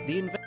The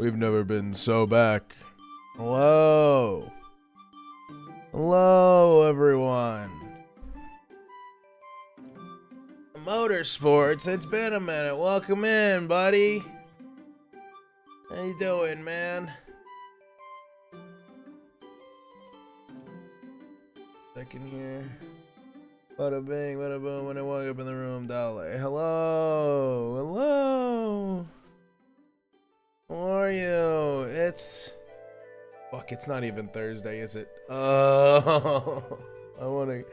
We've never been so back. Hello. Hello, everyone. Motorsports, it's been a minute. Welcome in, buddy. How you doing, man? Second here. Bada bing, bada boom. When I walk up in the room, dollar. Hello, hello. How are you? It's fuck. It's not even Thursday, is it? Oh, I wanna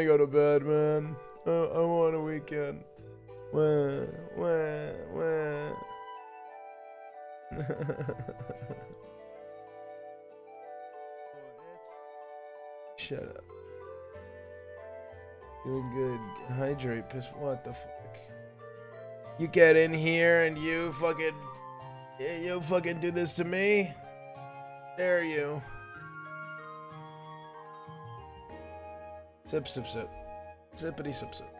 go to bed, man. I want a weekend. When. Shut up. Doing good. Hydrate. Piss. What the fuck? You get in here and you fucking do this to me? Dare you? Sip, sip, sip. Sippity, sip, sip.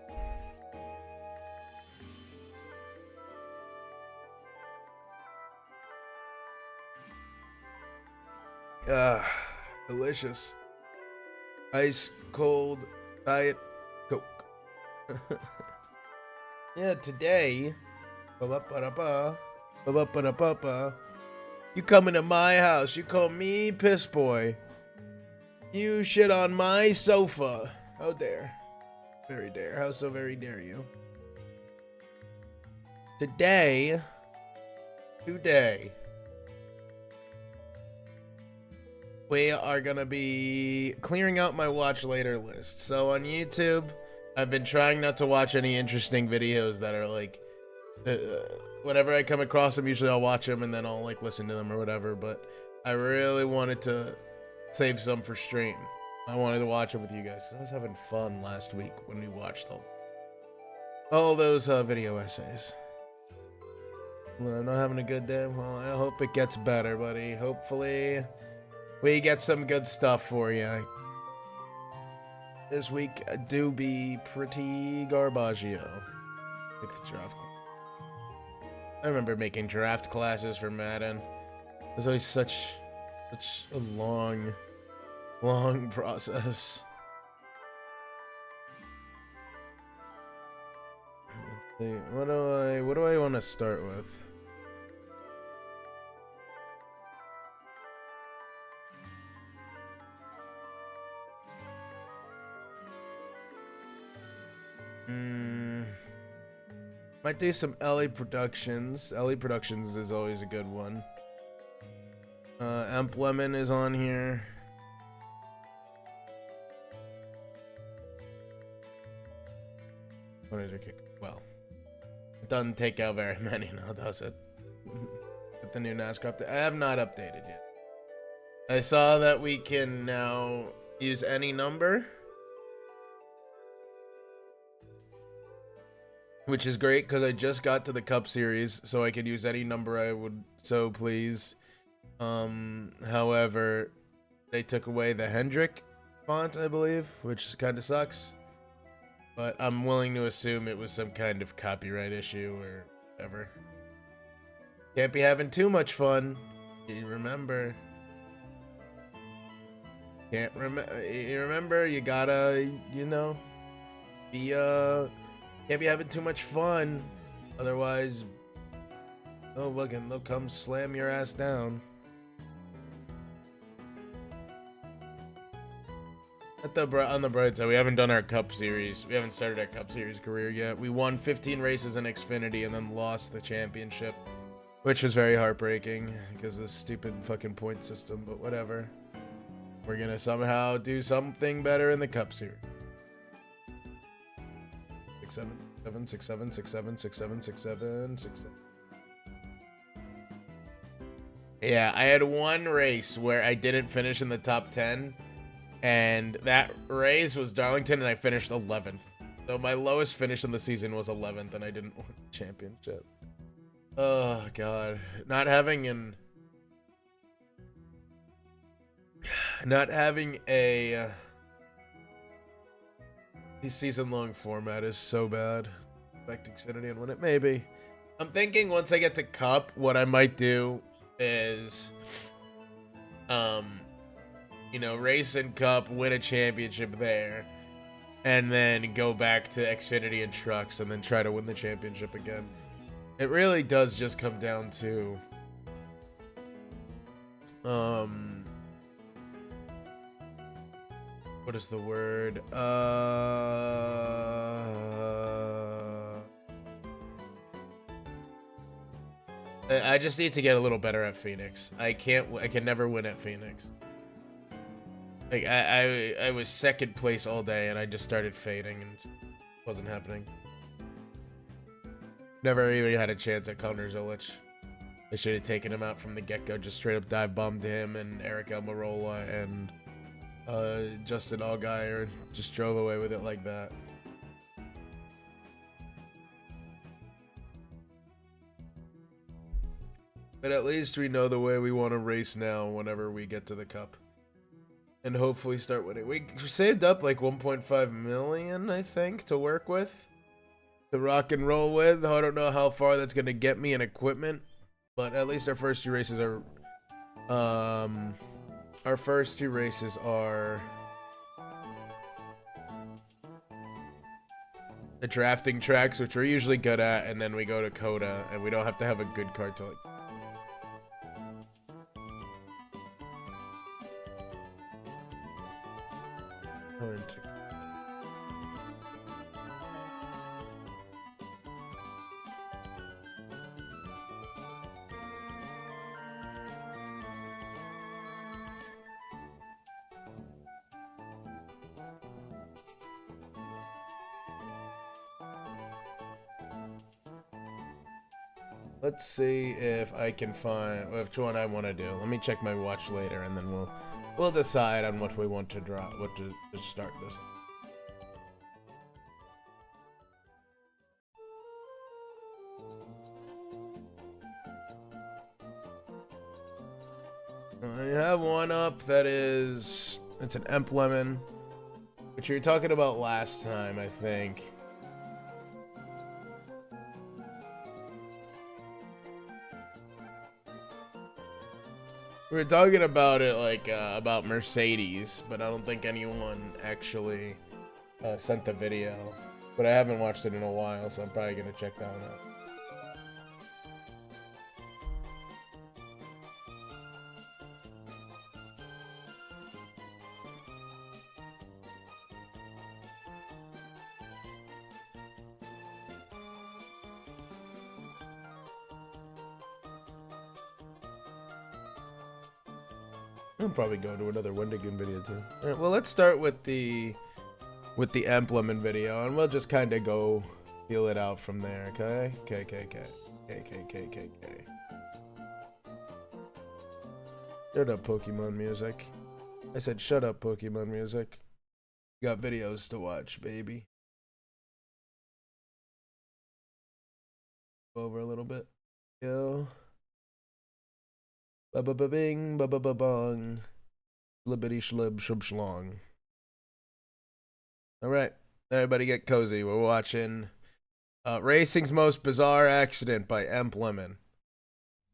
Ah, delicious. Ice cold Diet Coke. Yeah, today. You come into my house. You call me piss boy. You shit on my sofa. How dare? Very dare. How so very dare you? Today. We are gonna be clearing out my watch later list. So on YouTube, I've been trying not to watch any interesting videos that are like, whenever I come across them, usually I'll watch them and then I'll like listen to them or whatever. But I really wanted to save some for stream. I wanted to watch it with you guys because I was having fun last week when we watched all those video essays. Well, I'm not having a good day. Well, I hope it gets better, buddy. Hopefully we get some good stuff for you. This week do be pretty garbaggio. Like the draft class. I remember making draft classes for Madden. It was always such a long process. Let's see. What do I want to start with? Might do some LA Productions. LA Productions is always a good one. Amp Lemon is on here. What is your kick? Well, it doesn't take out very many now, does it? With the new NASCAR update. I have not updated yet. I saw that we can now use any number, which is great because I just got to the Cup Series, so I could use any number I would so please. However, they took away the Hendrick font, I believe, which kind of sucks. But I'm willing to assume it was some kind of copyright issue or whatever. Can't be having too much fun. You remember. You remember, you gotta, you know, be, can't be having too much fun. Otherwise, they'll come slam your ass down. On the bright side, we haven't done our Cup Series. We haven't started our Cup Series career yet. We won 15 races in Xfinity and then lost the championship, which was very heartbreaking because of this stupid fucking point system, but whatever. We're gonna somehow do something better in the Cup Series. 6 7 6 7 6 7 6 7 6 7 6 7. Yeah, I had one race where I didn't finish in the top 10. And that race was Darlington, and I finished 11th. So my lowest finish in the season was 11th, and I didn't win the championship. Oh, God. Not having a season-long format is so bad. Expect Xfinity and win it? Maybe. I'm thinking once I get to Cup, what I might do is... you know, race and Cup, win a championship there, and then go back to Xfinity and trucks, and then try to win the championship again. It really does just come down to, What is the word? I just need to get a little better at Phoenix. I can never win at Phoenix. Like I was second place all day and I just started fading and it wasn't happening. Never even had a chance at Connor Zilich. I should have taken him out from the get-go, just straight up dive bombed him and Eric Almirola and Justin Allgaier, just drove away with it like that. But at least we know the way we want to race now whenever we get to the cup. And hopefully start winning. We saved up like 1.5 million, I think, to work with. To rock and roll with. I don't know how far that's going to get me in equipment. But at least our first two races are... our first two races are... the drafting tracks, which we're usually good at. And then we go to Coda. And we don't have to have a good car to like... Let's see if I can find which one I want to do. Let me check my watch later, and then we'll decide on what we want to draw, what to start this. I have one up that is it's an Lemon, which you were talking about last time, I think. We were talking about it like about Mercedes, but I don't think anyone actually sent the video. But I haven't watched it in a while, so I'm probably gonna check that one out. I'm probably going to another Wendigoon video too. All right, well, let's start with the Lemon video, and we'll just kind of go feel it out from there. Okay? Okay. Shut up, Pokemon music. I said shut up, Pokemon music. You got videos to watch, baby. Over a little bit. Yo. Ba ba ba bing, ba ba ba bong, libbity shlib shub shlong. All right, everybody get cozy. We're watching Racing's Most Bizarre Accident by Lemon.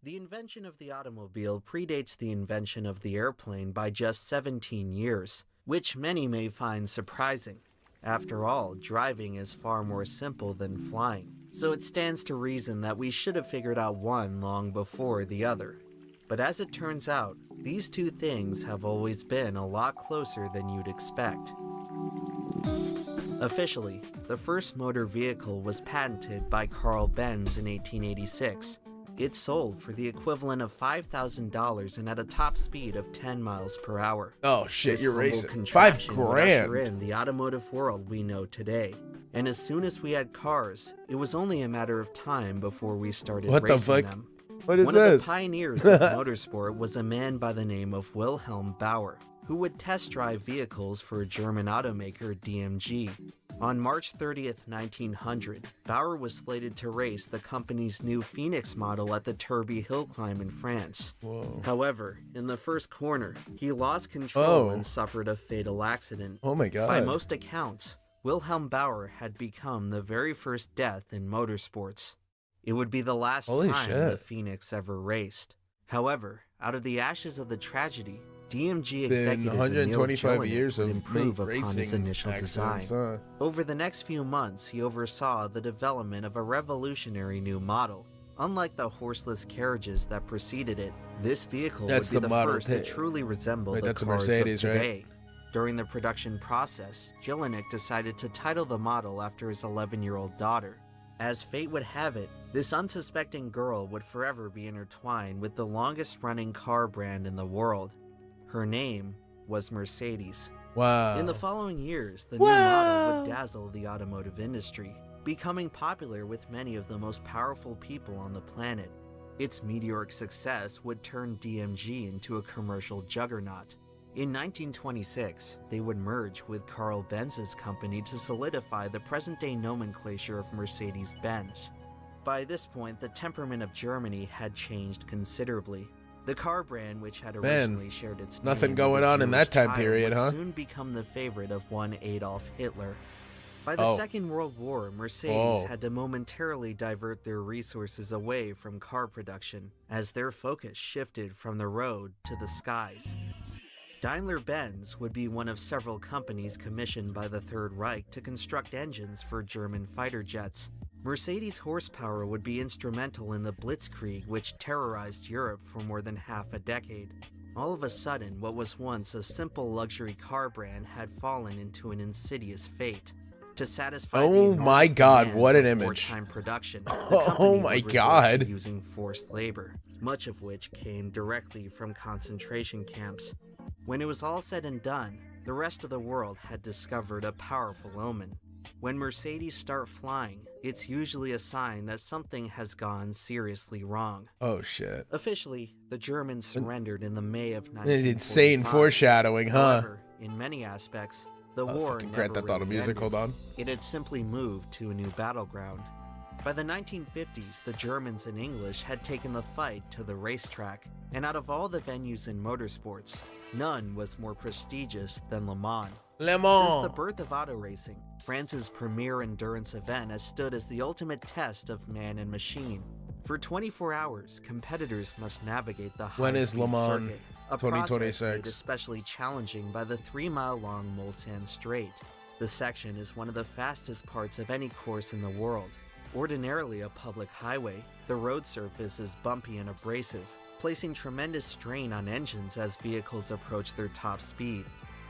The invention of the automobile predates the invention of the airplane by just 17 years, which many may find surprising. After all, driving is far more simple than flying, so it stands to reason that we should have figured out one long before the other. But as it turns out, these two things have always been a lot closer than you'd expect. Officially, the first motor vehicle was patented by Carl Benz in 1886. It sold for the equivalent of $5,000 and at a top speed of 10 miles per hour. Oh shit, this you're racing. $5,000 $5,000. usher in the automotive world we know today. And as soon as we had cars, it was only a matter of time before we started racing them. What is One this? of the pioneers of motorsport was a man by the name of Wilhelm Bauer, who would test drive vehicles for German automaker DMG. On March 30th, 1900, Bauer was slated to race the company's new Phoenix model at the Turbie Hill Climb in France. Whoa. However, in the first corner, he lost control and suffered a fatal accident. Oh my god. By most accounts, Wilhelm Bauer had become the very first death in motorsports. It would be the last time the Phoenix ever raced. However, out of the ashes of the tragedy, DMG executive 125 years of improve upon his initial design. Huh? Over the next few months, he oversaw the development of a revolutionary new model. Unlike the horseless carriages that preceded it, this vehicle would be the first to truly resemble the cars of today. During the production process, Jelinek decided to title the model after his 11-year-old daughter. As fate would have it, this unsuspecting girl would forever be intertwined with the longest-running car brand in the world. Her name was Mercedes. Wow. In the following years, the new model would dazzle the automotive industry, becoming popular with many of the most powerful people on the planet. Its meteoric success would turn DMG into a commercial juggernaut. In 1926, they would merge with Carl Benz's company to solidify the present-day nomenclature of Mercedes-Benz. By this point, the temperament of Germany had changed considerably. The car brand, which had originally shared its name nothing with going a on in that Jewish time child, period, would huh? soon become the favorite of one Adolf Hitler. By the Second World War, Mercedes had to momentarily divert their resources away from car production, as their focus shifted from the road to the skies. Daimler-Benz would be one of several companies commissioned by the Third Reich to construct engines for German fighter jets. Mercedes' horsepower would be instrumental in the Blitzkrieg, which terrorized Europe for more than half a decade. All of a sudden, what was once a simple luxury car brand had fallen into an insidious fate. To satisfy the enormous demands what an of image. wartime production, the company would resort to using forced labor, much of which came directly from concentration camps. When it was all said and done, the rest of the world had discovered a powerful omen. When Mercedes start flying, it's usually a sign that something has gone seriously wrong. Oh shit. Officially, the Germans surrendered in the May of 1945. Insane foreshadowing, huh? However, in many aspects, the war never Grand Theft Auto really music, ended. hold on. It had simply moved to a new battleground. By the 1950s, the Germans and English had taken the fight to the racetrack, and out of all the venues in motorsports, none was more prestigious than Le Mans. Le Mans. Since the birth of auto racing, France's premier endurance event has stood as the ultimate test of man and machine. For 24 hours, competitors must navigate the When is Le high-speed Mans? circuit, a process 2026. made especially challenging by the 3-mile-long Mulsanne Straight. The section is one of the fastest parts of any course in the world. Ordinarily a public highway, the road surface is bumpy and abrasive, placing tremendous strain on engines as vehicles approach their top speed.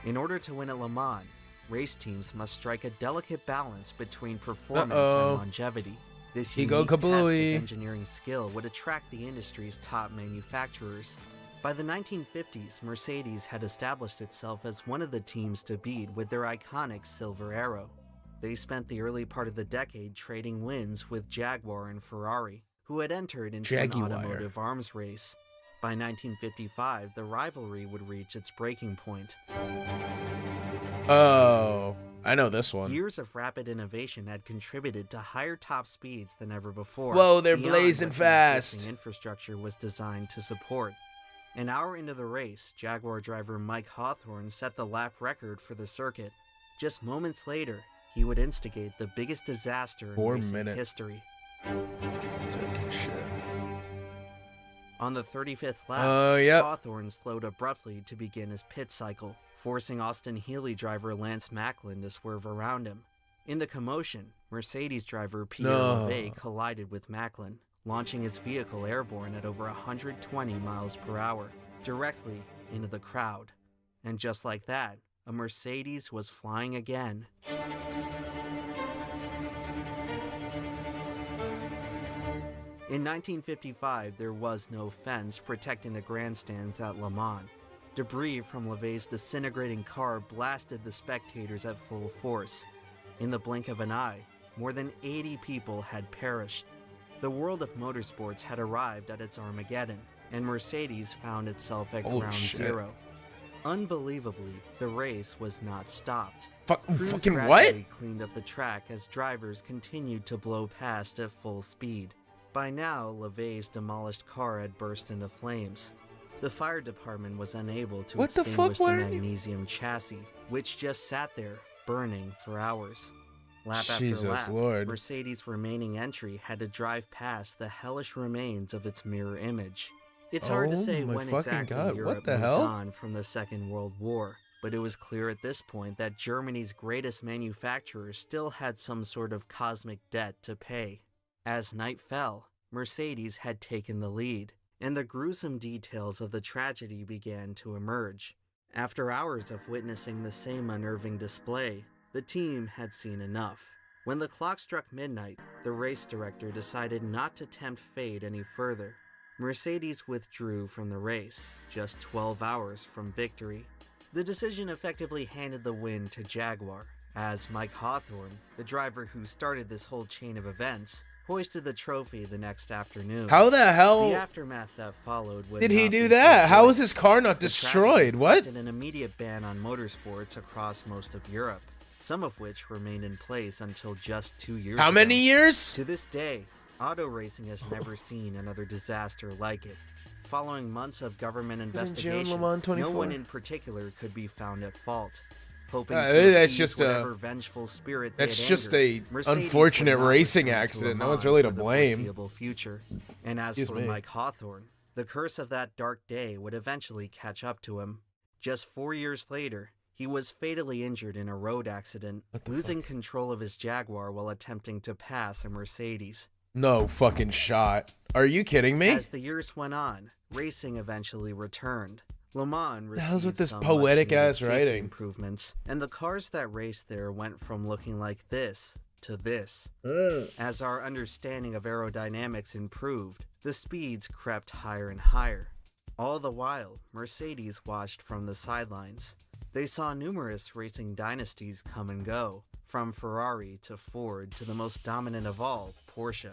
In order to win at Le Mans, race teams must strike a delicate balance between performance and longevity. This unique test of engineering skill would attract the industry's top manufacturers. By the 1950s, Mercedes had established itself as one of the teams to beat with their iconic Silver Arrow. They spent the early part of the decade trading wins with Jaguar and Ferrari, who had entered into an automotive arms race. By 1955, the rivalry would reach its breaking point. Oh, I know this one. Years of rapid innovation had contributed to higher top speeds than ever before. Whoa, they're beyond blazing what the fast. existing infrastructure was designed to support. An hour into the race, Jaguar driver Mike Hawthorne set the lap record for the circuit. Just moments later, he would instigate the biggest disaster in racing history. On the 35th lap, Hawthorne slowed abruptly to begin his pit cycle, forcing Austin Healey driver Lance Macklin to swerve around him. In the commotion, Mercedes driver Pierre Levay collided with Macklin, launching his vehicle airborne at over 120 miles per hour, directly into the crowd. And just like that, a Mercedes was flying again. In 1955, there was no fence protecting the grandstands at Le Mans. Debris from Levay's disintegrating car blasted the spectators at full force. In the blink of an eye, more than 80 people had perished. The world of motorsports had arrived at its Armageddon, and Mercedes found itself at ground zero. Unbelievably, the race was not stopped. Crews gradually cleaned up the track as drivers continued to blow past at full speed. By now, Levay's demolished car had burst into flames. The fire department was unable to extinguish the magnesium chassis, which just sat there, burning for hours. Lap after lap, Mercedes' remaining entry had to drive past the hellish remains of its mirror image. It's hard to say when exactly Europe moved on from the Second World War, but it was clear at this point that Germany's greatest manufacturer still had some sort of cosmic debt to pay. As night fell, Mercedes had taken the lead, and the gruesome details of the tragedy began to emerge. After hours of witnessing the same unnerving display, the team had seen enough. When the clock struck midnight, the race director decided not to tempt fate any further. Mercedes withdrew from the race, just 12 hours from victory. The decision effectively handed the win to Jaguar, as Mike Hawthorne, the driver who started this whole chain of events, hoisted the trophy the next afternoon. How the hell The aftermath that followed would did he not do be that? so How was joyous. his car not The destroyed? tragedy What? reflected an immediate ban on motorsports across most of Europe, some of which remained in place until just 2 years How ago. many years? To this day, auto racing has never seen another disaster like it. Following months of government June, investigation, Le Mans no 24. one in particular could be found at fault. Hoping Uh, to that's appease just whatever vengeful spirit they That's had just angered, a Mercedes unfortunate would not racing return to accident. Le No one's Mans really to for the blame. foreseeable future. And as Excuse for me. Mike Hawthorne, the curse of that dark day would eventually catch up to him. Just 4 years later, he was fatally injured in a road accident, What the losing control of his Jaguar while attempting to pass a Mercedes. No fucking shot. Are you kidding me? As the years went on, racing eventually returned. Le Mans The hell's with received this some poetic much-needed ass safety writing? improvements, and the cars that raced there went from looking like this to this. As our understanding of aerodynamics improved, the speeds crept higher and higher. All the while, Mercedes watched from the sidelines. They saw numerous racing dynasties come and go, from Ferrari to Ford to the most dominant of all, Porsche.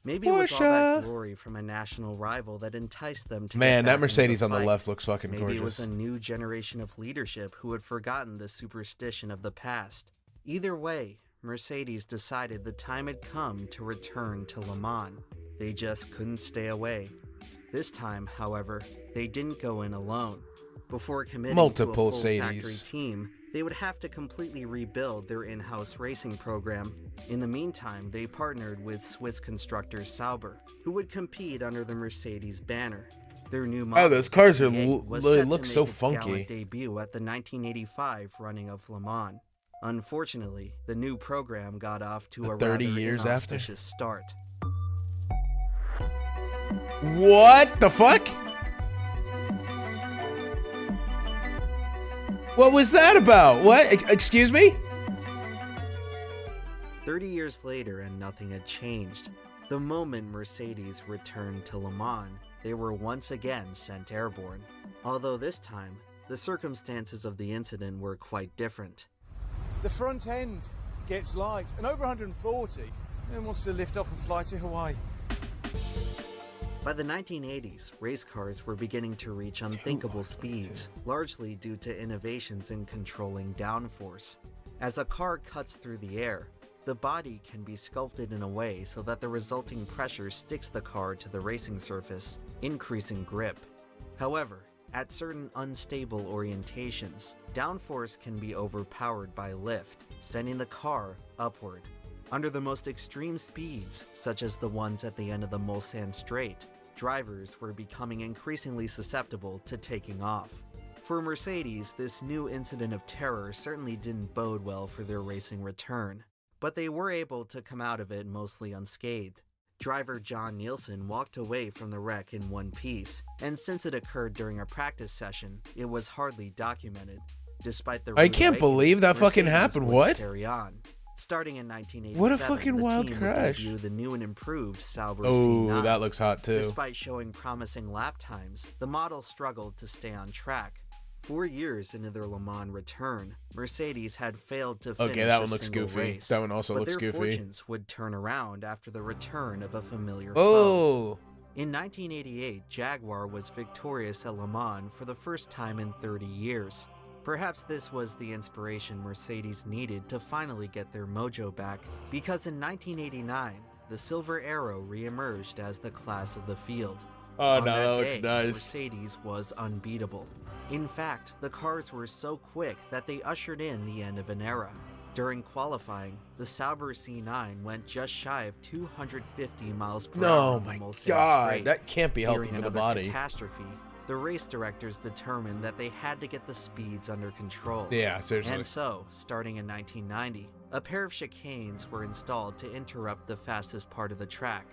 Maybe it was all that Porsche. glory from a national rival that enticed them to Man, get that back into Mercedes the on the fight. left looks fucking Maybe it was gorgeous. a new generation of leadership who had forgotten the superstition of the past. Either way, Mercedes decided the time had come to return to Le Mans. They just couldn't stay away. This time, however, they didn't go in alone. Before committing Multiple to a full factory Sadies. team, they would have to completely rebuild their in-house racing program. In the meantime, they partnered with Swiss constructor Sauber, who would compete under the Mercedes banner. Their new model, those cars are C8, was they set look to so make its funky. gallant debut at the 1985 running of Le Mans. Unfortunately, the new program got off to a 30 rather years after? inauspicious start. What the fuck? What was that about? What? Excuse me? 30 years later and nothing had changed. The moment Mercedes returned to Le Mans, they were once again sent airborne. Although this time, the circumstances of the incident were quite different. The front end gets light and over 140 and wants to lift off and fly to Hawaii. By the 1980s, race cars were beginning to reach unthinkable speeds, largely due to innovations in controlling downforce. As a car cuts through the air, the body can be sculpted in a way so that the resulting pressure sticks the car to the racing surface, increasing grip. However, at certain unstable orientations, downforce can be overpowered by lift, sending the car upward. Under the most extreme speeds, such as the ones at the end of the Mulsanne Strait, drivers were becoming increasingly susceptible to taking off. For Mercedes, this new incident of terror certainly didn't bode well for their racing return, but they were able to come out of it mostly unscathed. Driver John Nielsen walked away from the wreck in one piece, and since it occurred during a practice session, it was hardly documented. Despite the I rude can't awakening, believe that fucking Mercedes happened. would What? Carry on. Starting in 1987, What a fucking the wild team crash. would debut the new and improved Sauber Oh, C9. that looks hot too. Despite showing promising lap times, the model struggled to stay on track. 4 years into their Le Mans return, Mercedes had failed to finish Okay, that a one looks single goofy. race, That one also but looks their goofy. fortunes would turn around after the return of a familiar foe. Oh, In 1988, Jaguar was victorious at Le Mans for the first time in 30 years. Perhaps this was the inspiration Mercedes needed to finally get their mojo back, because in 1989, the Silver Arrow re-emerged as the class of the field. oh On no, that that looks day, nice. Mercedes was unbeatable. In fact, the cars were so quick that they ushered in the end of an era. During qualifying, the Sauber C9 went just shy of 250 miles per hour No, on the my Mulsanne God, Straight. that can't be healthy Fearing for the another body. catastrophe, the race directors determined that they had to get the speeds under control. Yeah, seriously. And so, starting in 1990, a pair of chicanes were installed to interrupt the fastest part of the track.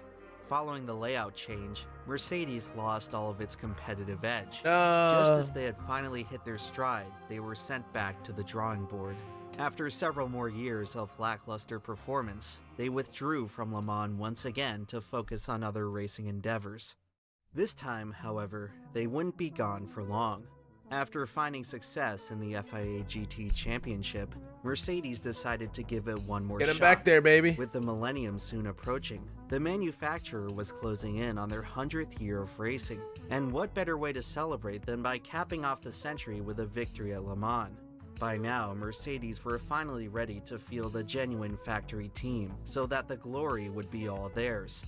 Following the layout change, Mercedes lost all of its competitive edge. No. Just as they had finally hit their stride, they were sent back to the drawing board. After several more years of lackluster performance, they withdrew from Le Mans once again to focus on other racing endeavors. This time, however, they wouldn't be gone for long. After finding success in the FIA GT Championship, Mercedes decided to give it one more shot. Get him back there, baby. With the millennium soon approaching, the manufacturer was closing in on their 100th year of racing. And what better way to celebrate than by capping off the century with a victory at Le Mans? By now, Mercedes were finally ready to field a genuine factory team so that the glory would be all theirs.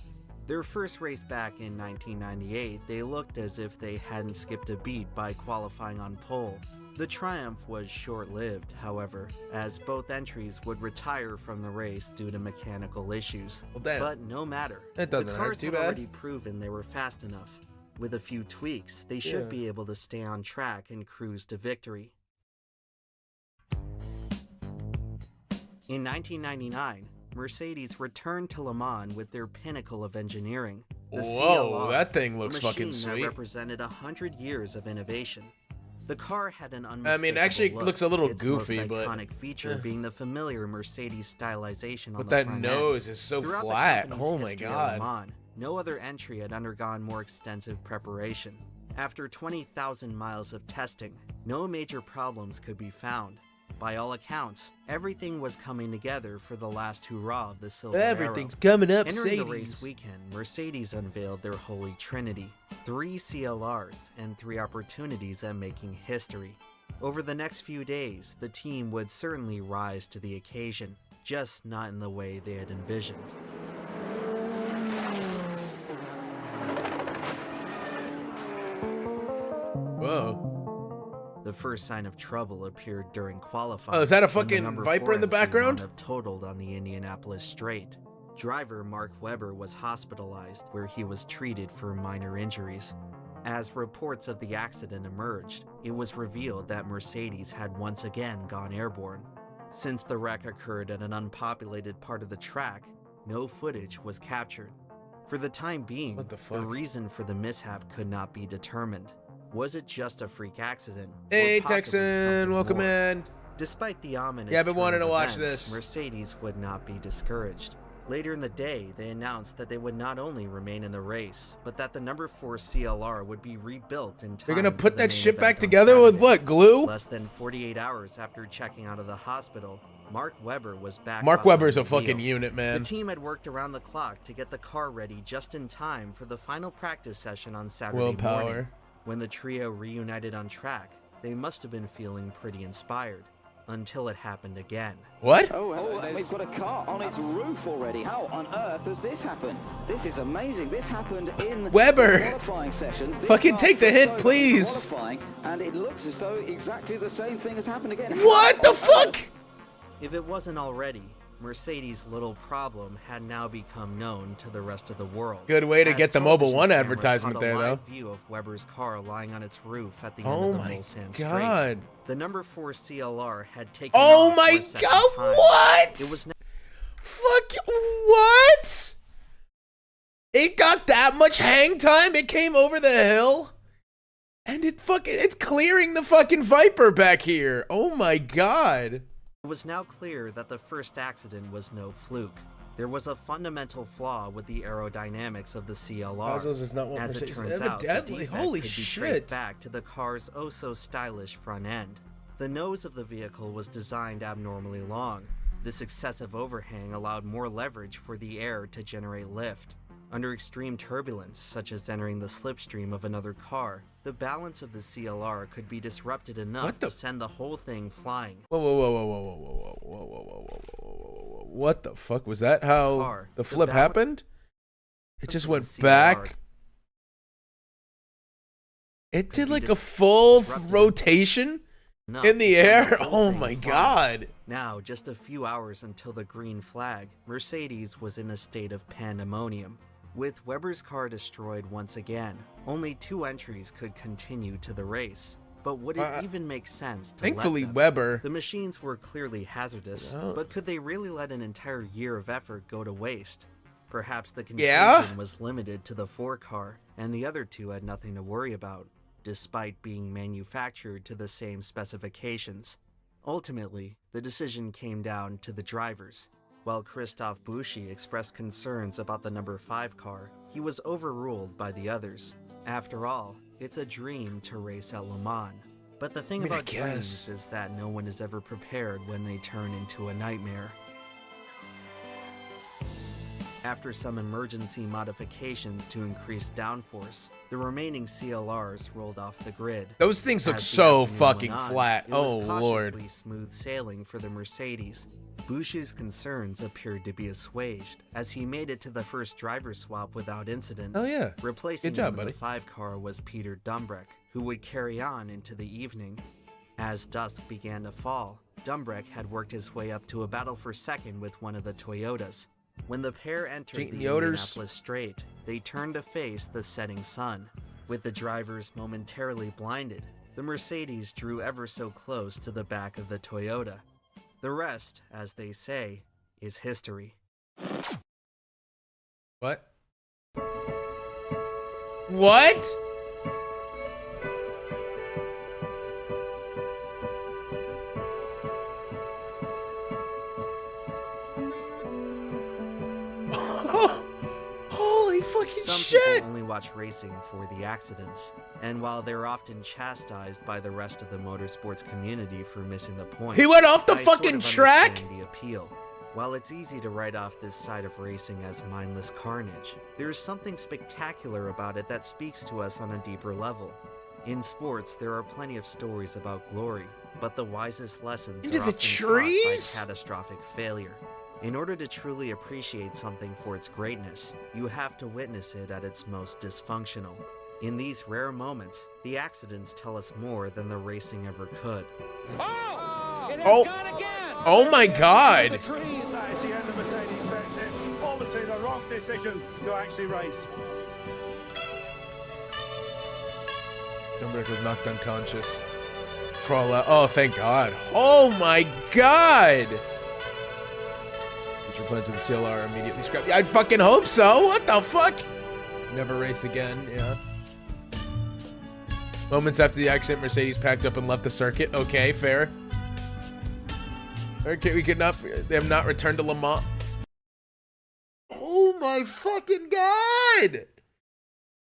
Their first race back in 1998, they looked as if they hadn't skipped a beat by qualifying on pole. The triumph was short-lived, however, as both entries would retire from the race due to mechanical issues. Well, damn. But no matter, That doesn't the hurt cars too had bad. already proven they were fast enough. With a few tweaks, they should be able to stay on track and cruise to victory. In 1999, Mercedes returned to Le Mans with their pinnacle of engineering, the Whoa, CLR, that thing a looks machine fucking that sweet. represented 100 years of innovation. The car had an unmistakable I mean, actually, it look, looks a little its goofy, most but iconic feature being the familiar Mercedes stylization on but the that front nose end. is so Throughout the flat. company's Oh my history at Le god. Mans, no other entry had undergone more extensive preparation. After 20,000 miles of testing, no major problems could be found. By all accounts, everything was coming together for the last hurrah of the Silver Everything's Arrow. coming up, Entering the Mercedes. race weekend, Mercedes unveiled their holy trinity, 3 CLRs and 3 opportunities at making history. Over the next few days, the team would certainly rise to the occasion, just not in the way they had envisioned. Whoa. The first sign of trouble appeared during qualifying. Oh, is that a when the fucking number Viper 4 in the entry background? wound up totaled on the Indianapolis Straight. Driver Mark Webber was hospitalized, where he was treated for minor injuries. As reports of the accident emerged, it was revealed that Mercedes had once again gone airborne. Since the wreck occurred at an unpopulated part of the track, no footage was captured. For the time being, What the fuck? the reason for the mishap could not be determined. Was it just a freak accident? or Hey, possibly Texan, something welcome more? in. Despite the ominous Yeah, I've been turn wanting of to watch events, this. Mercedes would not be discouraged. Later in the day, they announced that they would not only remain in the race, but that the number 4 CLR would be rebuilt in time. You're gonna for put the that main shit event back on together with Saturday. what, glue? Less than 48 hours after checking out of the hospital, Mark Webber was back. Mark behind Webber's the a fucking wheel. unit, The man. team had worked around the clock to get the car ready just in time for the final practice session on Saturday Willpower. morning. When the trio reunited on track, they must have been feeling pretty inspired, until it happened again. What? Oh, we've got a car on its roof already. How on earth does this happen? This is amazing. This happened in Webber! the qualifying sessions. This Fucking car take the hint, goes please. qualifying, and it looks as though exactly the same thing has happened again. What the fuck? If it wasn't already, Mercedes' little problem had now become known to the rest of the world. Good way to as get the Mobile television One cameras advertisement caught a there, though. live view of Webber's car lying on its roof at the end Oh of the my Mulsanne Straight. god. The number 4 CLR had taken Oh off my for a second god, time. what? It was now Fuck, what? It got that much hang time? It came over the hill? And it's clearing the fucking Viper back here. Oh my god. It was now clear that the first accident was no fluke. There was a fundamental flaw with the aerodynamics of the CLR. Puzzles is not what As it Mercedes turns out, the evidently. defect Holy could be shit. traced back to the car's oh-so-stylish front end. The nose of the vehicle was designed abnormally long. This excessive overhang allowed more leverage for the air to generate lift. Under extreme turbulence, such as entering the slipstream of another car, the balance of the CLR could be disrupted enough What the- to send the whole thing flying. Whoa, whoa, whoa, whoa, whoa, whoa, whoa, whoa, whoa, whoa, whoa, whoa, whoa. What the fuck? Was that how Car. the The flip balance happened? It just of went the CLR back. It could did be like a full disrupted rotation enough in the to send air. whole Oh thing my flying. god. Now, just a few hours until the green flag, Mercedes was in a state of pandemonium. With Webber's car destroyed once again, only 2 entries could continue to the race. But would it even make sense to Thankfully, let them? Webber. The machines were clearly hazardous, Oh. but could they really let an entire year of effort go to waste? Perhaps the Yeah? confusion was limited to the 4 car, and the other 2 had nothing to worry about, despite being manufactured to the same specifications. Ultimately, the decision came down to the drivers. While Christophe Bouchy expressed concerns about the number 5 car, he was overruled by the others. After all, it's a dream to race at Le Mans. But the thing about dreams is that no one is ever prepared when they turn into a nightmare. After some emergency modifications to increase downforce, the remaining CLRs rolled off the grid. Those things look As the so afternoon fucking went on, flat. it was Oh, Lord. cautiously smooth sailing for the Mercedes. Bouchy's concerns appeared to be assuaged, as he made it to the first driver swap without incident. Oh, yeah. Replacing Good job, him in buddy. the 5 car was Peter Dumbreck, who would carry on into the evening. As dusk began to fall, Dumbreck had worked his way up to a battle for second with one of the Toyotas. When the pair entered the Indianapolis Straight, they turned to face the setting sun. With the drivers momentarily blinded, the Mercedes drew ever so close to the back of the Toyota. The rest, as they say, is history. What? What? Holy fucking Some shit! people only watch racing for the accidents, and while they're often chastised by the rest of the motorsports community for missing the point, He went off the I fucking sort of track? understand the appeal. While it's easy to write off this side of racing as mindless carnage, there is something spectacular about it that speaks to us on a deeper level. In sports, there are plenty of stories about glory, but the wisest lessons Into are the often trees? taught by catastrophic failure. In order to truly appreciate something for its greatness, you have to witness it at its most dysfunctional. In these rare moments, the accidents tell us more than the racing ever could. Oh my god! That is the end of Mercedes-Benz. Obviously the wrong decision to actually race. Dumbreck was knocked unconscious. Crawl out. Oh, thank God. Oh my God! Future plans of the CLR immediately scrapped. I'd fucking hope so. What the fuck? Never race again. Yeah. Moments after the accident, Mercedes packed up and left the circuit. Okay, fair. Okay, we could not. They have not returned to Le Mans. Oh my fucking God!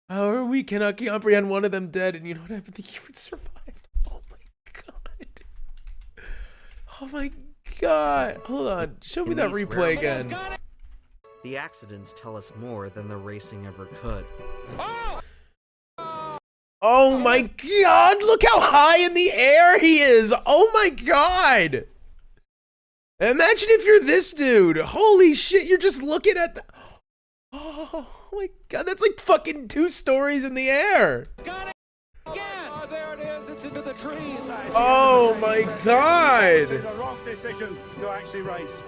However, we cannot comprehend one of them dead, and you don't have the human survived. Oh my God! Oh my God! Hold on, show me In that these replay rare again. moments, the accidents tell us more than the racing ever could. Oh my God! Look how high in the air he is! Oh my God! Imagine if you're this dude. Holy shit! You're just looking at the. Oh my God! That's like fucking 2 stories in the air. Oh, there it is. It's into the trees. Oh my God! The wrong decision to actually race.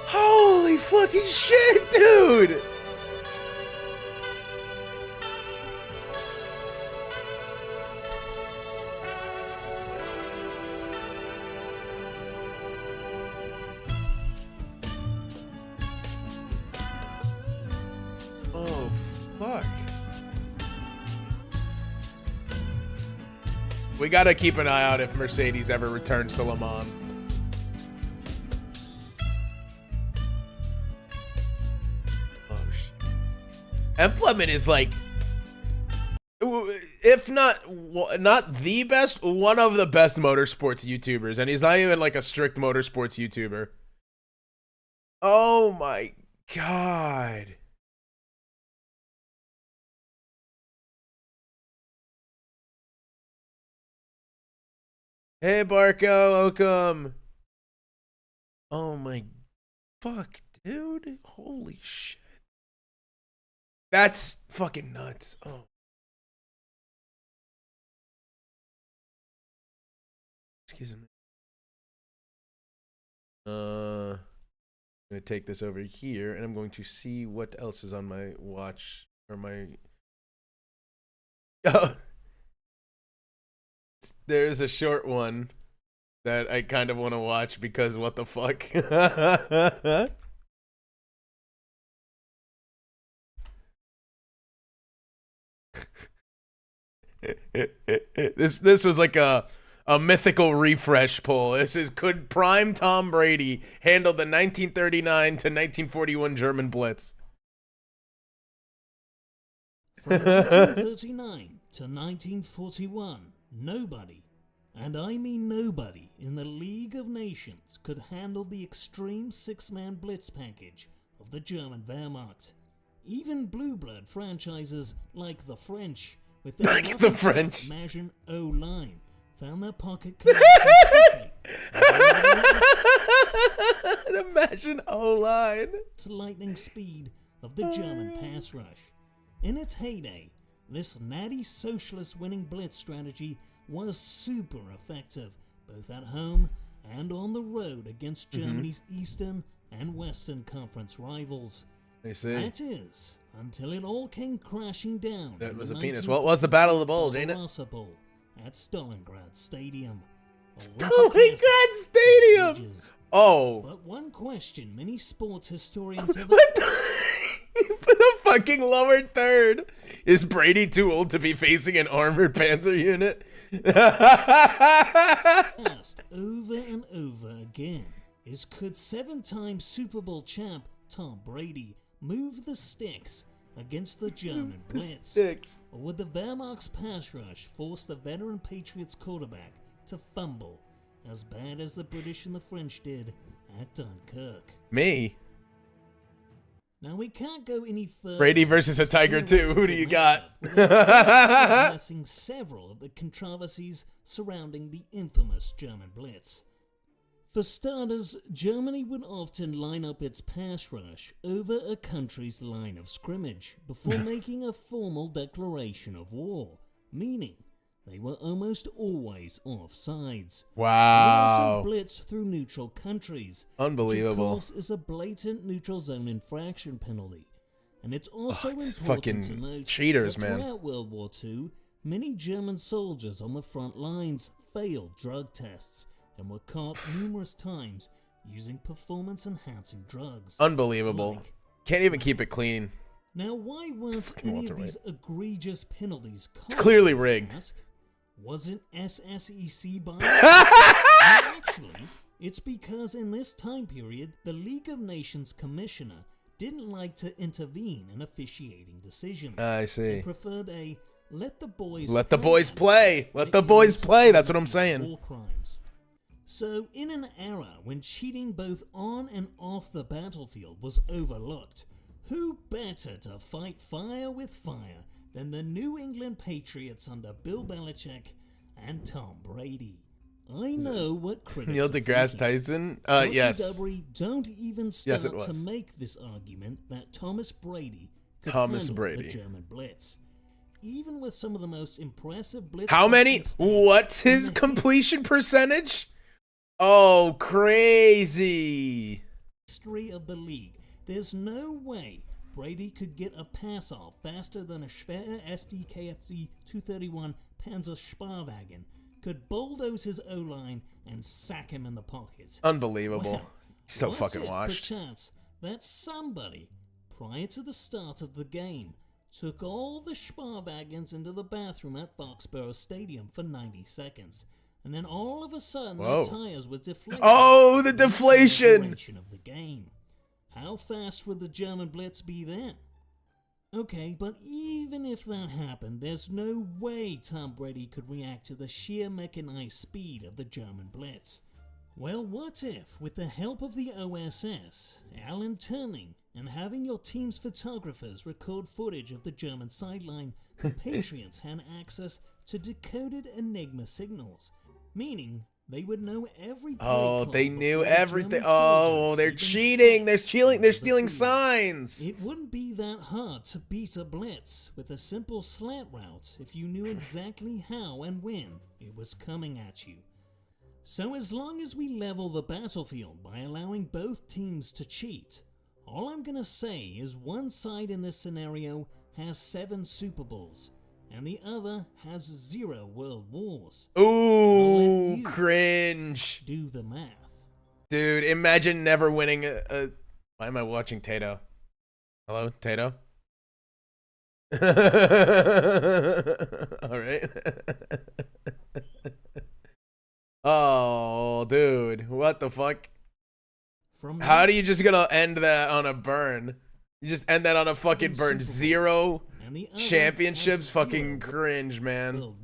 Holy fucking shit, dude! Oh, fuck. We gotta keep an eye out if Mercedes ever returns to Le Mans. Oh, shit. Implement is like, if not the best, one of the best motorsports YouTubers. And he's not even like a strict motorsports YouTuber. Oh my God. Hey, Barco, welcome. Oh my fuck, dude. Holy shit. That's fucking nuts. Oh. Excuse me. I'm gonna take this over here and I'm going to see what else is on my watch or my. Oh. There's a short one that I kind of want to watch because what the fuck? This was like a mythical refresh poll. This is, could prime Tom Brady handle the 1939 to 1941 German Blitz? From 1939 to 1941, nobody, and I mean nobody, in the League of Nations could handle the extreme six-man blitz package of the German Wehrmacht. Even blue blood franchises like the French, with their Imagine O-line, found their pocket quickly. Imagine O-line. Lightning speed of the German pass rush. In its heyday, this natty socialist winning blitz strategy was super effective, both at home and on the road against Germany's Eastern and Western Conference rivals. I see. That is, until it all came crashing down. That was a penis. Well, it was the Battle of the Bulge, ain't it? Bowl at Stalingrad Stadium. Stalingrad Stadium! Oh. But one question many sports historians have... The fucking lower third. Is Brady too old to be facing an armored panzer unit? Asked over and over again is, could seven-time Super Bowl champ Tom Brady move the sticks against the German blitz? Or would the Wehrmacht's pass rush force the veteran Patriots quarterback to fumble as bad as the British and the French did at Dunkirk? Me? Now we can't go any further. Brady versus a Tiger 2. Who do you got? Addressing several of the controversies surrounding the infamous German Blitz. For starters, Germany would often line up its pass rush over a country's line of scrimmage before making a formal declaration of war, meaning they were almost always offsides. Wow. They also blitz through neutral countries. Unbelievable. Which of course is a blatant neutral zone infraction penalty. And it's also important fucking to note cheaters, that man. throughout World War II, many German soldiers on the front lines failed drug tests and were caught numerous times using performance-enhancing drugs. Unbelievable. Can't even keep it clean. Now, why weren't any of these egregious penalties called? It's clearly rigged. Wasn't SSEC biased? Actually, it's because in this time period, the League of Nations commissioner didn't like to intervene in officiating decisions. I see. He preferred a let the boys play. Let the boys play. That's what I'm saying. War crimes. So, in an era when cheating both on and off the battlefield was overlooked, who better to fight fire with fire than the New England Patriots under Bill Belichick and Tom Brady? I know what critics Neil deGrasse Tyson? Yes. Don't even start Yes, it was. to make this argument that Thomas Brady could handle the German Blitz. Even with some of the most impressive blitz. How many? What's his completion percentage? Oh, crazy. History of the league. There's no way Brady could get a pass off faster than a Schwer SDKFZ 231 Panzer Sparwagen could bulldoze his O-line and sack him in the pocket. Unbelievable. Well, So fucking washed. Perchance that somebody, prior to the start of the game, took all the Sparwagens into the bathroom at Foxborough Stadium for 90 seconds. And then all of a sudden, their tires were deflated. Oh, the deflation! Of the game. How fast would the German Blitz be then? Okay, but even if that happened, there's no way Tom Brady could react to the sheer mechanized speed of the German Blitz. Well, what if, with the help of the OSS, Alan turning and having your team's photographers record footage of the German sideline, the Patriots had access to decoded Enigma signals, meaning they would know every play call they knew before the everything. German Oh, soldiers they're even cheating. They're stepped stealing. onto They're the stealing field. signs. It wouldn't be that hard to beat a blitz with a simple slant route if you knew exactly how and when it was coming at you. So as long as we level the battlefield by allowing both teams to cheat, all I'm gonna say is one side in this scenario has 7 Super Bowls, and the other has 0 World Wars. Ooh, cringe. Do the math. Dude, imagine never winning a... Why am I watching Tato? Hello, Tato? All right. Oh, dude, what the fuck? How do you just gonna end that on a burn? You just end that on a fucking burn. 0 championships, fucking cringe, man.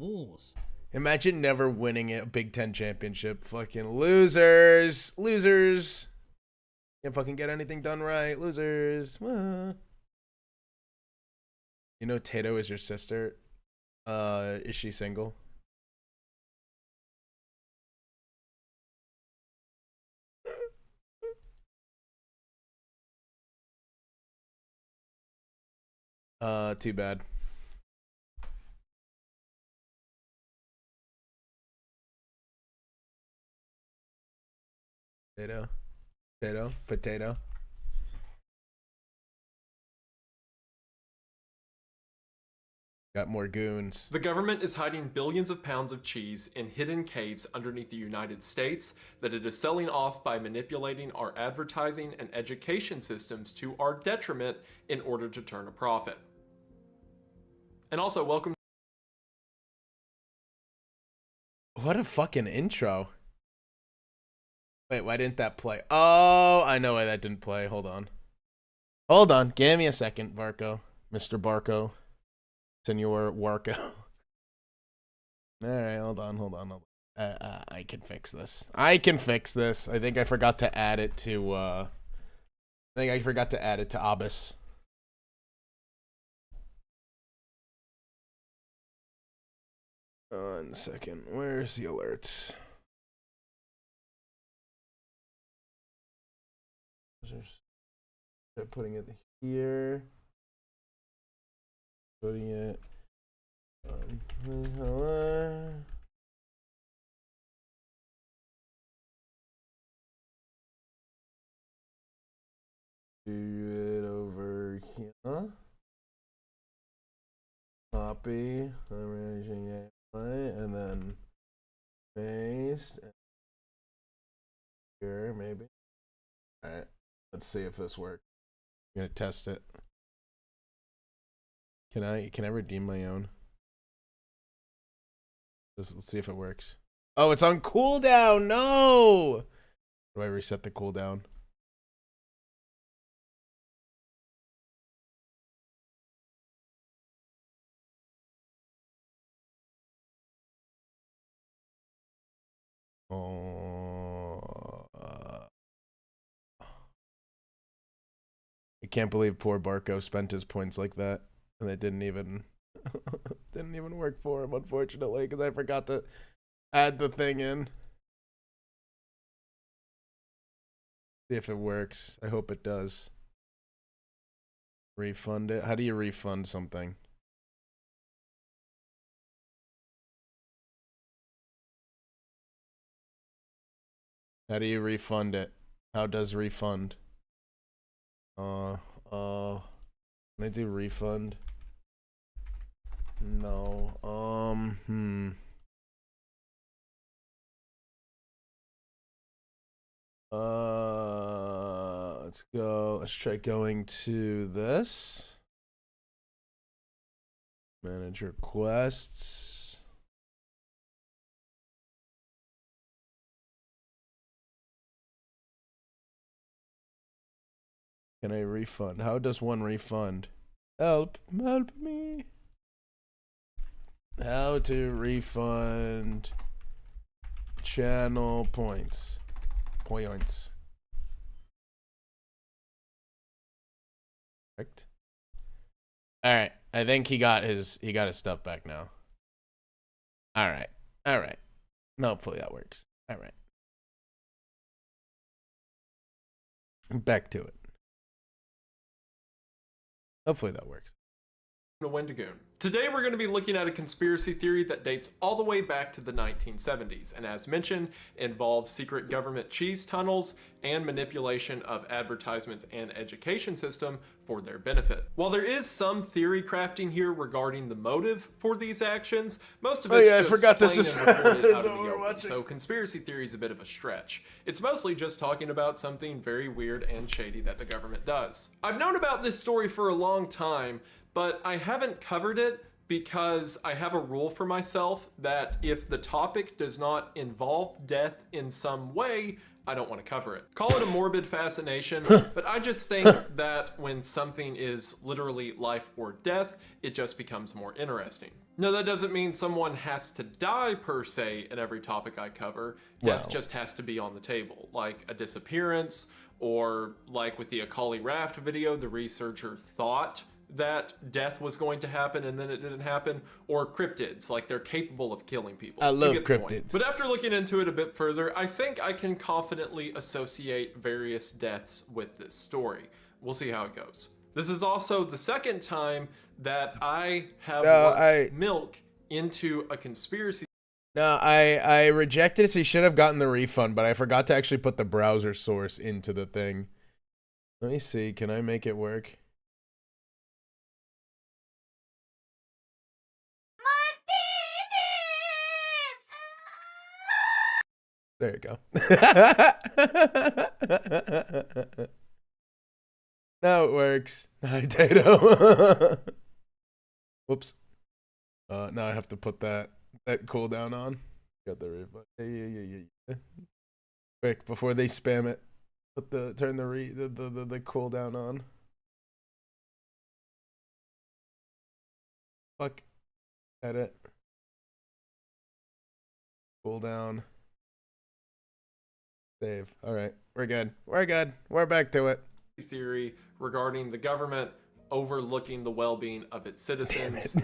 Imagine never winning a Big Ten championship. Fucking losers. Losers. Can't fucking get anything done right. Losers. You know Tato is your sister? Is she single? Too bad. Potato. Got more goons. The government is hiding billions of pounds of cheese in hidden caves underneath the United States that it is selling off by manipulating our advertising and education systems to our detriment in order to turn a profit. And also, welcome. What a fucking intro. Wait, why didn't that play? Oh, I know why that didn't play. Hold on. Hold on. Give me a second, Barco. Mr. Barco. Senor Warco. Alright, hold on. I can fix this. I think I forgot to add it to, Abyss. One second. Where's the alerts? Try putting it here. Putting it do it over here. Copy. I'm managing it, and then paste here maybe. All right, let's see if this works. I'm gonna test it. Can I redeem my own? Let's see if it works. Oh, it's on cooldown. No. Do I reset the cooldown? Oh. I can't believe poor Barco spent his points like that. And it didn't even work for him, unfortunately, because I forgot to add the thing in. See if it works. I hope it does. Refund it. How do you refund something? How do you refund it? How does refund? Can I do refund? No. Let's go. Let's try going to this. Manage requests. Can I refund? How does one refund? Help me. How to refund channel points. Correct. All right. I think he got his stuff back now. All right. Hopefully that works. All right. Back to it. Hopefully that works. Wendigoon. Today we're going to be looking at a conspiracy theory that dates all the way back to the 1970s, and as mentioned, involves secret government cheese tunnels and manipulation of advertisements and education system for their benefit. While there is some theory crafting here regarding the motive for these actions, most of it's just forgot plain this is and reported out of what the we're open, watching. so conspiracy theory is a bit of a stretch. It's mostly just talking about something very weird and shady that the government does. I've known about this story for a long time, but I haven't covered it because I have a rule for myself that if the topic does not involve death in some way, I don't want to cover it. Call it a morbid fascination, but I just think that when something is literally life or death, it just becomes more interesting. No, that doesn't mean someone has to die per se in every topic I cover. Death just has to be on the table, like a disappearance, or like with the Akali Raft video, the researcher thought that death was going to happen and then it didn't happen, or cryptids, like they're capable of killing people. I love cryptids. cryptids. But after looking into it a bit further, I think I can confidently associate various deaths with this story. We'll see how it goes. This is also the second time that I have worked milk into a conspiracy. No, I rejected it, so you should have gotten the refund, but I forgot to actually put the browser source into the thing. Let me see, can I make it work? There you go. Now it works. Hi, Tato. Whoops. Now I have to put that cooldown on. Got the refund. Yeah. Quick, before they spam it, turn the cooldown on. Fuck. Edit. Cooldown. Save. All right, we're good. We're back to it. Theory regarding the government overlooking the well-being of its citizens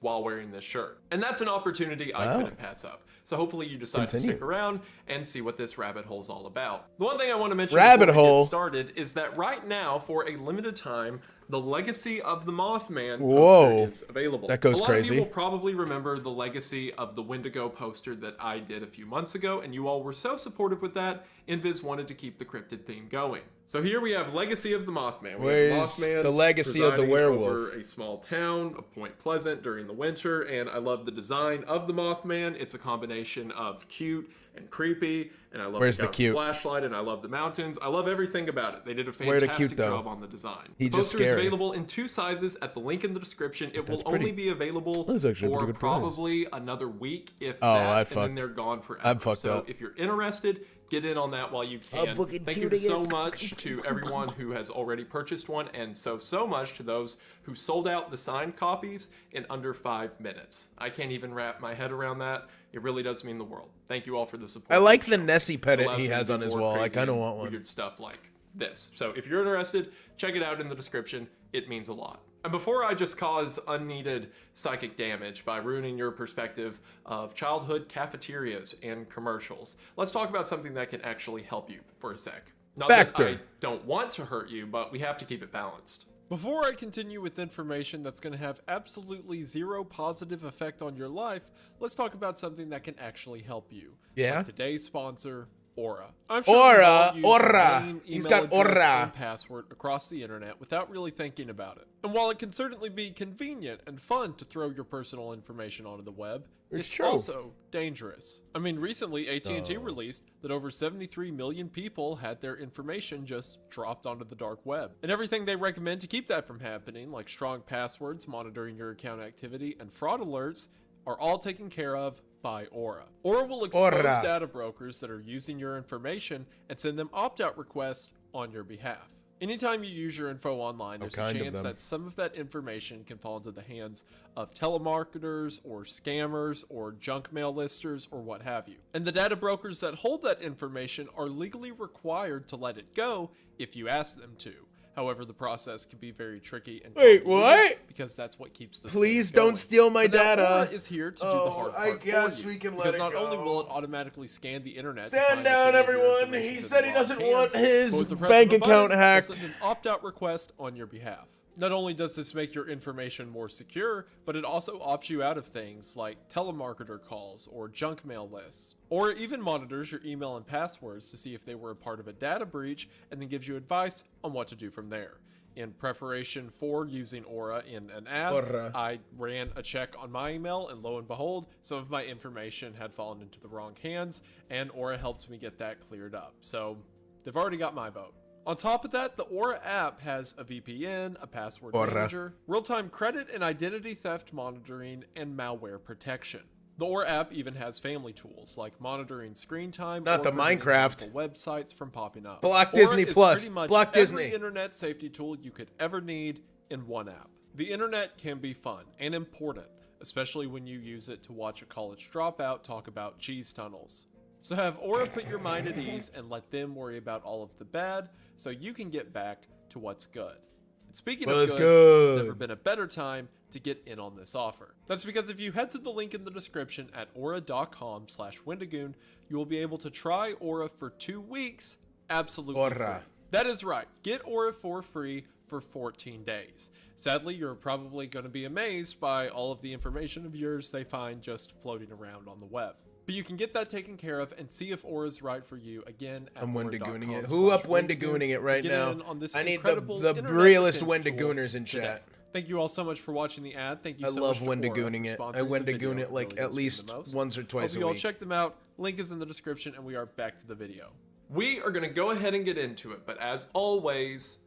while wearing this shirt. And that's an opportunity I couldn't pass up. So hopefully you decide to stick around and see what this rabbit hole's all about. The one thing I want to mention before we get started is that right now, for a limited time, the Legacy of the Mothman poster is available. That goes crazy. A lot of people probably remember the Legacy of the Wendigo poster that I did a few months ago, and you all were so supportive with that, Invis wanted to keep the cryptid theme going. So here we have Legacy of the Mothman. Where's the Legacy of the Werewolf? Over a small town of Point Pleasant during the winter, and I love the design of the Mothman. It's a combination of cute and creepy, and I love the flashlight, and I love the mountains. I love everything about it. They did a fantastic job on the design. The poster is available in 2 sizes at the link in the description. It will only be available for probably another week, if that, and then they're gone forever. So if you're interested, get in on that while you can. Thank you so much to everyone who has already purchased one, and so much to those who sold out the signed copies in under 5 minutes. I can't even wrap my head around that. It really does mean the world. Thank you all for the support. I like the Nessie pedant he has on his wall. I kind of want one. Weird stuff like this. So if you're interested, check it out in the description. It means a lot. And before I just cause unneeded psychic damage by ruining your perspective of childhood cafeterias and commercials, let's talk about something that can actually help you for a sec. Not that I don't want to hurt you, but we have to keep it balanced. Before I continue with information that's going to have absolutely zero positive effect on your life, let's talk about something that can actually help you. Yeah. Like today's sponsor, Aura. I'm sure Aura. He's got Aura and password across the internet without really thinking about it. And while it can certainly be convenient and fun to throw your personal information onto the web, it's also dangerous. I mean, recently AT&T released that over 73 million people had their information just dropped onto the dark web. And everything they recommend to keep that from happening, like strong passwords, monitoring your account activity, and fraud alerts, are all taken care of by Aura. Aura will expose data brokers that are using your information and send them opt-out requests on your behalf. Anytime you use your info online, there's a chance that some of that information can fall into the hands of telemarketers or scammers or junk mail listers or what have you. And the data brokers that hold that information are legally required to let it go if you ask them to. However, the process can be very tricky and because that's what keeps the Please don't steal my data. Aura is here to do the hard part I guess we can let it go. Because not only will it automatically scan the internet. Stand down, everyone. He said he doesn't want his bank account hacked. Send an opt-out request on your behalf. Not only does this make your information more secure, but it also opts you out of things like telemarketer calls or junk mail lists, or it even monitors your email and passwords to see if they were a part of a data breach and then gives you advice on what to do from there. In preparation for using Aura in an ad, I ran a check on my email, and lo and behold, some of my information had fallen into the wrong hands, and Aura helped me get that cleared up. So they've already got my vote. On top of that, the Aura app has a VPN, a password Aura. manager, real-time credit and identity theft monitoring, and malware protection. The Aura app even has family tools like monitoring screen time, Not or the preventing Minecraft. harmful websites from popping up. Block Aura Disney is Plus. pretty much Block every Disney. internet safety tool you could ever need in one app. The internet can be fun and important, especially when you use it to watch a college dropout talk about cheese tunnels. So have Aura put your mind at ease and let them worry about all of the bad so you can get back to what's good. And speaking of good, there's never been a better time to get in on this offer. That's because if you head to the link in the description at aura.com/Wendigoon, you will be able to try Aura for 2 weeks absolutely free. That is right. Get Aura for free for 14 days. Sadly, you're probably going to be amazed by all of the information of yours they find just floating around on the web. But you can get that taken care of and see if Aura's right for you again at I'm Wendigooning it. aura.com/Wendigoon Who up Wendigooning it right to get now? in on this I need incredible the internet realest defense tool Wendigooners in today. chat. Thank you all so much for watching the ad. Thank you I so love much to Aura Wendigooning for it. sponsoring I the Wendigoon video. it like Really at does mean least the most. once or twice Hope a you all week. check them out. Link is in the description, and we are back to the video. We are going to go ahead and get into it, but as always,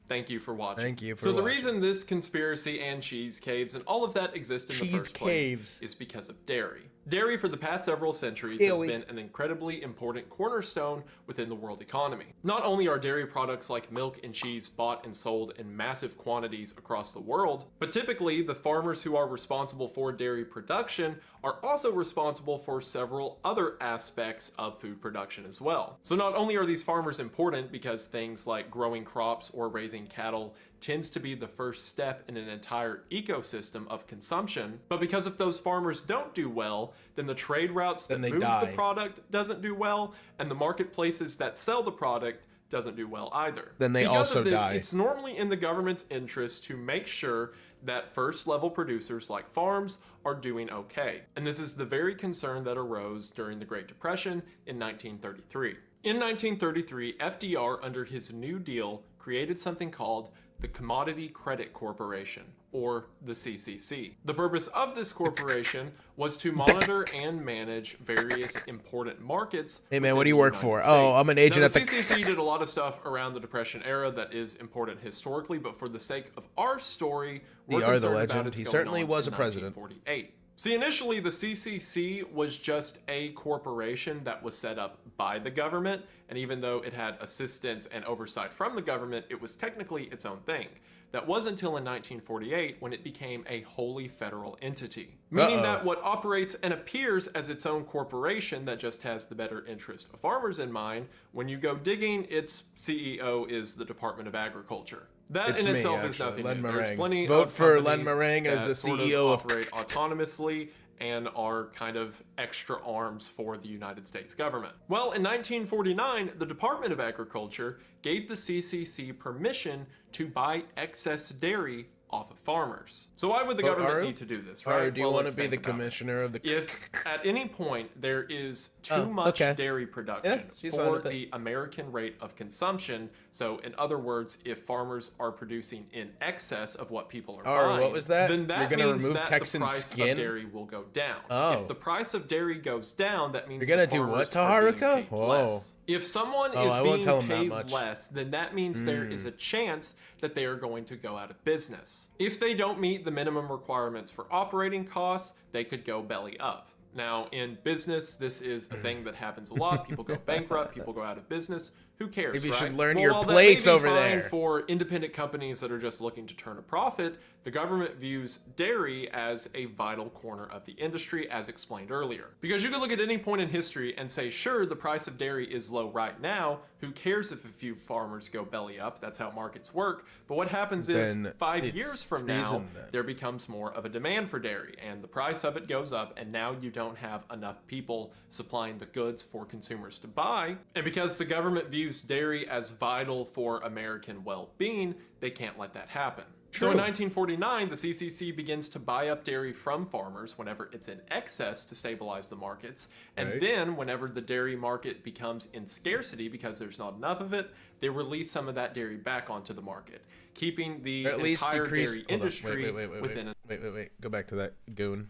thank you for watching. Thank you for So the watching. reason this conspiracy and cheese caves and all of that exist in the Cheese first place caves. is because of dairy. Dairy for the past several centuries has been an incredibly important cornerstone within the world economy. Not only are dairy products like milk and cheese bought and sold in massive quantities across the world, but typically the farmers who are responsible for dairy production are also responsible for several other aspects of food production as well. So not only are these farmers important because things like growing crops or raising cattle tends to be the first step in an entire ecosystem of consumption, but because if those farmers don't do well, then the trade routes that move the product doesn't do well, and the marketplaces that sell the product doesn't do well either. Then they because also of this, die. It's normally in the government's interest to make sure that first level producers like farms are doing okay. And this is the very concern that arose during the Great Depression in 1933. In 1933, FDR, under his New Deal, created something called the Commodity Credit Corporation, or the CCC. The purpose of this corporation was to monitor and manage various important markets. Hey man, within what do you the work United for? States. Oh, I'm an agent Now, at the CCC did a lot of stuff around the Depression era that is important historically, but for the sake of our story, we're are the concerned legend. about its He going certainly on was in a president. 1948. See, initially the CCC was just a corporation that was set up by the government, and even though it had assistance and oversight from the government, it was technically its own thing. That wasn't until in 1948 when it became a wholly federal entity. Meaning that what operates and appears as its own corporation that just has the better interest of farmers in mind, when you go digging, its CEO is the Department of Agriculture. That It's in me, itself is actually, nothing Len new. There's Meringue. plenty Vote of for Len companies Meringue as that the sort of CEO of- operate autonomously and are kind of extra arms for the United States government. Well, in 1949, the Department of Agriculture gave the CCC permission to buy excess dairy off of farmers. So why would the government need to do this, right? Or do you Well, want let's to be the think about it. commissioner of the... If at any point there is too much dairy production she's fine for with it. the American rate of consumption, so in other words, if farmers are producing in excess of what people are buying, what was that? then that You're gonna means remove that Texan the price skin? of dairy will go down. Oh. If the price of dairy goes down, that means You're gonna the do what farmers to are being Haruka? paid Whoa. less. If someone Oh, is I won't being tell 'em that paid much. less, then that means there is a chance that they are going to go out of business. If they don't meet the minimum requirements for operating costs, they could go belly up. Now, in business, this is a thing that happens a lot. People go bankrupt, people go out of business. Who cares, Maybe you right? should learn Well, your while that place may be over fine there. For independent companies that are just looking to turn a profit, the government views dairy as a vital corner of the industry, as explained earlier. Because you could look at any point in history and say, sure, the price of dairy is low right now. Who cares if a few farmers go belly up? That's how markets work. But what happens Then if 5 it's years from now, treason then. there becomes more of a demand for dairy and the price of it goes up, and now you don't have enough people supplying the goods for consumers to buy. And because the government views dairy as vital for American well-being, they can't let that happen. So in 1949, the CCC begins to buy up dairy from farmers whenever it's in excess to stabilize the markets. And then whenever the dairy market becomes in scarcity because there's not enough of it, they release some of that dairy back onto the market, keeping the Or at least entire decrease... dairy Hold on. industry within a... Wait. Go back to that goon.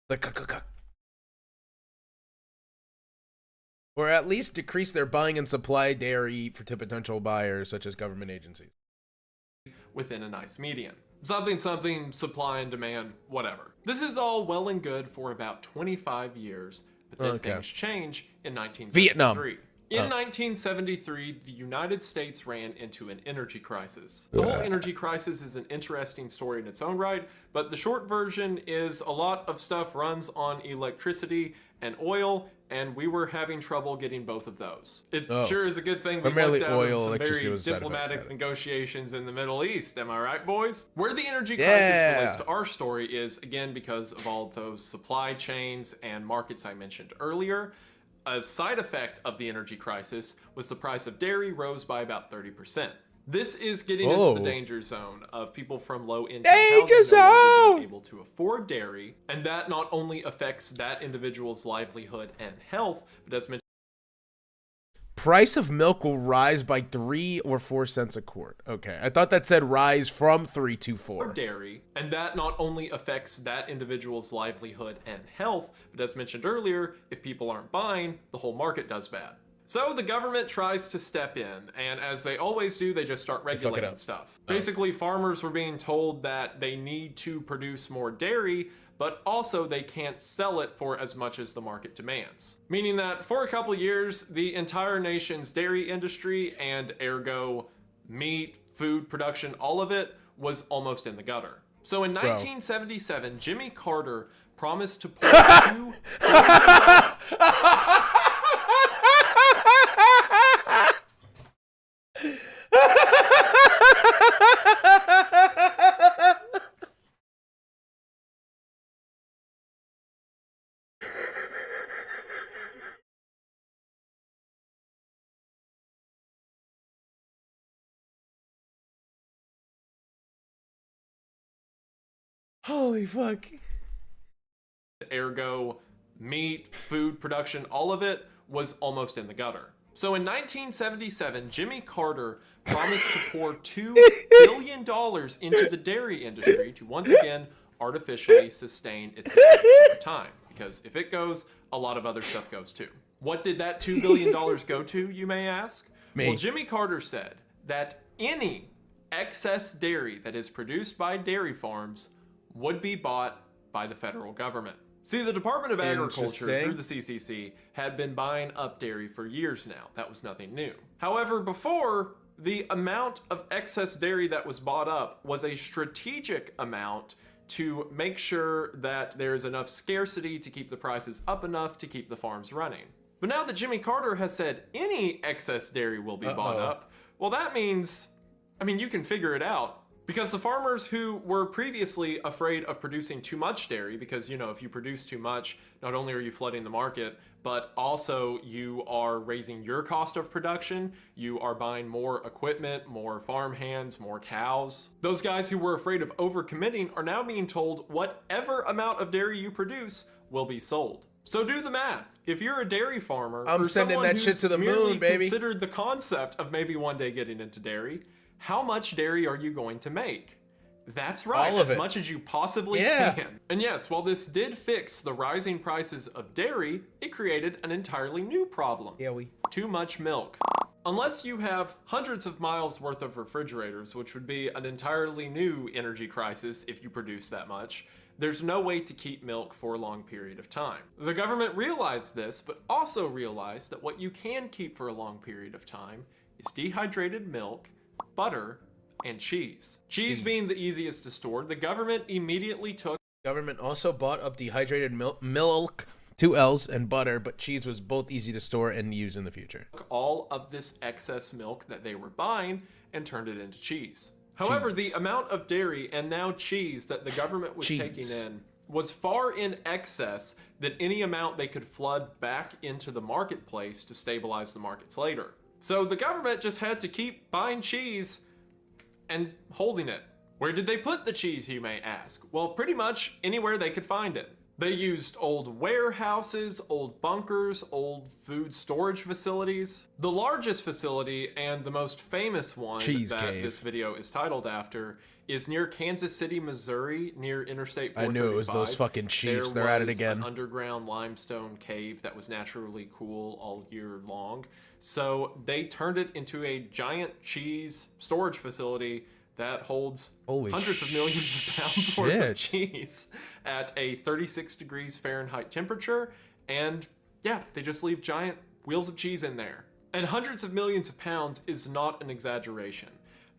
The Or at least decrease their buying and supply dairy to potential buyers, such as government agencies. Within a nice median. Something, supply and demand, whatever. This is all well and good for about 25 years, but then things change in 1973. Vietnam. In 1973, the United States ran into an energy crisis. The whole energy crisis is an interesting story in its own right, but the short version is a lot of stuff runs on electricity and oil, and we were having trouble getting both of those. It sure is a good thing we Primarily worked out oil, of some electricity very was a side effect. diplomatic negotiations in the Middle East. Am I right, boys? Where the energy crisis relates to our story is, again, because of all those supply chains and markets I mentioned earlier. A side effect of the energy crisis was the price of dairy rose by about 30%. This is getting into the danger zone of people from low-income housing no longer being able to afford dairy, and that not only affects that individual's livelihood and health, but as mentioned, Price of milk will rise by 3 or 4 cents a quart. Okay, I thought that said rise from 3 to 4. dairy, and that not only affects that individual's livelihood and health, but as mentioned earlier, if people aren't buying, the whole market does bad. So the government tries to step in, and as they always do, they just start regulating stuff. Basically, farmers were being told that they need to produce more dairy, but also they can't sell it for as much as the market demands. Meaning that for a couple years, the entire nation's dairy industry, and ergo meat, food production, all of it, was almost in the gutter. So in 1977, Jimmy Carter promised to pour $2 Holy fuck. Ergo, meat, food production, all of it was almost in the gutter. So in 1977, Jimmy Carter promised to pour $2 billion into the dairy industry to once again artificially sustain its success over time. Because if it goes, a lot of other stuff goes too. What did that $2 billion go to, you may ask? Well, Jimmy Carter said that any excess dairy that is produced by dairy farms would be bought by the federal government. See, the Department of Agriculture through the CCC had been buying up dairy for years now. That was nothing new. However, before, the amount of excess dairy that was bought up was a strategic amount to make sure that there is enough scarcity to keep the prices up enough to keep the farms running. But now that Jimmy Carter has said any excess dairy will be bought up, well, that means, I mean, you can figure it out. Because the farmers who were previously afraid of producing too much dairy, because, you know, if you produce too much, not only are you flooding the market, but also you are raising your cost of production, you are buying more equipment, more farm hands, more cows. Those guys who were afraid of overcommitting are now being told whatever amount of dairy you produce will be sold. So do the math. If you're a dairy farmer, I'm sending that shit to the moon, baby. Considered the concept of maybe one day getting into dairy, how much dairy are you going to make? That's right, as much as you possibly can. And yes, while this did fix the rising prices of dairy, it created an entirely new problem. Too much milk. Unless you have hundreds of miles worth of refrigerators, which would be an entirely new energy crisis if you produce that much, there's no way to keep milk for a long period of time. The government realized this, but also realized that what you can keep for a long period of time is dehydrated milk, butter, and cheese. Cheese being the easiest to store, the government immediately took... Government also bought up dehydrated milk, 2 L's, and butter, but cheese was both easy to store and use in the future. All of this excess milk that they were buying and turned it into cheese. However, the amount of dairy and now cheese that the government was taking in was far in excess than any amount they could flood back into the marketplace to stabilize the markets later. So the government just had to keep buying cheese and holding it. Where did they put the cheese, you may ask? Well, pretty much anywhere they could find it. They used old warehouses, old bunkers, old food storage facilities. The largest facility and the most famous one Cheese that cave. this video is titled after is near Kansas City, Missouri, near Interstate 435. I knew it was those fucking Chiefs. They're at it again. An underground limestone cave that was naturally cool all year long. So they turned it into a giant cheese storage facility that holds hundreds of millions of pounds worth of cheese at a 36 degrees Fahrenheit temperature. And yeah, they just leave giant wheels of cheese in there. And hundreds of millions of pounds is not an exaggeration.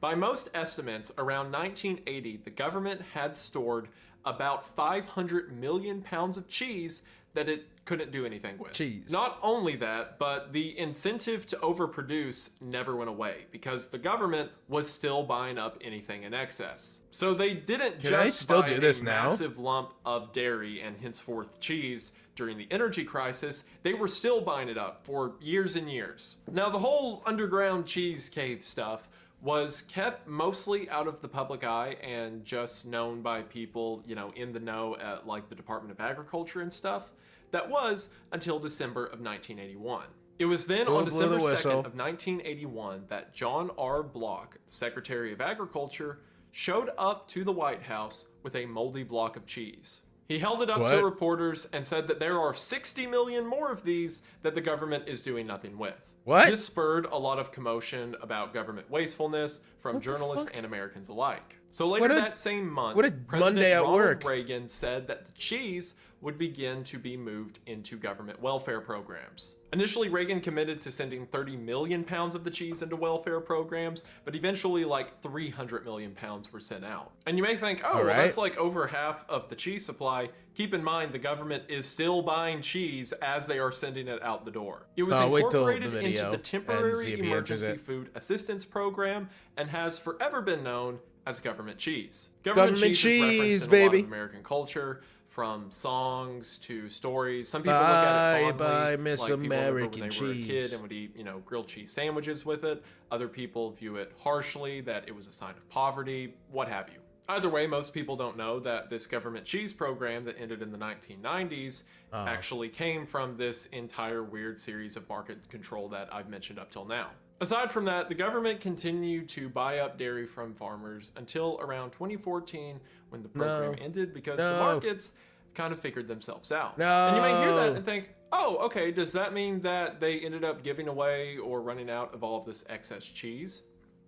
By most estimates, around 1980, the government had stored about 500 million pounds of cheese that it couldn't do anything with. Not only that, but the incentive to overproduce never went away because the government was still buying up anything in excess. So they didn't just buy a massive lump of dairy and henceforth cheese during the energy crisis, they were still buying it up for years and years. Now the whole underground cheese cave stuff was kept mostly out of the public eye and just known by people, you know, in the know at like the Department of Agriculture and stuff. That was until December of 1981. It was then on December 2nd of 1981 that John R. Block, Secretary of Agriculture, showed up to the White House with a moldy block of cheese. He held it up to reporters and said that there are 60 million more of these that the government is doing nothing with. This spurred a lot of commotion about government wastefulness from journalists and Americans alike. So later that same month, President Ronald Reagan said that the cheese would begin to be moved into government welfare programs. Initially, Reagan committed to sending 30 million pounds of the cheese into welfare programs, but eventually like 300 million pounds were sent out. And you may think, oh, well, that's like over half of the cheese supply. Keep in mind, the government is still buying cheese as they are sending it out the door. It was incorporated into the Temporary Emergency Food Assistance Program and has forever been known as government cheese. Government cheese is referenced in a lot of American culture, from songs to stories. Some people look at it fondly, Miss like American people when they were a kid and would eat, you know, grilled cheese sandwiches with it. Other people view it harshly, that it was a sign of poverty, what have you. Either way, most people don't know that this government cheese program that ended in the 1990s actually came from this entire weird series of market control that I've mentioned up till now. Aside from that, the government continued to buy up dairy from farmers until around 2014 when the program ended because the markets kind of figured themselves out. And you may hear that and think, oh, okay, does that mean that they ended up giving away or running out of all of this excess cheese?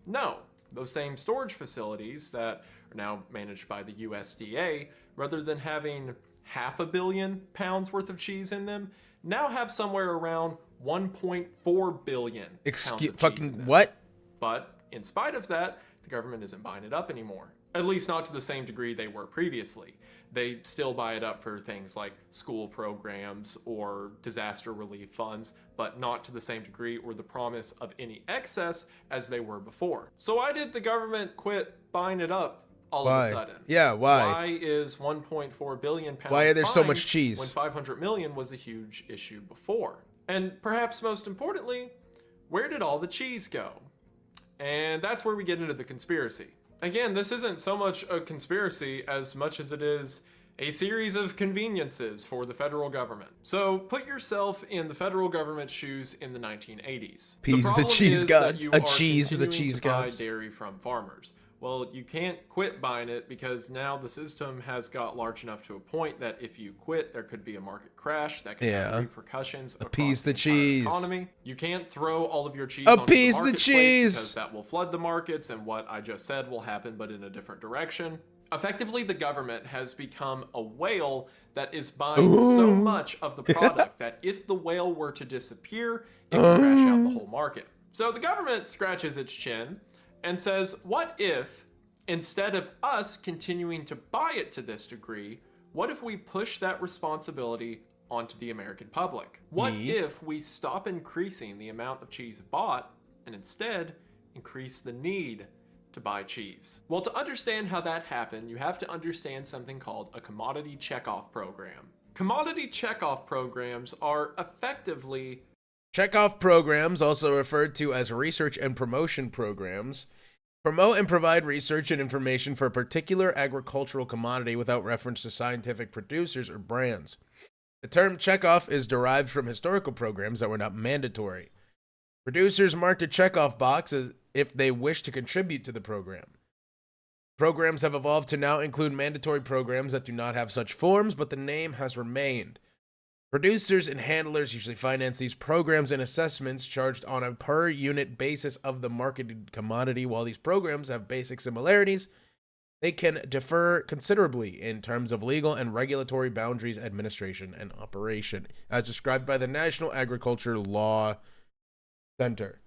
No. Those same storage facilities that are now managed by the USDA, rather than having 500 million pounds worth of cheese in them, now have somewhere around 1.4 billion pounds of cheese in them. But in spite of that, the government isn't buying it up anymore. At least not to the same degree they were previously. They still buy it up for things like school programs or disaster relief funds, but not to the same degree or the promise of any excess as they were before. So why did the government quit buying it up all of a sudden? Yeah, why? Why is 1.4 billion pounds Why are there so much cheese? When 500 million was a huge issue before? And perhaps most importantly, where did all the cheese go? And that's where we get into the conspiracy. Again, this isn't so much a conspiracy as much as it is a series of conveniences for the federal government. So put yourself in the federal government's shoes in the 1980s. Peas the cheese gods. A cheese the cheese gods. Buy dairy from farmers. Well, you can't quit buying it because now the system has got large enough to a point that if you quit, there could be a market crash that could have repercussions across the entire economy. You can't throw all of your cheese onto the marketplace because that will flood the markets, and what I just said will happen, but in a different direction. Effectively, the government has become a whale that is buying so much of the product that if the whale were to disappear, it would crash out the whole market. So the government scratches its chin and says, what if, instead of us continuing to buy it to this degree, what if we push that responsibility onto the American public? What if we stop increasing the amount of cheese bought and instead increase the need to buy cheese? Well, to understand how that happened, you have to understand something called a commodity checkoff program. Commodity checkoff programs are effectively checkoff programs, also referred to as research and promotion programs, Promote and provide research and information for a particular agricultural commodity without reference to scientific producers or brands. The term checkoff is derived from historical programs that were not mandatory. Producers marked a checkoff box as if they wish to contribute to the program. Programs have evolved to now include mandatory programs that do not have such forms, but the name has remained. Producers and handlers usually finance these programs and assessments charged on a per unit basis of the marketed commodity. While these programs have basic similarities, they can differ considerably in terms of legal and regulatory boundaries, administration, and operation, as described by the National Agriculture Law Center.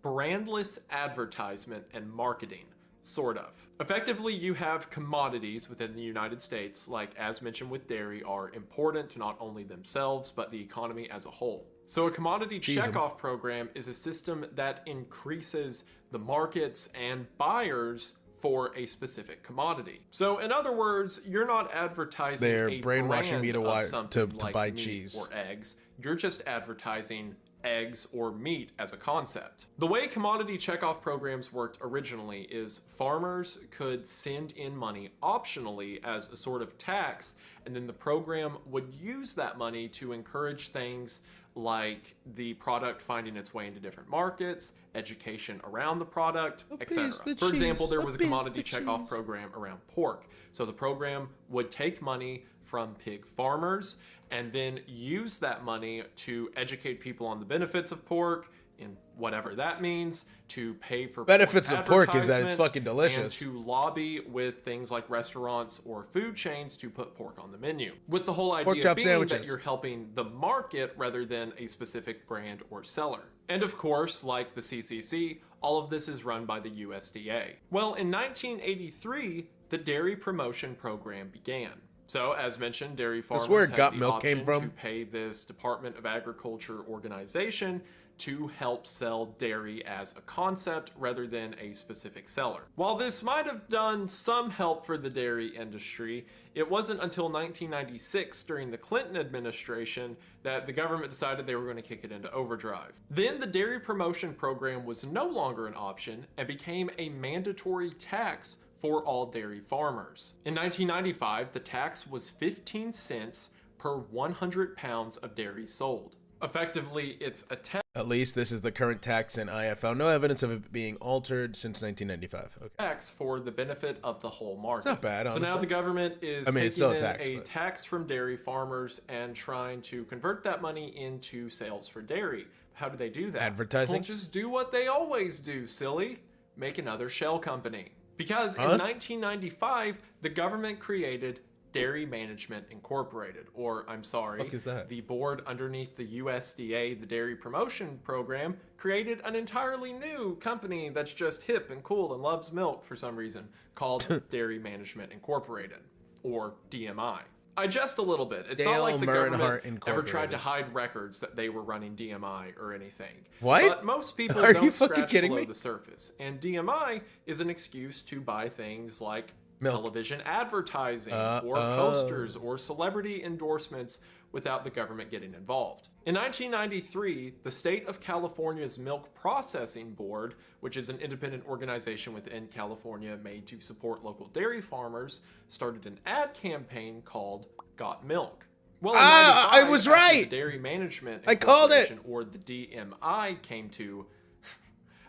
Brandless advertisement and marketing. Sort of. Effectively, you have commodities within the United States, like as mentioned with dairy, are important to not only themselves, but the economy as a whole. So a commodity checkoff program is a system that increases the markets and buyers for a specific commodity. So in other words, you're not advertising They're brainwashing me to like buy meat cheese or eggs. You're just advertising eggs or meat as a concept. The way commodity checkoff programs worked originally is farmers could send in money optionally as a sort of tax, and then the program would use that money to encourage things like the product finding its way into different markets, education around the product, etc. For example, there was a commodity checkoff program around pork. So the program would take money from pig farmers and then use that money to educate people on the benefits of pork, in whatever that means, to pay for benefits of pork is that it's fucking delicious, and to lobby with things like restaurants or food chains to put pork on the menu, with the whole idea being sandwiches. that you're helping the market rather than a specific brand or seller. And of course, like the CCC, all of this is run by the USDA. Well, in 1983, the Dairy Promotion Program began. So, as mentioned, dairy farmers had the option to pay this Department of Agriculture organization to help sell dairy as a concept rather than a specific seller. While this might have done some help for the dairy industry, it wasn't until 1996 during the Clinton administration that the government decided they were going to kick it into overdrive. Then the Dairy Promotion Program was no longer an option and became a mandatory tax for all dairy farmers. In 1995, the tax was 15 cents per 100 pounds of dairy sold. Effectively, it's a tax. At least this is the current tax in IFL. No evidence of it being altered since 1995. Okay. Tax for the benefit of the whole market. It's not bad, honestly. So now the government is it's still taking a tax from dairy farmers and trying to convert that money into sales for dairy. How do they do that? Advertising? Well, just do what they always do, silly. Make another shell company. Because in 1995, the government created Dairy Management Incorporated, or I'm sorry, what is that? The board underneath the USDA, the Dairy Promotion Program, created an entirely new company that's just hip and cool and loves milk for some reason, called Dairy Management Incorporated, or DMI. I jest a little bit. It's not like the government ever tried to hide records that they were running DMI or anything. What? But most people don't scratch below the surface. And DMI is an excuse to buy things like television advertising or posters or celebrity endorsements without the government getting involved. In 1993, the state of California's Milk Processing Board, which is an independent organization within California made to support local dairy farmers, started an ad campaign called Got Milk. Well, I was right. The Dairy Management I called it. Or the DMI came to,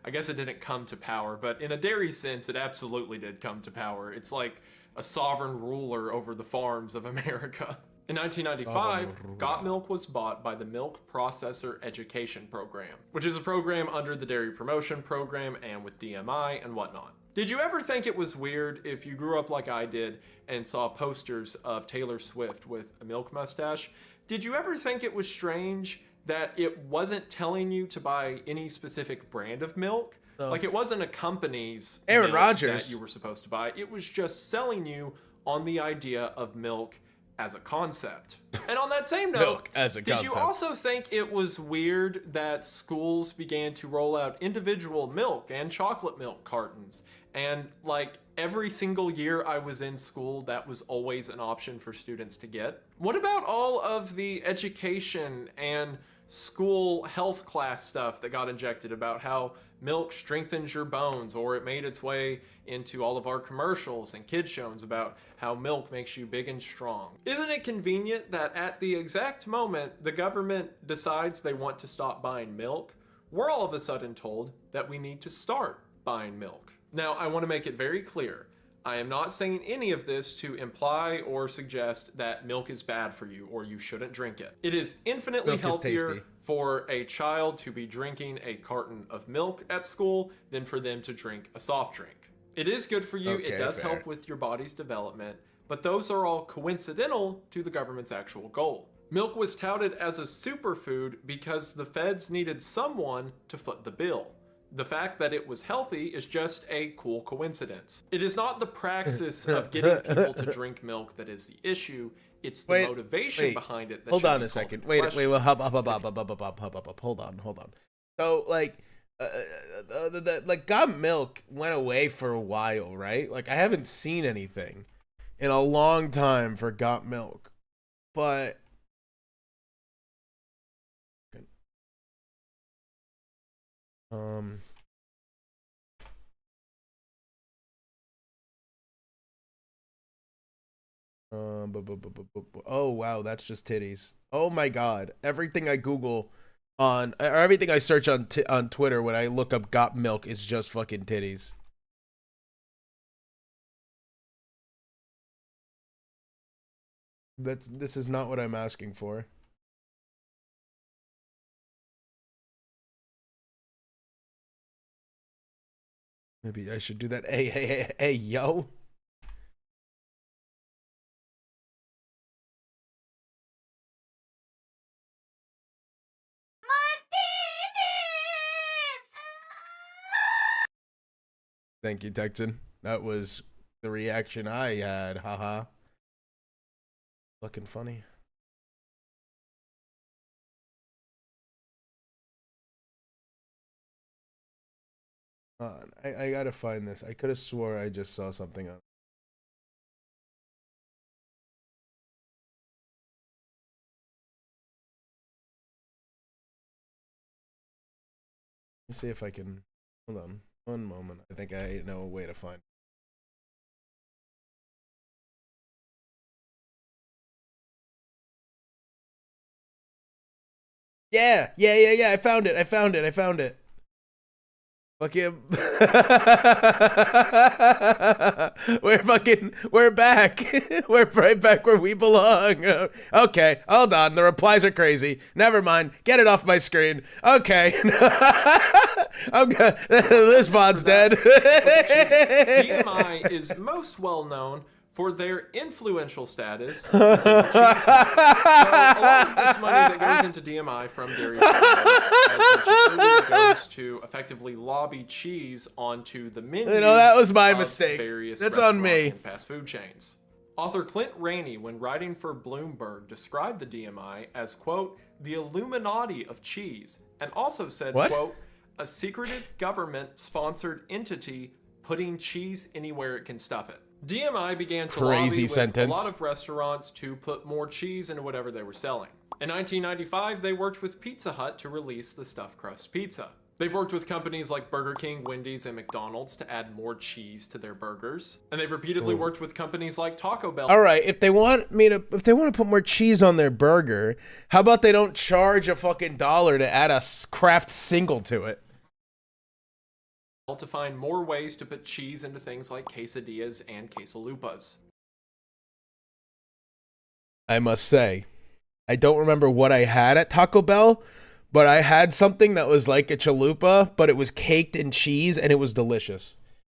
I guess it didn't come to power, but in a dairy sense, it absolutely did come to power. It's like a sovereign ruler over the farms of America. In 1995, Got Milk was bought by the Milk Processor Education Program, which is a program under the Dairy Promotion Program and with DMI and whatnot. Did you ever think it was weird if you grew up like I did and saw posters of Taylor Swift with a milk mustache? Did you ever think it was strange that it wasn't telling you to buy any specific brand of milk? Like it wasn't a company's Aaron milk Rodgers that you were supposed to buy. It was just selling you on the idea of milk as a concept. And on that same note, did you also think it was weird that schools began to roll out individual milk and chocolate milk cartons? And like every single year I was in school, that was always an option for students to get. What about all of the education and school health class stuff that got injected about how milk strengthens your bones, or it made its way into all of our commercials and kid shows about how milk makes you big and strong. Isn't it convenient that at the exact moment the government decides they want to stop buying milk, we're all of a sudden told that we need to start buying milk? Now, I want to make it very clear. I am not saying any of this to imply or suggest that milk is bad for you or you shouldn't drink it. It is infinitely healthier for a child to be drinking a carton of milk at school than for them to drink a soft drink. It is good for you. Okay, it does fair. help with your body's development, but those are all coincidental to the government's actual goal. Milk was touted as a superfood because the feds needed someone to foot the bill. The fact that it was healthy is just a cool coincidence. It is not the praxis of getting people to drink milk that is the issue. It's the motivation behind it that hold should on be a second. called into question. Hold on. So, like, like, Got Milk went away for a while, right? Like, I haven't seen anything in a long time for Got Milk. But oh wow, that's just titties. Oh my god, everything I Google on, or everything I search on Twitter when I look up Got Milk is just fucking titties. This is not what I'm asking for. Maybe I should do that. Hey, yo. Thank you, Texan. That was the reaction I had. Haha. Looking funny. I gotta find this. I could have swore I just saw something on. Let's see if I can. Hold on. One moment. I think I know a way to find. Yeah. I found it. Fuck him. We're back. We're right back where we belong. Okay, hold on. The replies are crazy. Never mind. Get it off my screen. Okay. I'm good. This bot's dead. DMI is most well known for their influential status. So a lot of this money that goes into DMI from dairy farmers goes to effectively lobby cheese onto the menu. You know, that was my mistake. That's on me. And fast food chains. Author Clint Rainey, when writing for Bloomberg, described the DMI as, quote, the Illuminati of cheese, and also said, what? Quote, a secretive government-sponsored entity putting cheese anywhere it can stuff it. DMI began to lobby with a lot of restaurants to put more cheese into whatever they were selling. In 1995, they worked with Pizza Hut to release the stuffed crust pizza. They've worked with companies like Burger King, Wendy's, and McDonald's to add more cheese to their burgers. And they've repeatedly worked with companies like Taco Bell. All right, if they want to put more cheese on their burger, how about they don't charge a fucking $1 to add a Kraft single to it? To find more ways to put cheese into things like quesadillas and quesalupas. I must say, I don't remember what I had at Taco Bell, but I had something that was like a chalupa, but it was caked in cheese and it was delicious.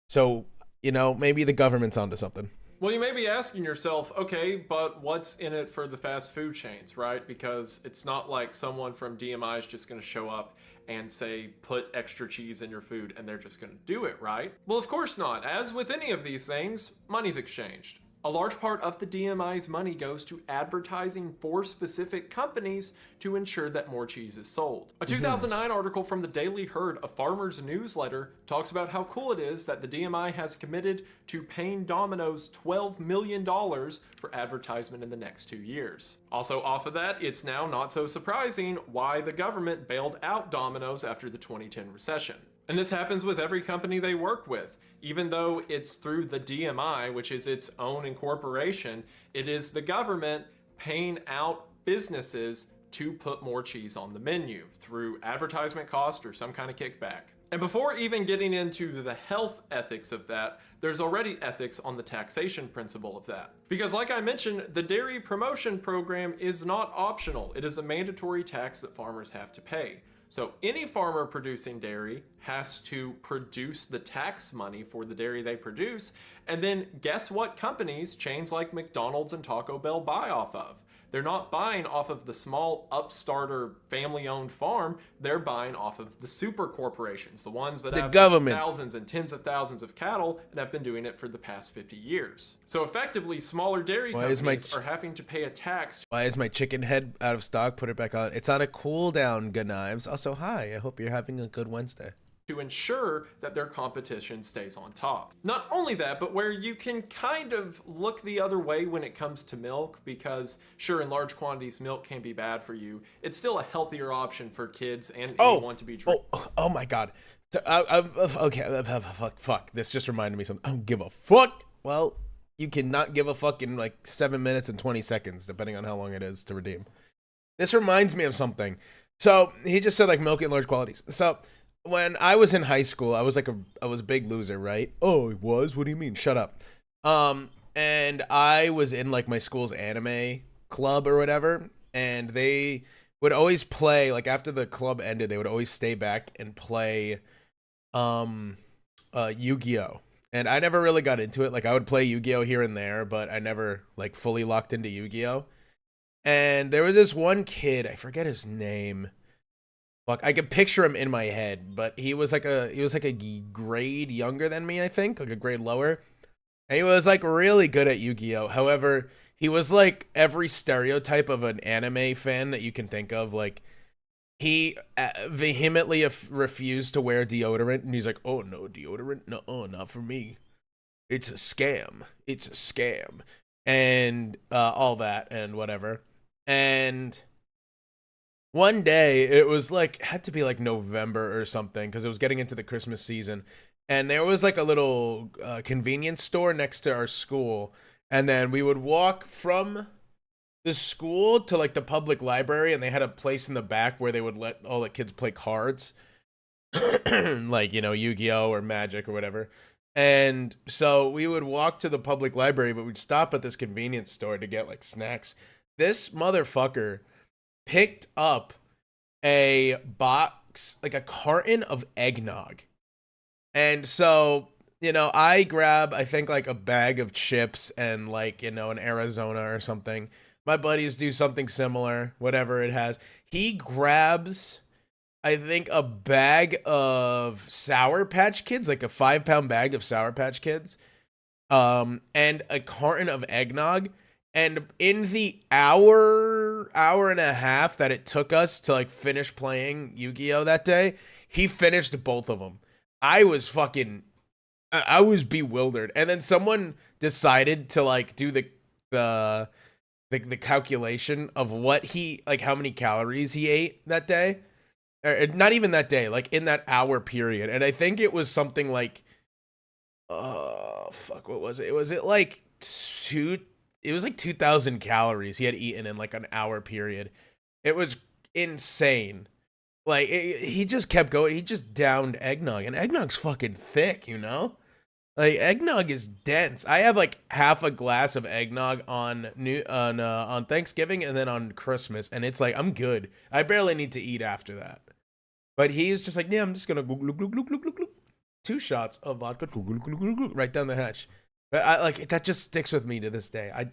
So, you know, maybe the government's onto something. Well, you may be asking yourself, okay, but what's in it for the fast food chains, right? Because it's not like someone from DMI is just going to show up and say, put extra cheese in your food, and they're just going to do it, right? Well, of course not. As with any of these things, money's exchanged. A large part of the DMI's money goes to advertising for specific companies to ensure that more cheese is sold. A 2009 article from the Daily Herd, a farmer's newsletter, talks about how cool it is that the DMI has committed to paying Domino's $12 million for advertisement in the next 2 years. Also off of that, it's now not so surprising why the government bailed out Domino's after the 2010 recession. And this happens with every company they work with. Even though it's through the DMI, which is its own incorporation, it is the government paying out businesses to put more cheese on the menu through advertisement cost or some kind of kickback. And before even getting into the health ethics of that, there's already ethics on the taxation principle of that. Because like I mentioned, the dairy promotion program is not optional. It is a mandatory tax that farmers have to pay. So any farmer producing dairy has to produce the tax money for the dairy they produce, and then guess what companies, chains like McDonald's and Taco Bell, buy off of? They're not buying off of the small upstart or family-owned farm, they're buying off of the super corporations, the ones that have government. Thousands and tens of thousands of cattle and have been doing it for the past 50 years. So effectively, smaller dairy companies are having to pay a tax. Why is my chicken head out of stock? Put it back on. It's on a cooldown, good knives. Also, hi, I hope you're having a good Wednesday. To ensure that their competition stays on top. Not only that, but where you can kind of look the other way when it comes to milk, because sure, in large quantities, milk can be bad for you. It's still a healthier option for kids and anyone to be drinking. Oh my God. Okay, fuck. This just reminded me something. I don't give a fuck. Well, you cannot give a fuck in like 7 minutes and 20 seconds, depending on how long it is to redeem. This reminds me of something. So he just said like milk in large quantities. So when I was in high school, I was a big loser, right? Oh, it was? What do you mean? Shut up. And I was in like my school's anime club or whatever, and they would always play, like after the club ended, they would always stay back and play Yu-Gi-Oh! And I never really got into it. Like I would play Yu-Gi-Oh! Here and there, but I never like fully locked into Yu-Gi-Oh! And there was this one kid, I forget his name. Fuck, I could picture him in my head, but he was like a grade younger than me, I think, like a grade lower. And he was like really good at Yu-Gi-Oh! However, he was like every stereotype of an anime fan that you can think of. Like he vehemently refused to wear deodorant, and he's like, "Oh no, deodorant? No, not for me. It's a scam. It's a scam." And all that and whatever. And one day, it was like, had to be like November or something, because it was getting into the Christmas season. And there was like a little convenience store next to our school. And then we would walk from the school to like the public library, and they had a place in the back where they would let all the kids play cards. Like, you know, Yu-Gi-Oh! Or Magic or whatever. And so we would walk to the public library, but we'd stop at this convenience store to get like snacks. This motherfucker picked up a box, like a carton of eggnog. And so, you know, I grab, I think like a bag of chips and like, you know, an Arizona or something. My buddies do something similar, whatever it has. He grabs, I think, a bag of Sour Patch Kids, like a 5-pound bag of Sour Patch Kids, and a carton of eggnog. And in the hour and a half that it took us to like finish playing Yu-Gi-Oh! That day, he finished both of them. I was bewildered. And then someone decided to like do the calculation of what how many calories he ate that day. Or not even that day, like in that hour period. And I think it was something like, what was it? Was it like 2,000 calories he had eaten in like an hour period. It was insane. Like he just kept going. He just downed eggnog, and eggnog's fucking thick, you know? Like eggnog is dense. I have like half a glass of eggnog on Thanksgiving and then on Christmas, and it's like I'm good. I barely need to eat after that. But he's just like, yeah, I'm just gonna glug, glug, glug, glug, glug, glug. 2 shots of vodka, glug, glug, glug, glug, glug, right down the hatch. But I like that just sticks with me to this day. I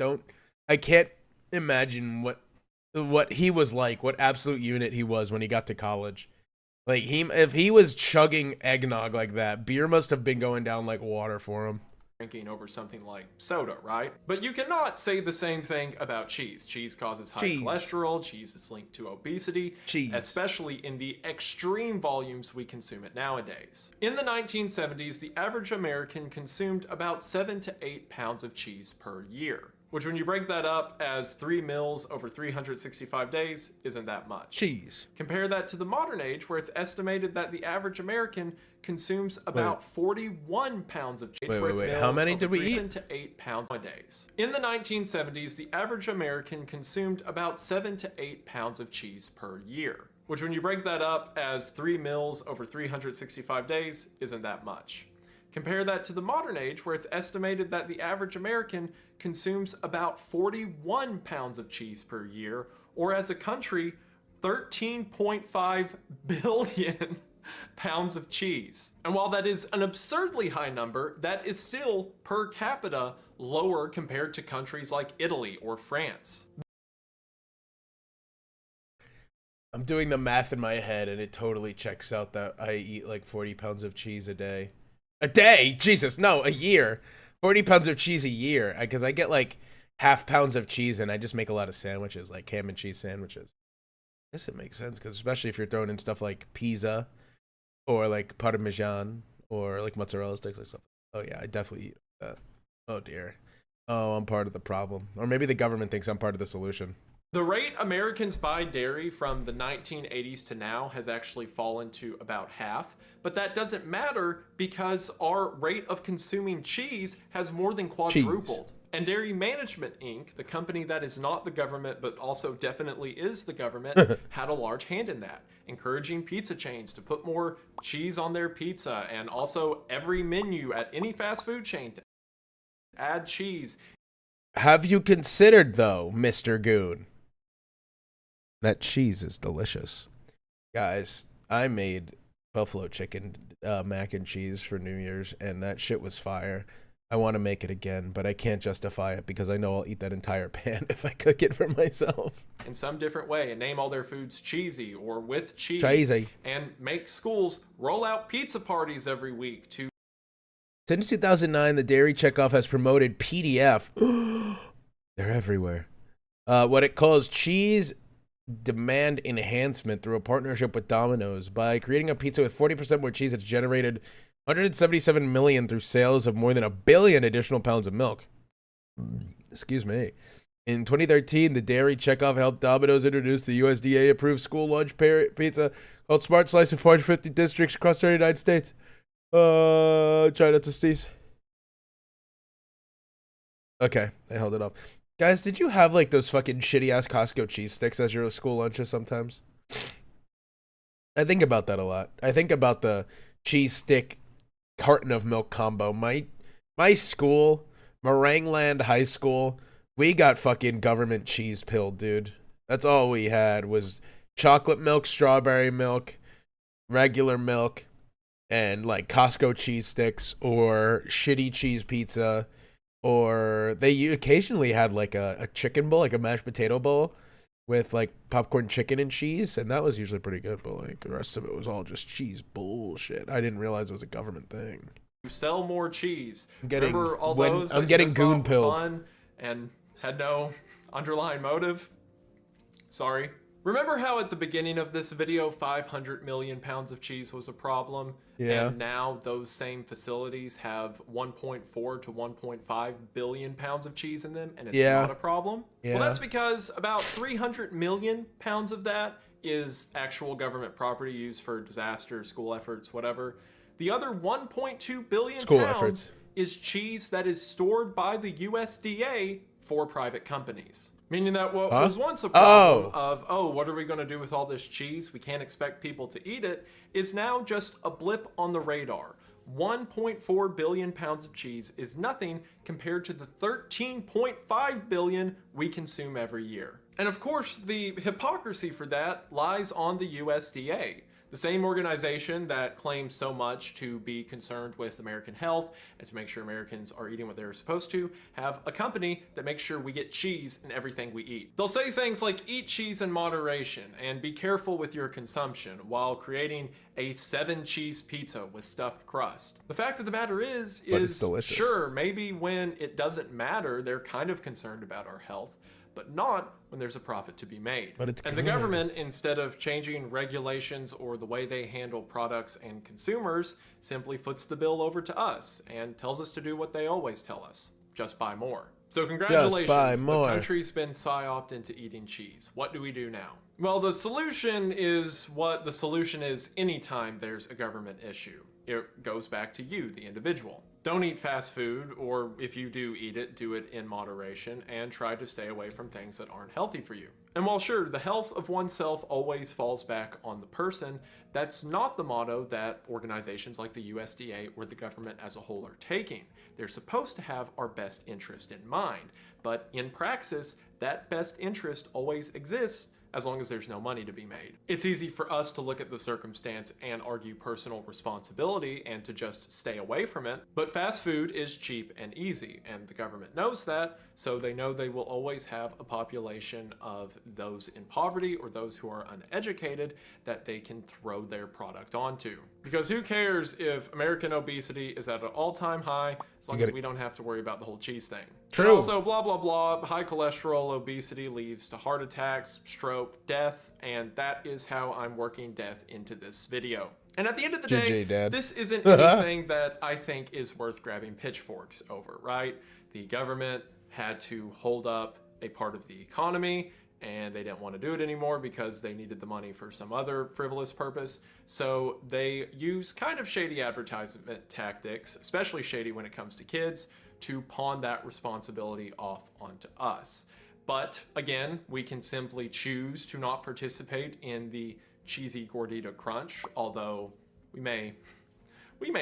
can't imagine what he was like, what absolute unit he was when he got to college. Like if he was chugging eggnog like that, beer must have been going down like water for him. drinking over something like soda, right? But you cannot say the same thing about cheese. Cheese causes high cholesterol, cheese is linked to obesity, especially in the extreme volumes we consume it nowadays. In the 1970s, the average American consumed about 7 to 8 pounds of cheese per year, which when you break that up as 3 meals over 365 days, isn't that much. Cheese. Compare that to the modern age, where it's estimated that the average American consumes about 41 pounds of cheese. Wait. How many did we eat? 7 to 8 pounds a day. In the 1970s, the average American consumed about 7 to 8 pounds of cheese per year, which when you break that up as 3 meals over 365 days, isn't that much. Compare that to the modern age, where it's estimated that the average American consumes about 41 pounds of cheese per year, or as a country, 13.5 billion pounds of cheese. And while that is an absurdly high number, that is still per capita lower compared to countries like Italy or France. I'm doing the math in my head and it totally checks out that I eat like 40 pounds of cheese a day. A day? Jesus, no, a year. 40 pounds of cheese a year. Because I get like half pounds of cheese and I just make a lot of sandwiches, like ham and cheese sandwiches. I guess it makes sense, because especially if you're throwing in stuff like pizza or like parmesan or like mozzarella sticks or stuff. Oh yeah, I definitely eat that. Oh dear. Oh, I'm part of the problem. Or maybe the government thinks I'm part of the solution. The rate Americans buy dairy from the 1980s to now has actually fallen to about half, but that doesn't matter because our rate of consuming cheese has more than quadrupled. And Dairy Management Inc., the company that is not the government but also definitely is the government, had a large hand in that, encouraging pizza chains to put more cheese on their pizza, and also every menu at any fast food chain to add cheese. Have you considered, though, Mr. Goon, that cheese is delicious? Guys, I made buffalo chicken mac and cheese for New Year's, and that shit was fire. I want to make it again, but I can't justify it because I know I'll eat that entire pan if I cook it for myself. In some different way, and name all their foods cheesy or with cheese. Cheesy. And make schools roll out pizza parties every week to... Since 2009, the Dairy Checkoff has promoted PDF. They're everywhere. What it calls cheese demand enhancement through a partnership with Domino's. By creating a pizza with 40% more cheese, it's generated 177 million through sales of more than 1 billion additional pounds of milk. Excuse me. In 2013, the Dairy Checkoff helped Domino's introduce the USDA-approved school lunch pizza called Smart Slice in 450 districts across the United States. Try not to sneeze. Okay, I held it up. Guys, did you have like those fucking shitty-ass Costco cheese sticks as your school lunches sometimes? I think about that a lot. I think about the cheese stick carton of milk combo. My school, Meringueland High School, we got fucking government cheese pilled, dude. That's all we had was chocolate milk, strawberry milk, regular milk, and like Costco cheese sticks or shitty cheese pizza. Or they occasionally had like a chicken bowl, like a mashed potato bowl with like popcorn chicken and cheese, and that was usually pretty good, but like the rest of it was all just cheese bullshit. I didn't realize it was a government thing. Sell more cheese. I'm getting goon pilled fun and had no underlying motive? Sorry. Remember how at the beginning of this video 500 million pounds of cheese was a problem? Yeah. And now those same facilities have 1.4 to 1.5 billion pounds of cheese in them, and it's not a problem? Yeah. Well, that's because about 300 million pounds of that is actual government property used for disaster, school efforts, whatever. The other 1.2 billion pounds is cheese that is stored by the USDA for private companies. Meaning that what was once a problem of, oh, what are we going to do with all this cheese? We can't expect people to eat it, is now just a blip on the radar. 1.4 billion pounds of cheese is nothing compared to the 13.5 billion we consume every year. And of course, the hypocrisy for that lies on the USDA. The same organization that claims so much to be concerned with American health and to make sure Americans are eating what they're supposed to have a company that makes sure we get cheese in everything we eat. They'll say things like eat cheese in moderation and be careful with your consumption while creating a 7-cheese pizza with stuffed crust. The fact of the matter is it's delicious. Sure, maybe when it doesn't matter, they're kind of concerned about our health, but not when there's a profit to be made. But it's and the government, instead of changing regulations or the way they handle products and consumers, simply foots the bill over to us and tells us to do what they always tell us: just buy more. So congratulations, buy more. The country's been psyoped into eating cheese. What do we do now? Well, the solution is what the solution is anytime there's a government issue. It goes back to you, the individual. Don't eat fast food, or if you do eat it, do it in moderation and try to stay away from things that aren't healthy for you. And while sure, the health of oneself always falls back on the person, that's not the motto that organizations like the USDA or the government as a whole are taking. They're supposed to have our best interest in mind, but in praxis, that best interest always exists as long as there's no money to be made. It's easy for us to look at the circumstance and argue personal responsibility and to just stay away from it, but fast food is cheap and easy, and the government knows that, so they know they will always have a population of those in poverty or those who are uneducated that they can throw their product onto. Because who cares if American obesity is at an all-time high as long as we don't have to worry about the whole cheese thing. True. And also, blah, blah, blah, high cholesterol obesity leads to heart attacks, stroke, death, and that is how I'm working death into this video. And at the end of the day, Dad. this isn't anything that I think is worth grabbing pitchforks over, right? The government had to hold up a part of the economy, and they didn't want to do it anymore because they needed the money for some other frivolous purpose. So they use kind of shady advertisement tactics, especially shady when it comes to kids, to pawn that responsibility off onto us. But again, we can simply choose to not participate in the cheesy gordita crunch, although we may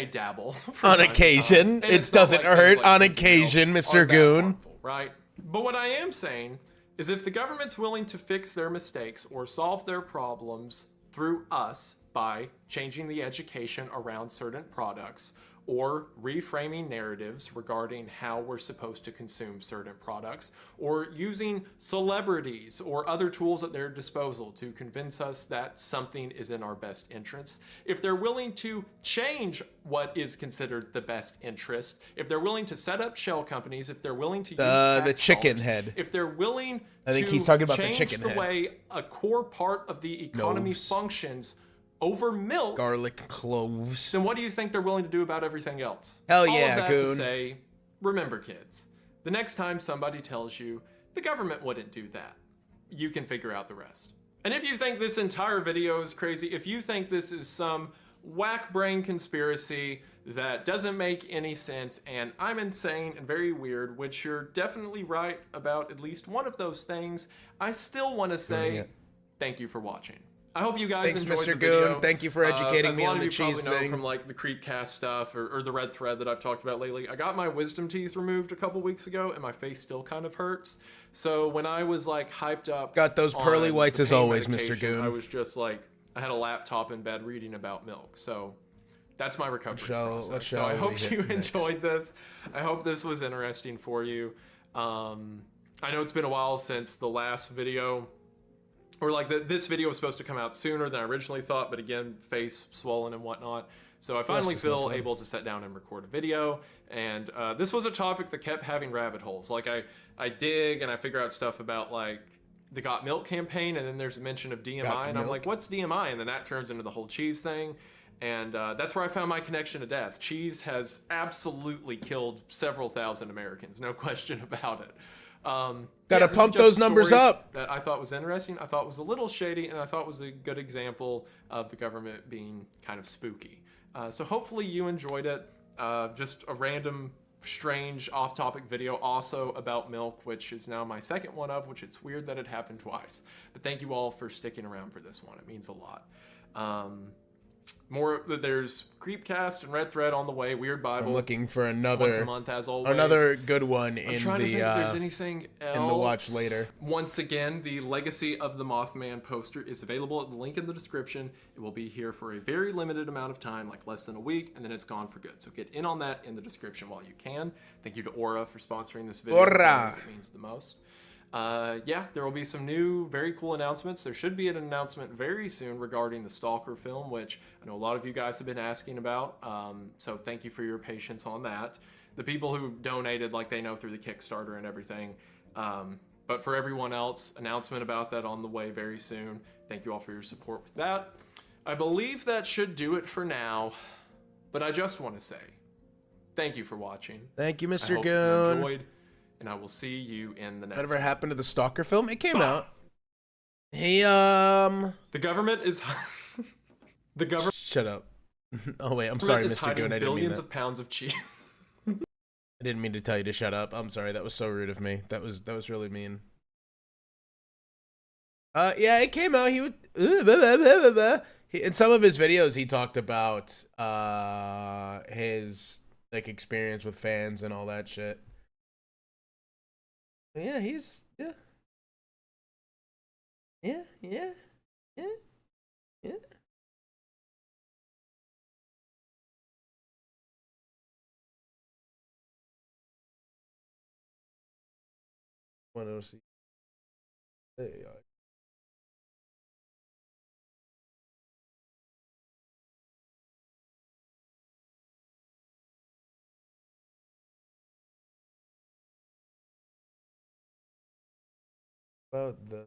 dabble from on time to occasion. time. And It it's not doesn't like hurt things on like, occasion, are Mr. that Goon. harmful, right? But what I am saying is if the government's willing to fix their mistakes or solve their problems through us by changing the education around certain products or reframing narratives regarding how we're supposed to consume certain products, or using celebrities or other tools at their disposal to convince us that something is in our best interests, if they're willing to change what is considered the best interest, if they're willing to set up shell companies, if they're willing to use the tax chicken dollars, head. if they're willing I think to he's talking about the change chicken the head. way a core part of the economy Cloves. functions over milk, Garlic cloves. then what do you think they're willing to do about everything else? Hell All yeah, of that Goon. to say, remember kids, the next time somebody tells you the government wouldn't do that, you can figure out the rest. And if you think this entire video is crazy, if you think this is some whack brain conspiracy that doesn't make any sense and I'm insane and very weird, which you're definitely right about at least one of those things, I still want to say thank you for watching. I hope you guys Thanks, enjoyed Mr. the video. Goon. Thank you for educating as me a lot on of the you probably cheese know thing. from like the Creepcast stuff or the red thread that I've talked about lately. I got my wisdom teeth removed a couple weeks ago and my face still kind of hurts. So when I was like hyped up, Got those pearly on whites the as pain always, Mr. medication, Goon. I was just like, I had a laptop in bed reading about milk. So that's my recovery process. what So shall I we hope hit you next? enjoyed this. I hope this was interesting for you. I know it's been a while since the last video. Or like this video was supposed to come out sooner than I originally thought, but again, face swollen and whatnot. So I finally feel able to sit down and record a video. And this was a topic that kept having rabbit holes. Like I dig and I figure out stuff about like the Got Milk campaign, and then there's a mention of DMI, and I'm like, what's DMI? And then that turns into the whole cheese thing. And that's where I found my connection to death. Cheese has absolutely killed several thousand Americans, no question about it. Gotta this is pump just those a numbers story up. that I thought was interesting. I thought was a little shady, and I thought was a good example of the government being kind of spooky. So hopefully you enjoyed it. Just a random, strange, off-topic video also about milk, which is now my second one of, which it's weird that it happened twice. But thank you all for sticking around for this one. It means a lot. There's Creepcast and Red Thread on the way. Weird Bible. I'm looking for once a month, as always. another good one I'm in trying the to think if there's anything else. in the watch later. Once again, the Legacy of the Mothman poster is available at the link in the description. It will be here for a very limited amount of time, like less than a week, and then it's gone for good. So get in on that in the description while you can. Thank you to Aura for sponsoring this video. Aura! It means the most. Yeah, there will be some new, very cool announcements. There should be an announcement very soon regarding the Stalker film, which I know a lot of you guys have been asking about. So thank you for your patience on that. The people who donated, like they know through the Kickstarter and everything. But for everyone else, announcement about that on the way very soon. Thank you all for your support with that. I believe that should do it for now. But I just want to say, thank you for watching. Thank you, Mr. I hope Goon. you enjoyed. And I will see you in the next Whatever one. happened to the Stalker film? It came out. Hey, The government is... the government Shut up. Oh, wait. I'm sorry, is Mr. hiding Goon. I didn't mean billions that. of pounds of cheese. I didn't mean to tell you to shut up. I'm sorry. That was so rude of me. That was really mean. Yeah, it came out. He would... in some of his videos, he talked about his like experience with fans and all that shit. Yeah, he's yeah. What else? There you are. About the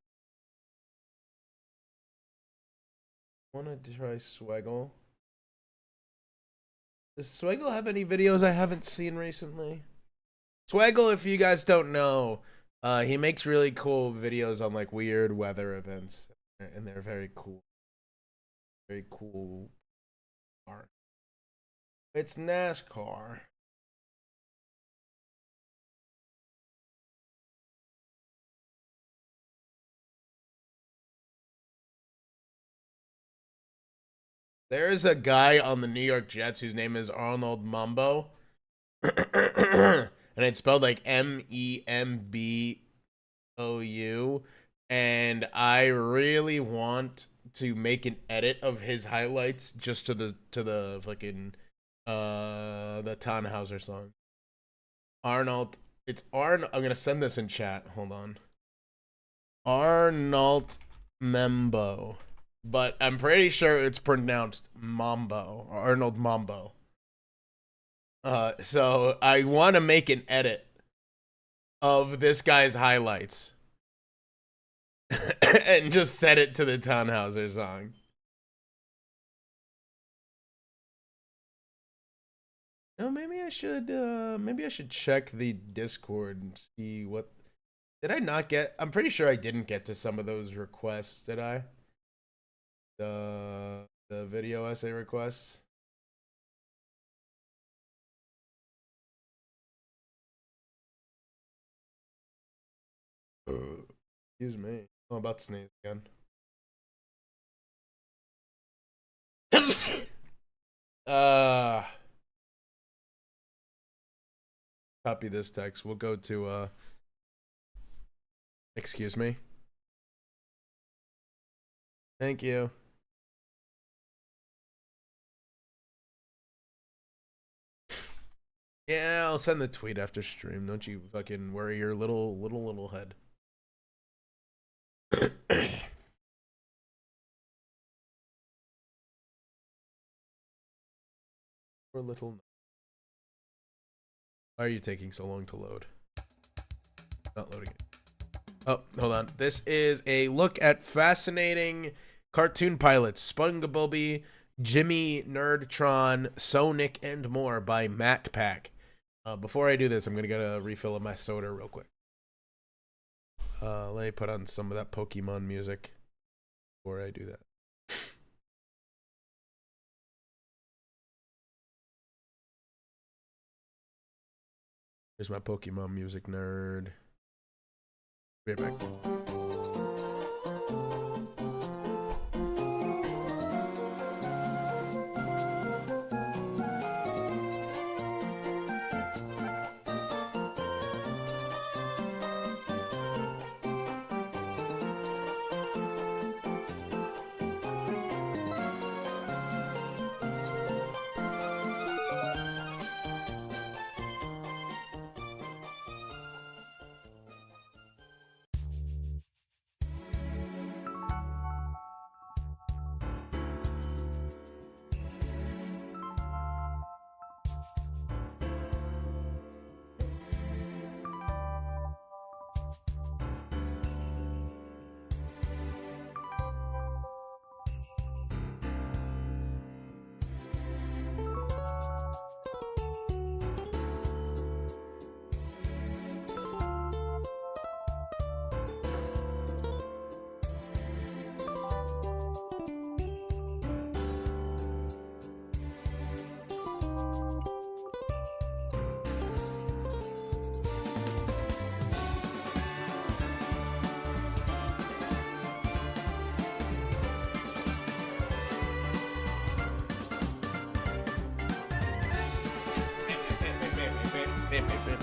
wanna try Swaggle. Does Swaggle have any videos I haven't seen recently? Swaggle, if you guys don't know, he makes really cool videos on like weird weather events, and they're very cool. Very cool. It's NASCAR. There is a guy on the New York Jets whose name is Arnold Mambo. And it's spelled like Membou. And I really want to make an edit of his highlights just to the fucking the Tannhauser song. Arnold. It's Arnold. I'm gonna send this in chat. Hold on. Arnold Membo. But I'm pretty sure it's pronounced Mambo, or Arnold Mambo. So I want to make an edit of this guy's highlights and just set it to the Tannhauser song. No, maybe I should check the Discord and see what. Did I not get? I'm pretty sure I didn't get to some of those requests, did I? The video essay requests. Excuse me. I'm about to sneeze again. Copy this text. We'll go to excuse me. Thank you. Yeah, I'll send the tweet after stream. Don't you fucking worry your little head. Poor little. Why are you taking so long to load? Not loading it. Oh, hold on. This is a look at fascinating cartoon pilots. SpongeBob, Jimmy Nerdtron, Sonic, and more by Matt Pack. Before I do this, I'm gonna get a refill of my soda real quick. Let me put on some of that Pokemon music before I do that. Here's my Pokemon music, nerd. Be right back.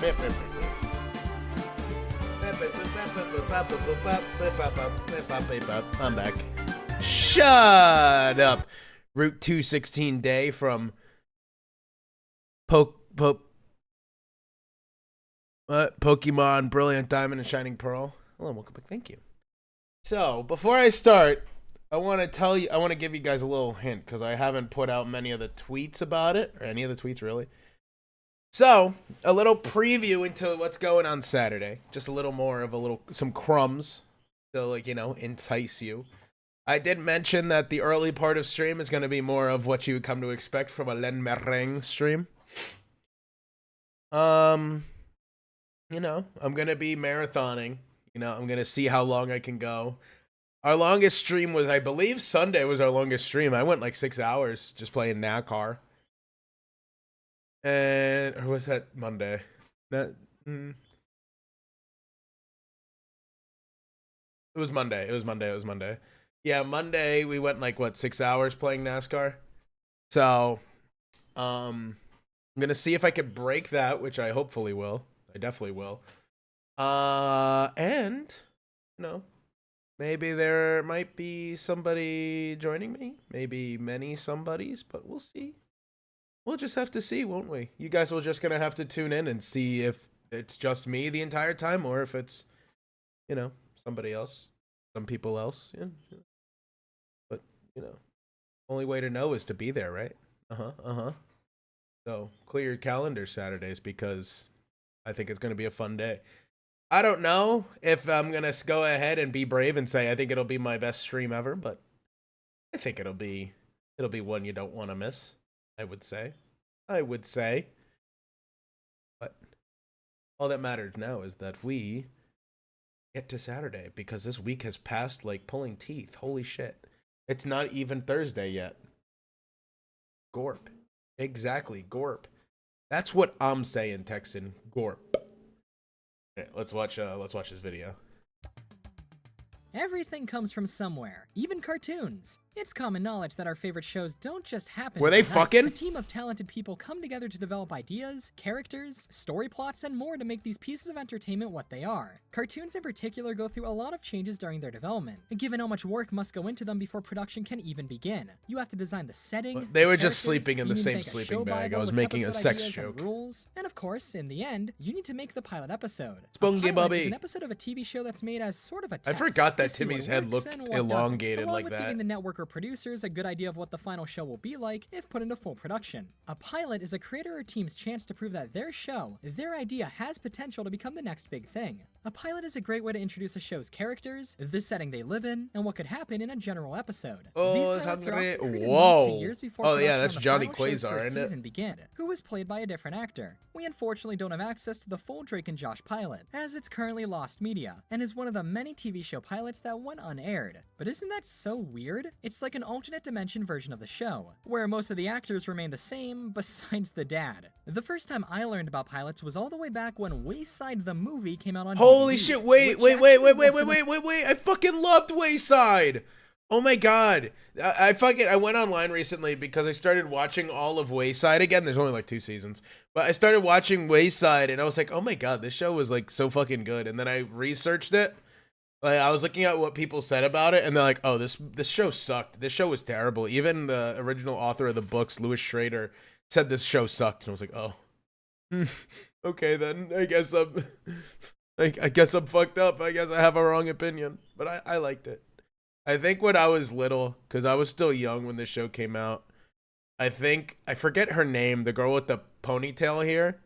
I'm back. Shut up. Route 216 day from Pokemon Brilliant Diamond and Shining Pearl. Hello, welcome back. Thank you. So, before I start, I want to give you guys a little hint because I haven't put out many of the tweets about it, or any of the tweets really. So, a little preview into what's going on Saturday. Just a little more of some crumbs to, like, you know, entice you. I did mention that the early part of stream is going to be more of what you would come to expect from a Len Meringue stream. You know, I'm going to be marathoning. You know, I'm going to see how long I can go. Our longest stream was, I believe Sunday was our longest stream. I went like 6 hours just playing NASCAR. Or was that Monday? It was Monday. It was Monday. Yeah, Monday we went like, what, 6 hours playing NASCAR? So, I'm going to see if I can break that, which I hopefully will. I definitely will. And, you know, maybe there might be somebody joining me. Maybe many somebodies, but we'll see. We'll just have to see, won't we? You guys will just gonna have to tune in and see if it's just me the entire time or if it's, you know, somebody else, some people else. Yeah. But, you know, only way to know is to be there, right? So clear your calendar Saturdays because I think it's gonna be a fun day. I don't know if I'm gonna go ahead and be brave and say I think it'll be my best stream ever, but I think it'll be one you don't want to miss. I would say. But all that matters now is that we get to Saturday because this week has passed like pulling teeth. Holy shit. It's not even Thursday yet. Gorp. Exactly, Gorp. That's what I'm saying, Texan. Gorp. Okay, let's watch this video. Everything comes from somewhere, even cartoons. It's common knowledge that our favorite shows don't just happen. Were they fucking? A team of talented people come together to develop ideas, characters, story plots, and more to make these pieces of entertainment what they are. Cartoons in particular go through a lot of changes during their development, given how much work must go into them before production can even begin. You have to design the setting. They were just sleeping in the same sleeping bag. I was making a sex joke. And of course, in the end, you need to make the pilot episode. Spungy Bubby. An episode of a TV show that's made as sort of a test. I forgot that Timmy's head looked elongated along like with that. Giving the network or producers a good idea of what the final show will be like if put into full production. A pilot is a creator or team's chance to prove that their show, their idea, has potential to become the next big thing. A pilot is a great way to introduce a show's characters, the setting they live in, and what could happen in a general episode. Oh, These pilots are often created whoa. months to years before Oh yeah, production that's on the Johnny final show's Quasar, first isn't it? season began, who was played by a different actor. We unfortunately don't have access to the full Drake and Josh pilot, as it's currently lost media, and is one of the many TV show pilots that went unaired. But isn't that so weird? It's like an alternate dimension version of the show, where most of the actors remain the same, besides the dad. The first time I learned about pilots was all the way back when Wayside the movie came out on Holy DVD, shit, wait, I fucking loved Wayside! Oh my god. I went online recently because I started watching all of Wayside again. There's only like 2 seasons. But I started watching Wayside and I was like, oh my god, this show was like so fucking good. And then I researched it. Like, I was looking at what people said about it and they're like, oh, this show sucked. This show was terrible. Even the original author of the books, Louis Schrader, said this show sucked. And I was like, oh. Okay then, I guess I'm fucked up. I guess I have a wrong opinion. But I liked it. I think when I was little, because I was still young when this show came out, I forget her name, the girl with the ponytail here.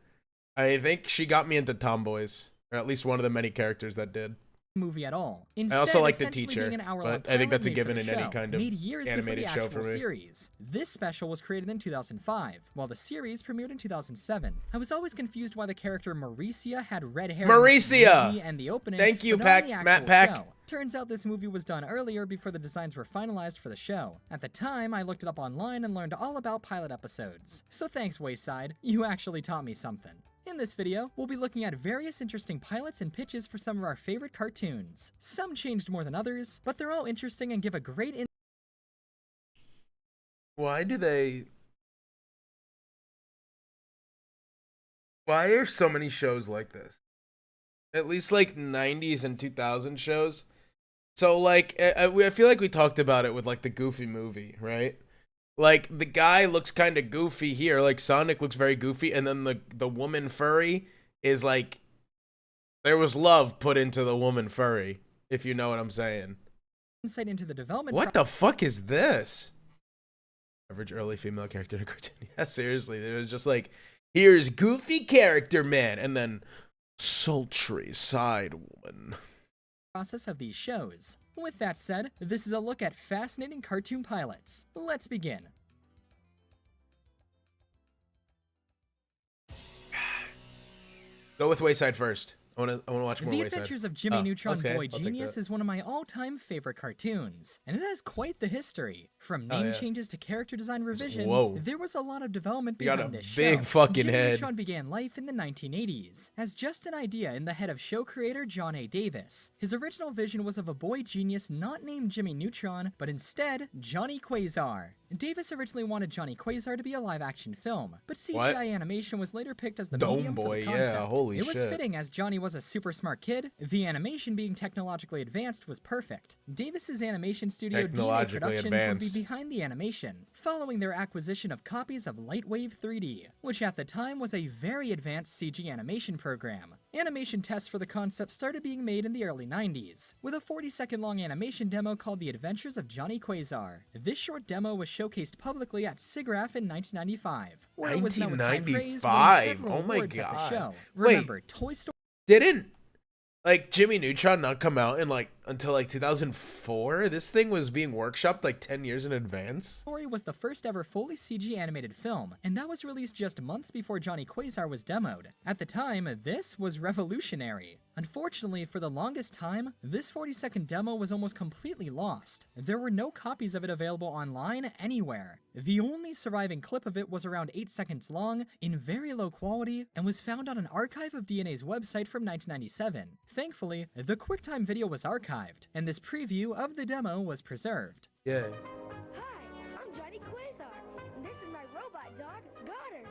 I think she got me into tomboys, or at least one of the many characters that did. Movie at all. I also like The Teacher, but I think that's a given in any kind of animated show for me. Series. This special was created in 2005, while the series premiered in 2007. I was always confused why the character Mauricia had red hair. Mauricia! And the opening. Thank you, Matt Pack. Show. Turns out this movie was done earlier before the designs were finalized for the show. At the time, I looked it up online and learned all about pilot episodes. So thanks, Wayside. You actually taught me something. In this video, we'll be looking at various interesting pilots and pitches for some of our favorite cartoons. Some changed more than others, but they're all interesting and give a great Why do they... Why are so many shows like this? At least like 90s and 2000 shows. So like I feel like we talked about it with like the Goofy movie, right? Like the guy looks kind of goofy here, like Sonic looks very goofy, and then the woman furry is like, there was love put into the woman furry, if you know what I'm saying. Insight into the development. What the fuck is this? Average early female character in a cartoon. Yeah, seriously, it was just like, here's goofy character man, and then sultry side woman. Process of these shows. With that said, this is a look at fascinating cartoon pilots. Let's begin. Go with Wayside first. I want to watch more The Wayside. Adventures of Jimmy Neutron okay, Boy I'll take Genius that. is one of my all-time favorite cartoons, and it has quite the history. From name yeah. changes to character design revisions, Whoa. there was a lot of development You got behind a this big show. fucking Jimmy head. Neutron began life in the 1980s as just an idea in the head of show creator John A. Davis. His original vision was of a boy genius not named Jimmy Neutron, but instead Johnny Quasar. Davis originally wanted Johnny Quasar to be a live-action film, but CGI What? animation was later picked as the Dome medium for Boy, the yeah, concept. holy It was shit. fitting as Johnny was a super smart kid. The animation being technologically advanced was perfect. Davis's animation studio DNA Technologically Productions advanced. would be behind the animation, following their acquisition of copies of Lightwave 3D, which at the time was a very advanced CG animation program. Animation tests for the concept started being made in the early 90s, with a 40-second long animation demo called The Adventures of Johnny Quasar. This short demo was showcased publicly at SIGGRAPH in 1995, where it was met with high praise, winning 1995? several Oh my awards at the God. show. Wait. Remember, Toy Story Didn't like Jimmy Neutron not come out in like until like 2004? This thing was being workshopped like 10 years in advance. Story was the first ever fully CG animated film, and that was released just months before Johnny Quasar was demoed. At the time, this was revolutionary. Unfortunately, for the longest time, this 40-second demo was almost completely lost. There were no copies of it available online anywhere. The only surviving clip of it was around 8 seconds long, in very low quality, and was found on an archive of DNA's website from 1997. Thankfully, the QuickTime video was archived, and this preview of the demo was preserved. Yeah. Hi, I'm Johnny Quasar, and this is my robot dog, Goddard.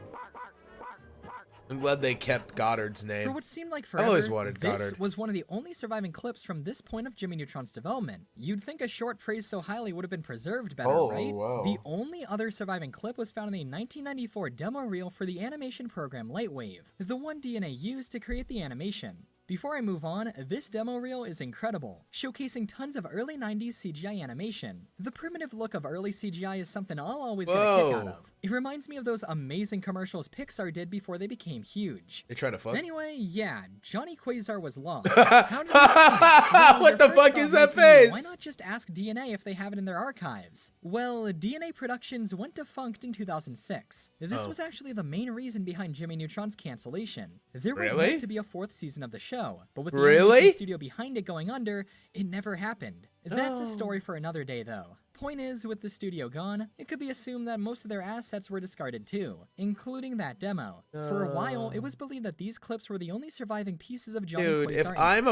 I'm glad they kept Goddard's name. For what seemed like I forever, always wanted this Goddard. was one of the only surviving clips from this point of Jimmy Neutron's development. You'd think a short praised so highly would have been preserved better, Oh, right? wow. The only other surviving clip was found in the 1994 demo reel for the animation program Lightwave, the one DNA used to create the animation. Before I move on, this demo reel is incredible, showcasing tons of early 90s CGI animation. The primitive look of early CGI is something I'll always get a kick out Whoa. of. It reminds me of those amazing commercials Pixar did before they became huge. They trying to fuck? Anyway, yeah, Johnny Quasar was lost. How did he find it? Well, What their the first fuck is thought that might be, face? Why not just ask DNA if they have it in their archives? Well, DNA Productions went defunct in 2006. This Oh. was actually the main reason behind Jimmy Neutron's cancellation. There was Really? meant to be a 4th season of the show, but with the Really? animation studio behind it going under, it never happened. That's a story for another day, though. Point is, with the studio gone, it could be assumed that most of their assets were discarded too, including that demo. For a while, it was believed that these clips were the only surviving pieces of Johnny Dude, Quasar. if I'm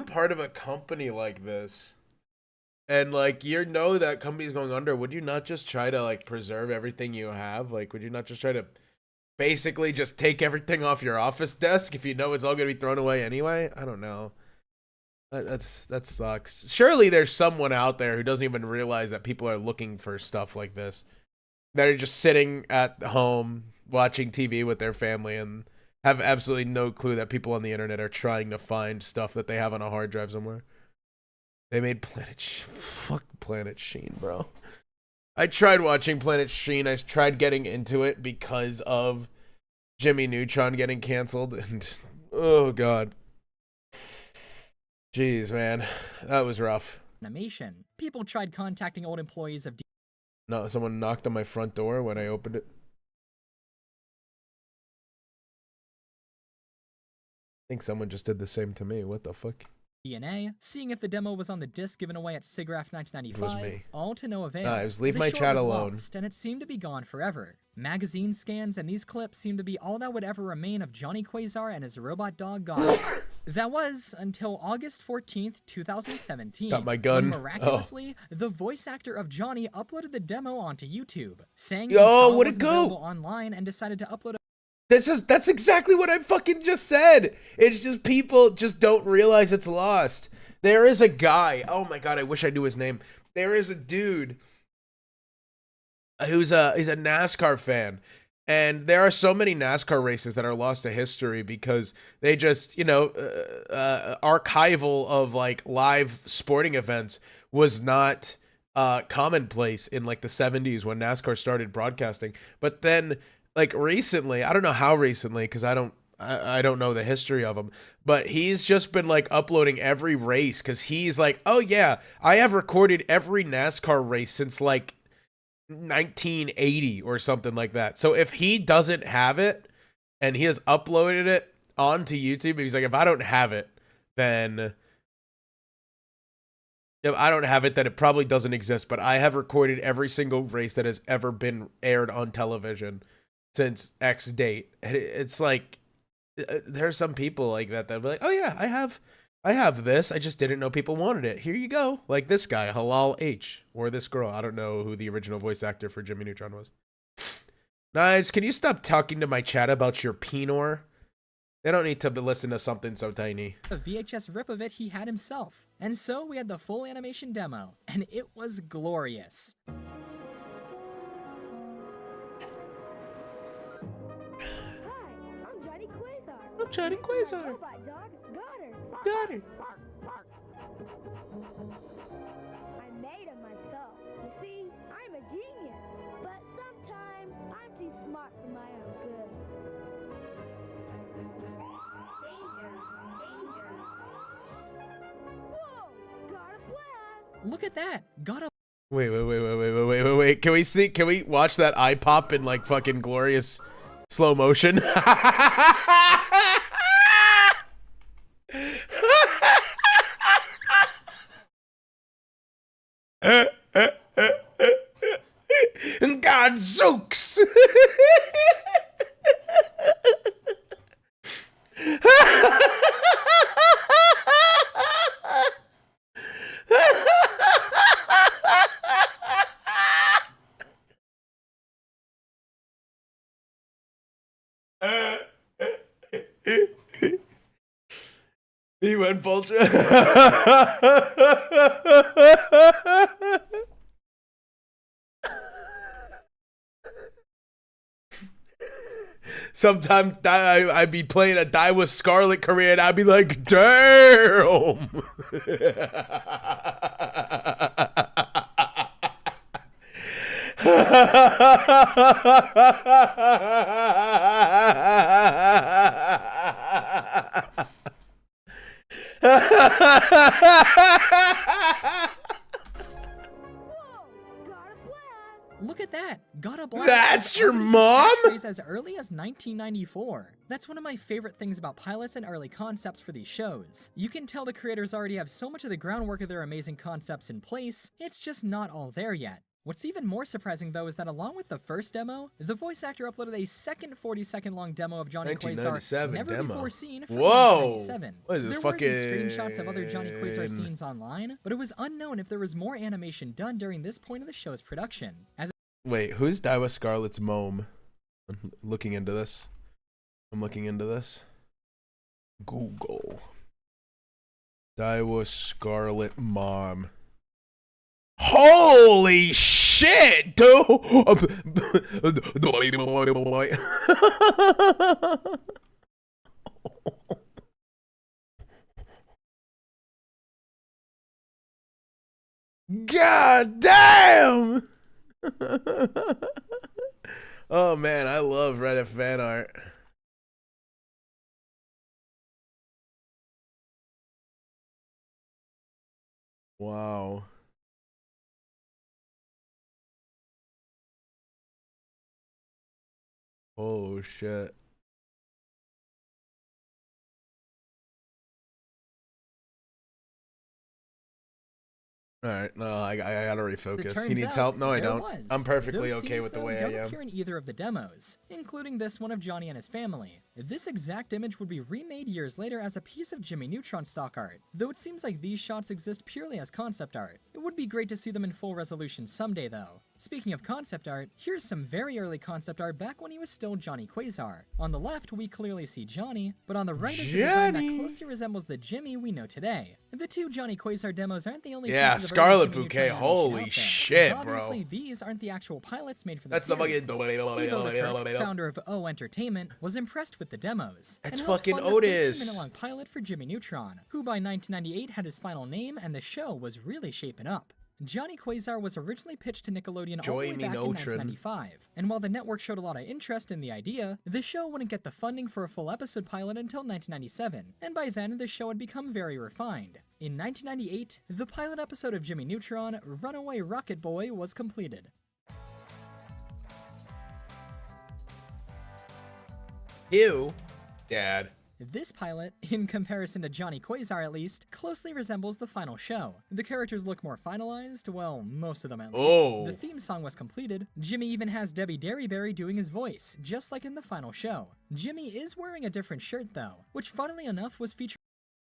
part of a company like this, and like you know that company's going under, would you not just try to like preserve everything you have? Like, would you not just try to basically just take everything off your office desk if you know it's all gonna be thrown away anyway? I don't know. That sucks. Surely there's someone out there who doesn't even realize that people are looking for stuff like this. They're just sitting at home watching TV with their family and have absolutely no clue that people on the internet are trying to find stuff that they have on a hard drive somewhere. They made fuck Planet Sheen, bro. I tried watching Planet Sheen. I tried getting into it because of Jimmy Neutron getting canceled, and oh god. Jeez, man. That was rough. Animation. People tried contacting old employees of No, someone knocked on my front door when I opened it. I think someone just did the same to me. What the fuck? DNA, seeing if the demo was on the disc given away at SIGGRAPH 1995, It was me. all to no avail. Nah, it was leave The my short chat was alone. lost, and it seemed to be gone forever. Magazine scans and these clips seemed to be all that would ever remain of Johnny Quasar and his robot dog God. That was until August 14th, 2017. Got my gun. When miraculously, the voice actor of Johnny uploaded the demo onto YouTube, saying Yo, he saw where'd it wasn't go? available online and decided to upload That's exactly what I fucking just said. It's just people just don't realize it's lost. There is a guy. Oh my god, I wish I knew his name. There is a dude he's a NASCAR fan. And there are so many NASCAR races that are lost to history because they just, archival of like live sporting events was not commonplace in like the 70s when NASCAR started broadcasting. But then like recently, I don't know how recently because I don't know the history of him, but he's just been like uploading every race because he's like, oh yeah, I have recorded every NASCAR race since like 1980 or something like that. So if he doesn't have it and he has uploaded it onto YouTube, he's like, if I don't have it, then it probably doesn't exist. But I have recorded every single race that has ever been aired on television since X date. And it's like, there are some people like that that'll be like, oh yeah, I have this. I just didn't know people wanted it. Here you go. Like this guy, Halal H, or this girl. I don't know who the original voice actor for Jimmy Neutron was. Nice. Can you stop talking to my chat about your penor? They don't need to listen to something so tiny. A VHS rip of it he had himself. And so we had the full animation demo, and it was glorious. I'm Johnny Quasar. Robot dog. Got her. Got it. I made him myself. You see, I'm a genius. But sometimes I'm too smart for my own good. Danger. Danger. Whoa! Got a blast! Look at that! Got a Wait. Can we watch that eye pop in like fucking glorious slow motion? Gadzooks! He went vulture. Sometimes I'd be playing a Die with Scarlet career and I'd be like, damn. Look at that! Got a blast! That's your mom? As early as 1994. That's one of my favorite things about pilots and early concepts for these shows. You can tell the creators already have so much of the groundwork of their amazing concepts in place, it's just not all there yet. What's even more surprising though is that along with the first demo, the voice actor uploaded a second 40-second long demo of Johnny Quasar never before seen from 1997. What is this, there fucking... were these screenshots of other Johnny Quasar scenes online, but it was unknown if there was more animation done during this point of the show's production. Wait, who's Daiwa Scarlet's mom? I'm looking into this. Google. Daiwa Scarlet mom. Holy shit, dude! God damn! Oh man, I love Reddit fan art. Wow. Oh shit. All right, no, I gotta refocus. He needs help. No, I don't. I'm perfectly okay with the way I am. Don't appear in either of the demos, including this one of Johnny and his family. This exact image would be remade years later as a piece of Jimmy Neutron stock art. Though it seems like these shots exist purely as concept art. It would be great to see them in full resolution someday though. Speaking of concept art, here's some very early concept art back when he was still Johnny Quasar. On the left, we clearly see Johnny, but on the right is a design that closely resembles the Jimmy we know today. The two Johnny Quasar demos aren't the only pieces of Scarlet early Jimmy Bouquet, Neutron animation holy out there. shit, Obviously, bro. these aren't the actual pilots made for the That's the series. fucking Steve Odekirk, founder of O Entertainment, was impressed with the demos. That's and helped fucking fund a Otis. 13-minute-long pilot for Jimmy Neutron, who by 1998 had his final name and the show was really shaping up. Johnny Quasar was originally pitched to Nickelodeon all the way back in 1995, and while the network showed a lot of interest in the idea, the show wouldn't get the funding for a full episode pilot until 1997, and by then the show had become very refined. In 1998, the pilot episode of Jimmy Neutron, Runaway Rocket Boy, was completed. Ew. Dad. This pilot, in comparison to Johnny Quasar at least, closely resembles the final show. The characters look more finalized, well, most of them at least. Oh. The theme song was completed. Jimmy even has Debbie Derryberry doing his voice, just like in the final show. Jimmy is wearing a different shirt though, which funnily enough was featured.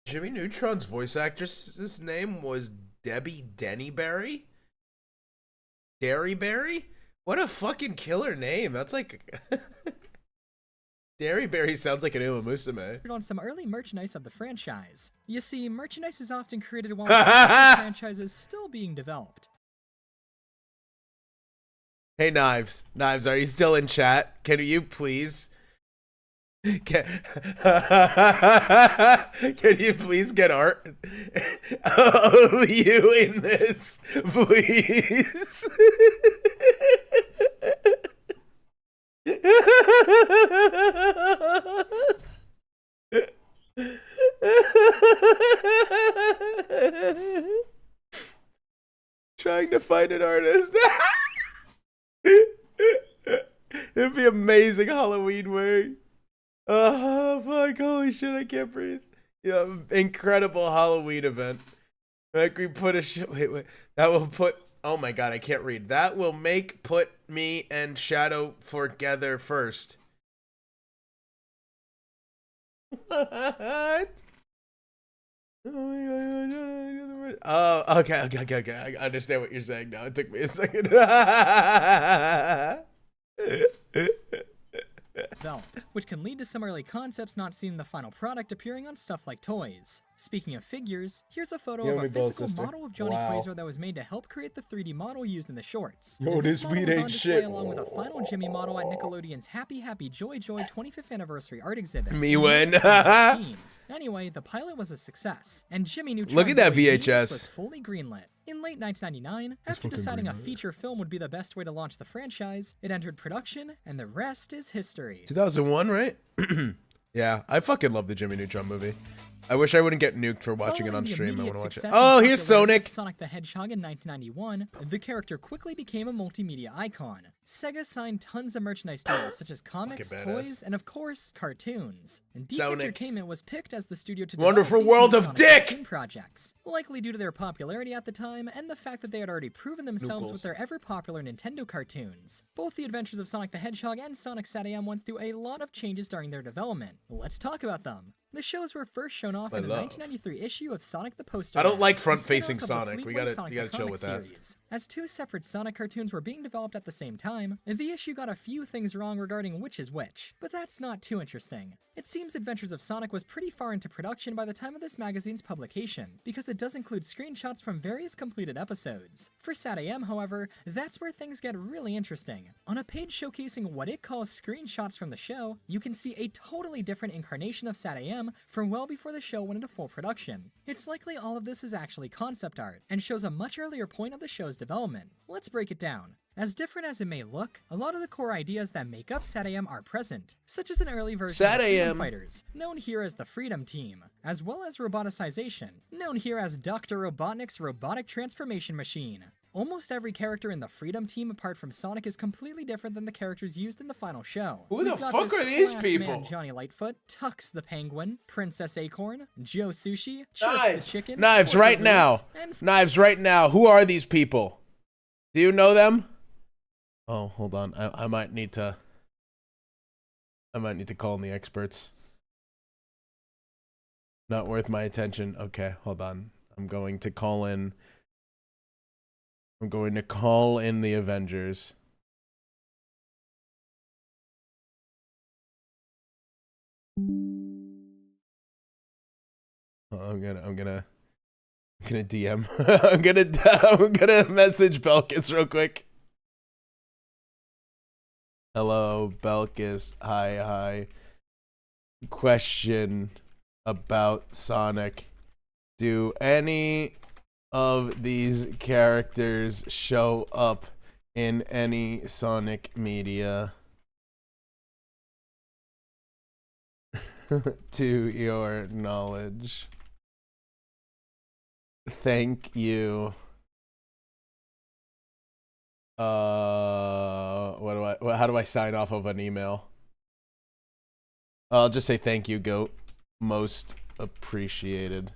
Jimmy Neutron's voice actress's name was Debbie Dennyberry? Derryberry? What a fucking killer name. That's like... Derryberry sounds like an Uma Musume. On some early merchandise of the franchise. You see, merchandise is often created while the franchise is still being developed. Hey, Knives. Knives, are you still in chat? Can you please... Can you please get art of you in this, please? Trying to find an artist. It'd be amazing Halloween wearing. Oh fuck, holy shit, I can't breathe. Yeah, incredible Halloween event. Like we put a wait, that will put, oh my god, I can't read. That will make put me and Shadow together first. What? Oh, okay. I understand what you're saying now. It took me a second. Developed, which can lead to some early concepts not seen in the final product appearing on stuff like toys. Speaking of figures, here's a photo of a physical model of Johnny Quasar that was made to help create the 3D model used in the shorts. Yo, this model weed was ain't on display shit. along with a final Jimmy model at Nickelodeon's Happy Happy Joy Joy 25th Anniversary Art Exhibit. Me win. 2016. Anyway, the pilot was a success, and Jimmy Neutron Look at that Boy VHS. was fully greenlit. In late 1999, after deciding a feature film would be the best way to launch the franchise, it entered production, and the rest is history. 2001, right? Yeah, I fucking love the Jimmy Neutron movie. I wish I wouldn't get nuked for watching it on stream. I want to watch it. Oh, here's Sonic. Sonic the Hedgehog in 1991, the character quickly became a multimedia icon. Sega signed tons of merchandise deals, such as comics, toys, and of course, cartoons. And Idk Entertainment was picked as the studio to Wonderful World of Dick projects, likely due to their popularity at the time and the fact that they had already proven themselves with their ever-popular Nintendo cartoons. Both the Adventures of Sonic the Hedgehog and Sonic SatAM went through a lot of changes during their development. Let's talk about them. The shows were first shown off in a 1993 issue of Sonic the Poster. I don't like front-facing spin-off of the Sonic. We Fleetway gotta chill with that. series. As two separate Sonic cartoons were being developed at the same time, the issue got a few things wrong regarding which is which, but that's not too interesting. It seems Adventures of Sonic was pretty far into production by the time of this magazine's publication, because it does include screenshots from various completed episodes. For SatAM, however, that's where things get really interesting. On a page showcasing what it calls screenshots from the show, you can see a totally different incarnation of SatAM from well before the show went into full production. It's likely all of this is actually concept art, and shows a much earlier point of the show's development. Let's break it down. As different as it may look, a lot of the core ideas that make up SatAM are present, such as an early version of Freedom Fighters, known here as the Freedom Team, as well as roboticization, known here as Dr. Robotnik's robotic transformation machine. Almost every character in the Freedom Team apart from Sonic is completely different than the characters used in the final show. Who the fuck are these people? Man Johnny Lightfoot, Tux the Penguin, Princess Acorn, Joe Sushi, Church the Chicken, Knives right now. Knives right now. Who are these people? Do you know them? Oh, hold on. I might need to call in the experts. Not worth my attention. Okay, hold on. I'm going to call in I'm going to call in the Avengers. I'm gonna DM. I'm gonna message Belkis real quick. Hello, Belkis. Hi. Question about Sonic. Do any of these characters show up in any Sonic media? To your knowledge. Thank you. How do I sign off of an email? I'll just say thank you, Goat. Most appreciated.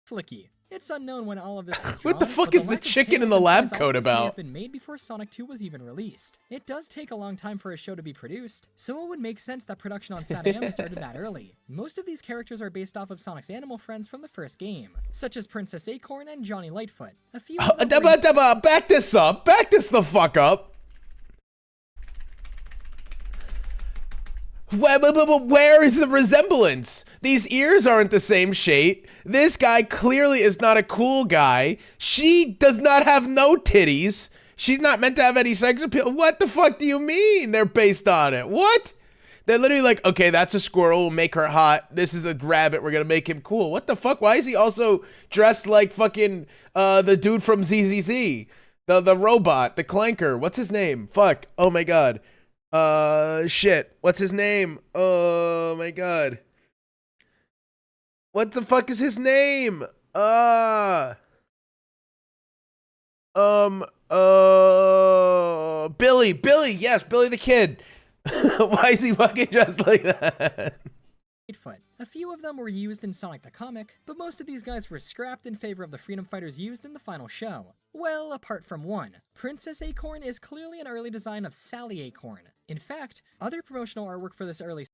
Flicky. It's unknown when all of this was What the drawn, fuck but is the lack of chicken in tales the implies lab all coat this may have about? been made before Sonic 2 was even released. It does take a long time for a show to be produced, so it would make sense that production on SatAM started that early. Most of these characters are based off of Sonic's animal friends from the first game, such as Princess Acorn and Johnny Lightfoot. A few of them were Back this up. Back this the fuck up. Where is the resemblance? These ears aren't the same shape. This guy clearly is not a cool guy. She does not have no titties. She's not meant to have any sex appeal. What the fuck do you mean they're based on it? What? They're literally like, okay, that's a squirrel. We'll make her hot. This is a rabbit. We're going to make him cool. What the fuck? Why is he also dressed like fucking the dude from ZZZ? The robot, the clanker. What's his name? Fuck. Oh my God. Shit. What's his name? Oh my God. What the fuck is his name? Billy, yes, Billy the Kid. Why is he fucking dressed like that? Lightfoot. A few of them were used in Sonic the Comic, but most of these guys were scrapped in favor of the Freedom Fighters used in the final show. Well, apart from one. Princess Acorn is clearly an early design of Sally Acorn. In fact, other promotional artwork for this early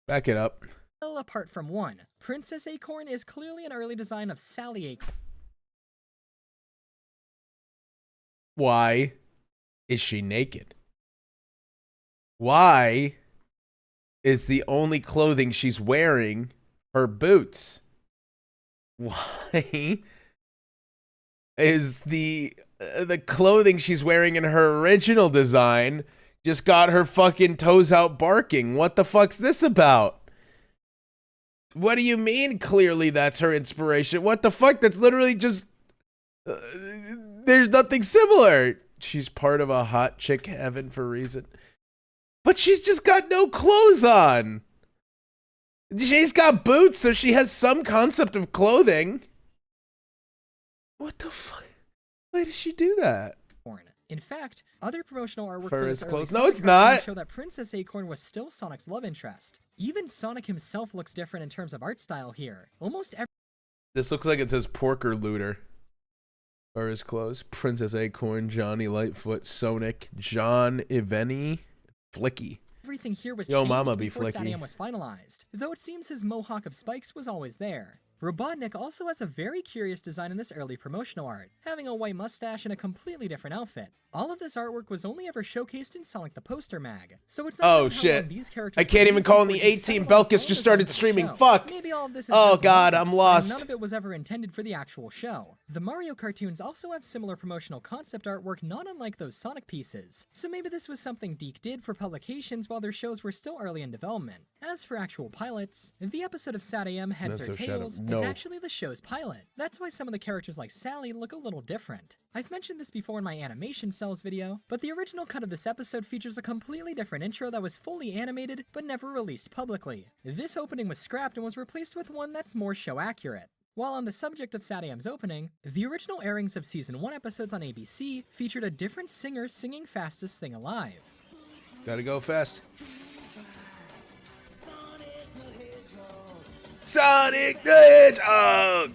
Back it up. Well, apart from one. Princess Acorn is clearly an early design of Sally Acorn. Why is she naked? Why is the only clothing she's wearing her boots? Why is the clothing she's wearing in her original design just got her fucking toes out barking? What the fuck's this about? What do you mean clearly that's her inspiration? What the fuck? That's literally just... there's nothing similar. She's part of a hot chick heaven for a reason. But she's just got no clothes on. She's got boots, so she has some concept of clothing. What the fuck? Why does she do that? In fact, other promotional artwork For for his this clothes? early No, it's Sonic cartoon not. show that Princess Acorn was still Sonic's love interest. Even Sonic himself looks different in terms of art style here. Almost every This looks like it says Porker Looter. Or his clothes. Princess Acorn, Johnny Lightfoot, Sonic, John Iveni, Flicky. everything here was Yo, changed mama be before flicky. SatAM was finalized, though it seems his mohawk of spikes was always there. Robotnik also has a very curious design in this early promotional art, having a white mustache and a completely different outfit. All of this artwork was only ever showcased in Sonic the Poster mag, so it's not Oh known how shit. long these characters I can't were even used call in the before these 18. settled on Belkis film just designs started of the streaming. show. Fuck. Maybe all of this is Oh just god, marketing, I'm and lost. none of it was ever intended for the actual show. The Mario cartoons also have similar promotional concept artwork not unlike those Sonic pieces, so maybe this was something Idk did for publications while their shows were still early in development. As for actual pilots, the episode of SatAM Heads That's or so shadow- Tails no. is actually the show's pilot. That's why some of the characters like Sally look a little different. I've mentioned this before in my animation cells video, but the original cut of this episode features a completely different intro that was fully animated but never released publicly. This opening was scrapped and was replaced with one that's more show accurate. While on the subject of SatAM's opening, the original airings of Season 1 episodes on ABC featured a different singer singing Fastest Thing Alive. Gotta go fast. Sonic the Hedgehog!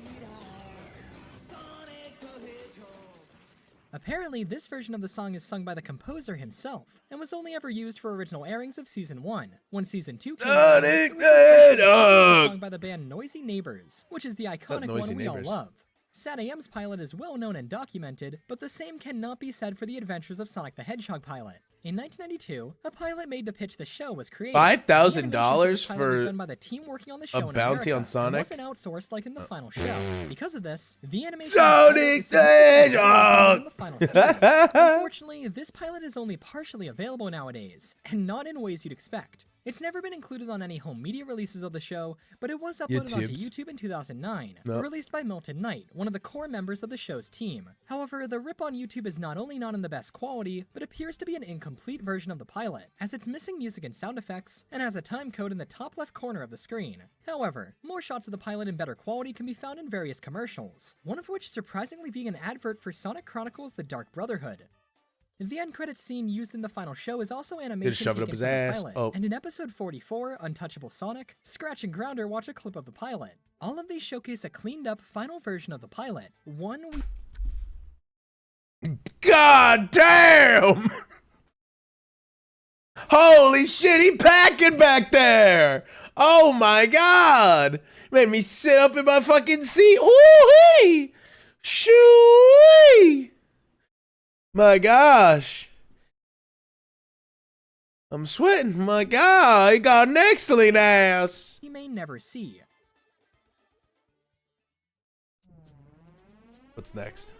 Apparently, this version of the song is sung by the composer himself, and was only ever used for original airings of Season 1. When Season 2 came out, it was sung by the band Noisy Neighbors, which is the iconic one we all love. SatAM's pilot is well known and documented, but the same cannot be said for the adventures of Sonic the Hedgehog pilot. In 1992, a pilot made to pitch the show was created. $5,000 for was done by the team working on the show a bounty in on Sonic? wasn't outsourced like in the final show. Because of this, the animation Sonic the Hedgehog! the final series. Unfortunately, this pilot is only partially available nowadays, and not in ways you'd expect. It's never been included on any home media releases of the show, but it was uploaded onto YouTube in 2009, released by Milton Knight, one of the core members of the show's team. However, the rip on YouTube is not only not in the best quality, but appears to be an incomplete version of the pilot, as it's missing music and sound effects, and has a time code in the top left corner of the screen. However, more shots of the pilot in better quality can be found in various commercials, one of which surprisingly being an advert for Sonic Chronicles: The Dark Brotherhood. The end credits scene used in the final show is also animation shove it up taken his from the ass. pilot. And in episode 44, Untouchable Sonic, Scratch and Grounder watch a clip of the pilot. All of these showcase a cleaned up final version of the pilot. God damn! Holy shit, he packing back there! Oh my god! Made me sit up in my fucking seat. Woo-wee! Shoo-wee! My gosh. I'm sweating. My god, he got an excellent ass. You may never see. What's next?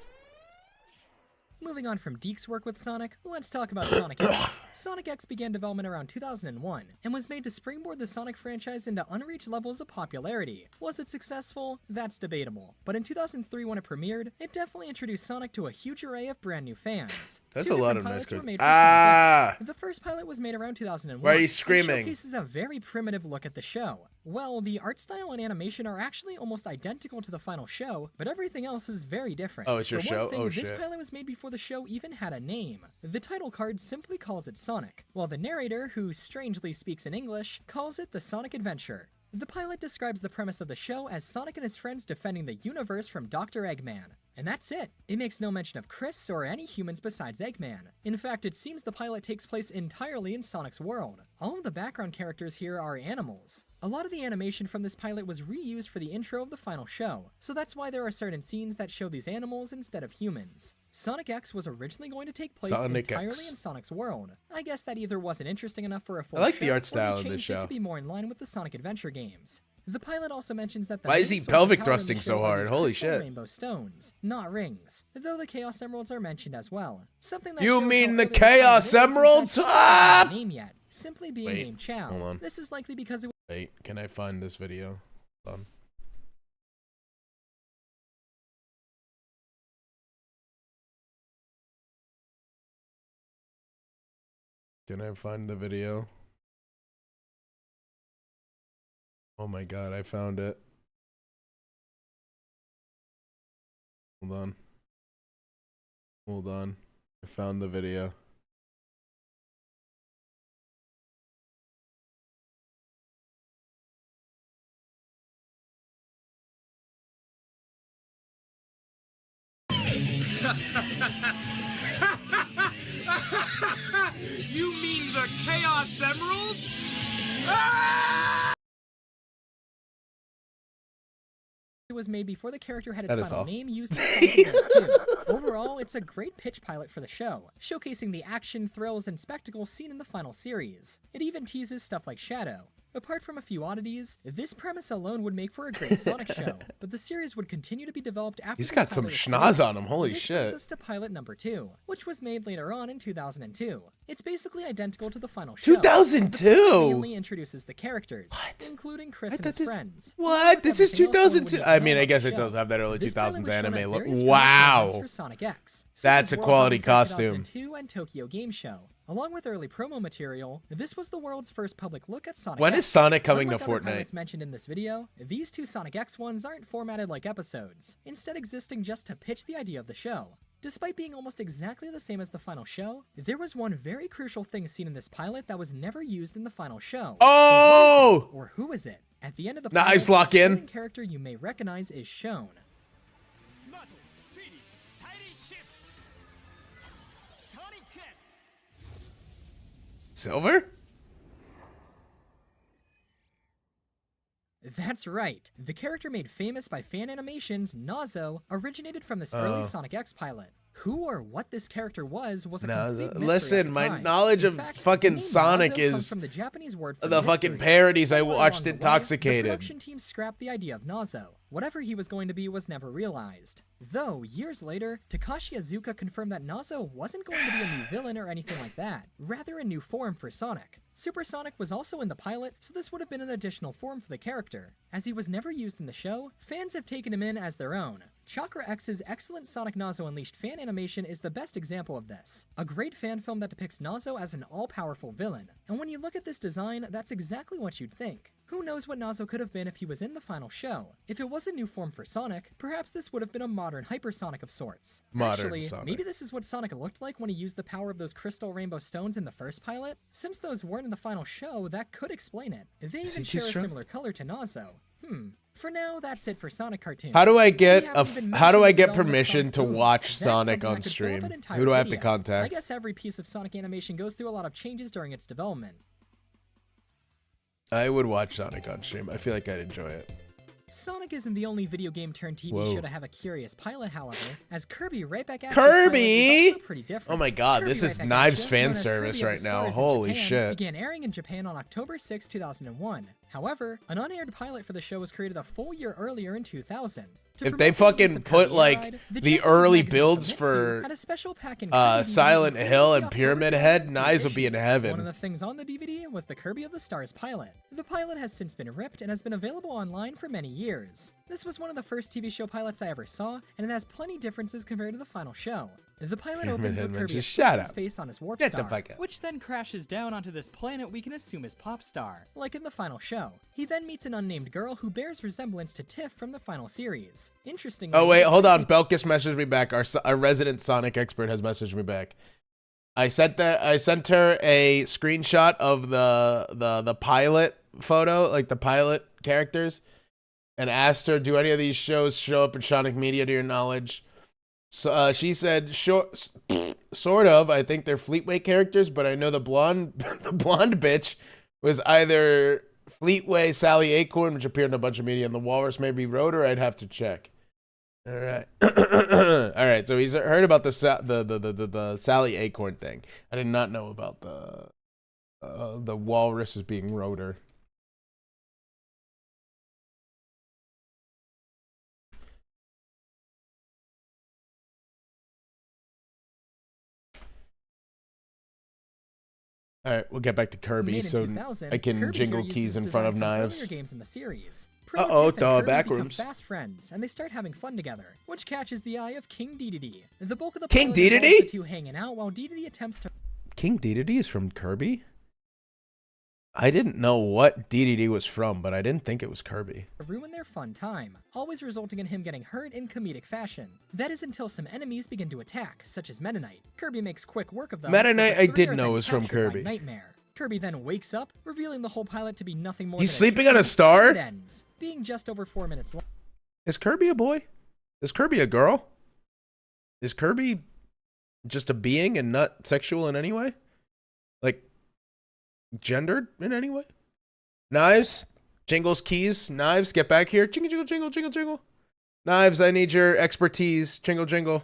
Moving on from Idk's work with Sonic, let's talk about Sonic X. Sonic X began development around 2001, and was made to springboard the Sonic franchise into unreached levels of popularity. Was it successful? That's debatable. But in 2003 when it premiered, it definitely introduced Sonic to a huge array of brand new fans. That's Two a lot different of nice pilots were cars. made for Sonic X. The first pilot was made around 2001. Why are you screaming? And showcases a very primitive look at the show. Well, the art style and animation are actually almost identical to the final show, but everything else is very different. Oh, it's your For one show? thing, Oh, this shit. pilot was made before the show even had a name. The title card simply calls it Sonic, while the narrator, who strangely speaks in English, calls it the Sonic Adventure. The pilot describes the premise of the show as Sonic and his friends defending the universe from Dr. Eggman. And that's it. It makes no mention of Chris or any humans besides Eggman. In fact, it seems the pilot takes place entirely in Sonic's world. All of the background characters here are animals. A lot of the animation from this pilot was reused for the intro of the final show, so that's why there are certain scenes that show these animals instead of humans. Sonic X was originally going to take place entirely in Sonic's world. I guess that either wasn't interesting enough for a full I like show, the art or style they in this changed it show. to be more in line with the Sonic Adventure games. The pilot also mentions that the Why is main he source of pelvic power in the thrusting show so are hard? these Holy crystal shit. rainbow stones, not rings, though the Chaos Emeralds are mentioned as well. Something that You shows mean how the early Chaos pilot is Emeralds? that Chaos Ah! isn't a name yet, simply being Wait, named Chow. hold on. This is likely because it Wait, can I find this video? Hold on. Can I find the video? Oh my god, I found it. Hold on. Hold on. I found the video. You mean the Chaos Emeralds? was made before the character had That its is final all. name used in Sonic Adventure 2. Overall, it's a great pitch pilot for the show, showcasing the action, thrills, and spectacle seen in the final series. It even teases stuff like Shadow. Apart from a few oddities, this premise alone would make for a great Sonic show, but the series would continue to be developed after He's the got some pilot was schnoz released. on him, holy This shit. brings us to pilot number 2, which was made later on in 2002. It's basically identical to the final show. 2002? The pilot mainly introduces the characters, including Chris and thought his this- friends. What? This is Everything else, one 2002? would I not mean, know I about guess the it does show. have that early This pilot 2000s was shown at anime look. various premiere Wow. events for Sonic X, such That's as a World quality Honey Fair costume. 2002 and Tokyo Game Show. Along with early promo material, this was the world's first public look at Sonic When X. is Sonic coming to Unlike other Fortnite? pilots mentioned in this video, these two Sonic X ones aren't formatted like episodes, instead existing just to pitch the idea of the show. Despite being almost exactly the same as the final show, there was one very crucial thing seen in this pilot that was never used in the final show. Oh! Or who is it? At the end of the Nice pilot, lock a in. certain character you may recognize is shown. Silver? That's right. The character made famous by fan animations, Nazo, originated from this early Sonic X pilot. Who or what this character was a complete mystery listen, at the my time. knowledge In of fact, fucking the name Sonic Nazo comes is from the Japanese word for the fucking mystery. parodies I Somewhere watched along the way, Intoxicated. The production team scrapped the idea of Nazo. Whatever he was going to be was never realized. Though, years later, Takashi Iizuka confirmed that Nazo wasn't going to be a new villain or anything like that, rather a new form for Sonic. Super Sonic was also in the pilot, so this would have been an additional form for the character. As he was never used in the show, fans have taken him in as their own. Chakra X's excellent Sonic Nazo Unleashed fan animation is the best example of this. A great fan film that depicts Nazo as an all-powerful villain. And when you look at this design, that's exactly what you'd think. Who knows what Nazo could have been if he was in the final show? If it was a new form for Sonic, perhaps this would have been a modern Hypersonic of sorts. Actually, maybe this is what Sonic looked like when he used the power of those crystal rainbow stones in the first pilot? Since those weren't in the final show, that could explain it. They even share a similar color to Nazo. For now, that's it for Sonic cartoons. How do I get permission to watch Sonic on stream? Who do I have to contact? I guess every piece of Sonic animation goes through a lot of changes during its development. I would watch Sonic on stream. I feel like I'd enjoy it. Sonic isn't the only video game turned TV show to have a curious pilot, however, as Kirby Right Back At Kirby! is also pretty different. Oh my god, this is Knives fan service right now. Holy shit. Began airing in Japan on October 6, 2001. However, an unaired pilot for the show was created a full year earlier in 2000. If they fucking put like the early builds for Silent Hill and Pyramid Head, Knives would be in heaven. One of the things on the DVD was the Kirby of the Stars pilot. The pilot has since been ripped and has been available online for many years. This was one of the first TV show pilots I ever saw, and it has plenty differences compared to the final show. The pilot opens with Kirby in space on his warp star, which then crashes down onto this planet we can assume is Popstar, like in the final show. He then meets an unnamed girl who bears resemblance to Tiff from the final series. Interestingly, oh wait, hold on. Belkis messaged me back. Our resident Sonic expert has messaged me back. I sent her a screenshot of the pilot photo, like the pilot characters, and asked her, "Do any of these shows show up in Sonic Media to your knowledge?" So she said, "Sure, sort of. I think they're Fleetway characters, but I know the blonde bitch was either Fleetway Sally Acorn, which appeared in a bunch of media, and the Walrus maybe Rotor. I'd have to check." All right, all right. So he's heard about the Sally Acorn thing. I did not know about the Walrus as being Rotor. All right, we'll get back to Kirby, so I can jingle keys in front of Knives. Uh-oh, the back rooms. Fast friends, and they start having fun together, which catches the eye of King Dedede. The bulk of the King Dedede? The two hanging out while Dedede attempts to. King Dedede is from Kirby? I didn't know what Dedede was from, but I didn't think it was Kirby. Ruin their fun time, always resulting in him getting hurt in comedic fashion. That is until some enemies begin to attack, such as Meta Knight. Kirby makes quick work of them. Meta Knight I did know was from Kirby. Nightmare. Kirby then wakes up, revealing the whole pilot to be nothing more He's than sleeping on a star? It ends, being just over 4 minutes long. Is Kirby a boy? Is Kirby a girl? Is Kirby just a being and not sexual in any way? Like, gendered in any way? Knives? Jingles keys? Knives, get back here. Jingle, jingle, jingle, jingle, jingle. Knives, I need your expertise. Jingle, jingle.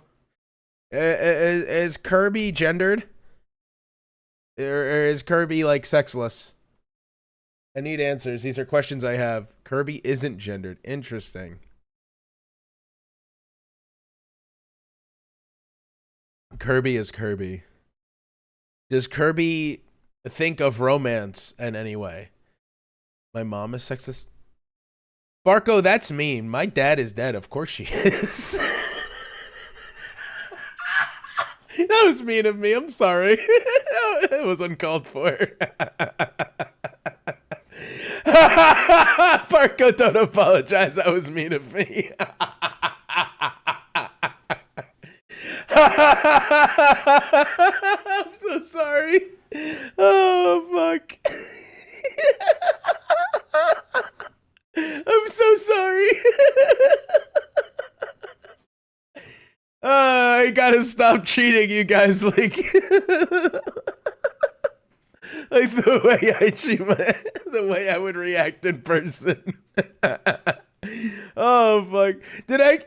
Is Kirby gendered? Or is Kirby, like, sexless? I need answers. These are questions I have. Kirby isn't gendered. Interesting. Kirby is Kirby. Does Kirby think of romance in any way? My mom is sexist. Barco, that's mean. My dad is dead. Of course she is. That was mean of me. I'm sorry. It was uncalled for. Barco, don't apologize. That was mean of me. I'm so sorry. Oh, fuck. I'm so sorry. I gotta gotta stop treating you guys like like the way I treat the way I would react in person. Oh fuck! Did I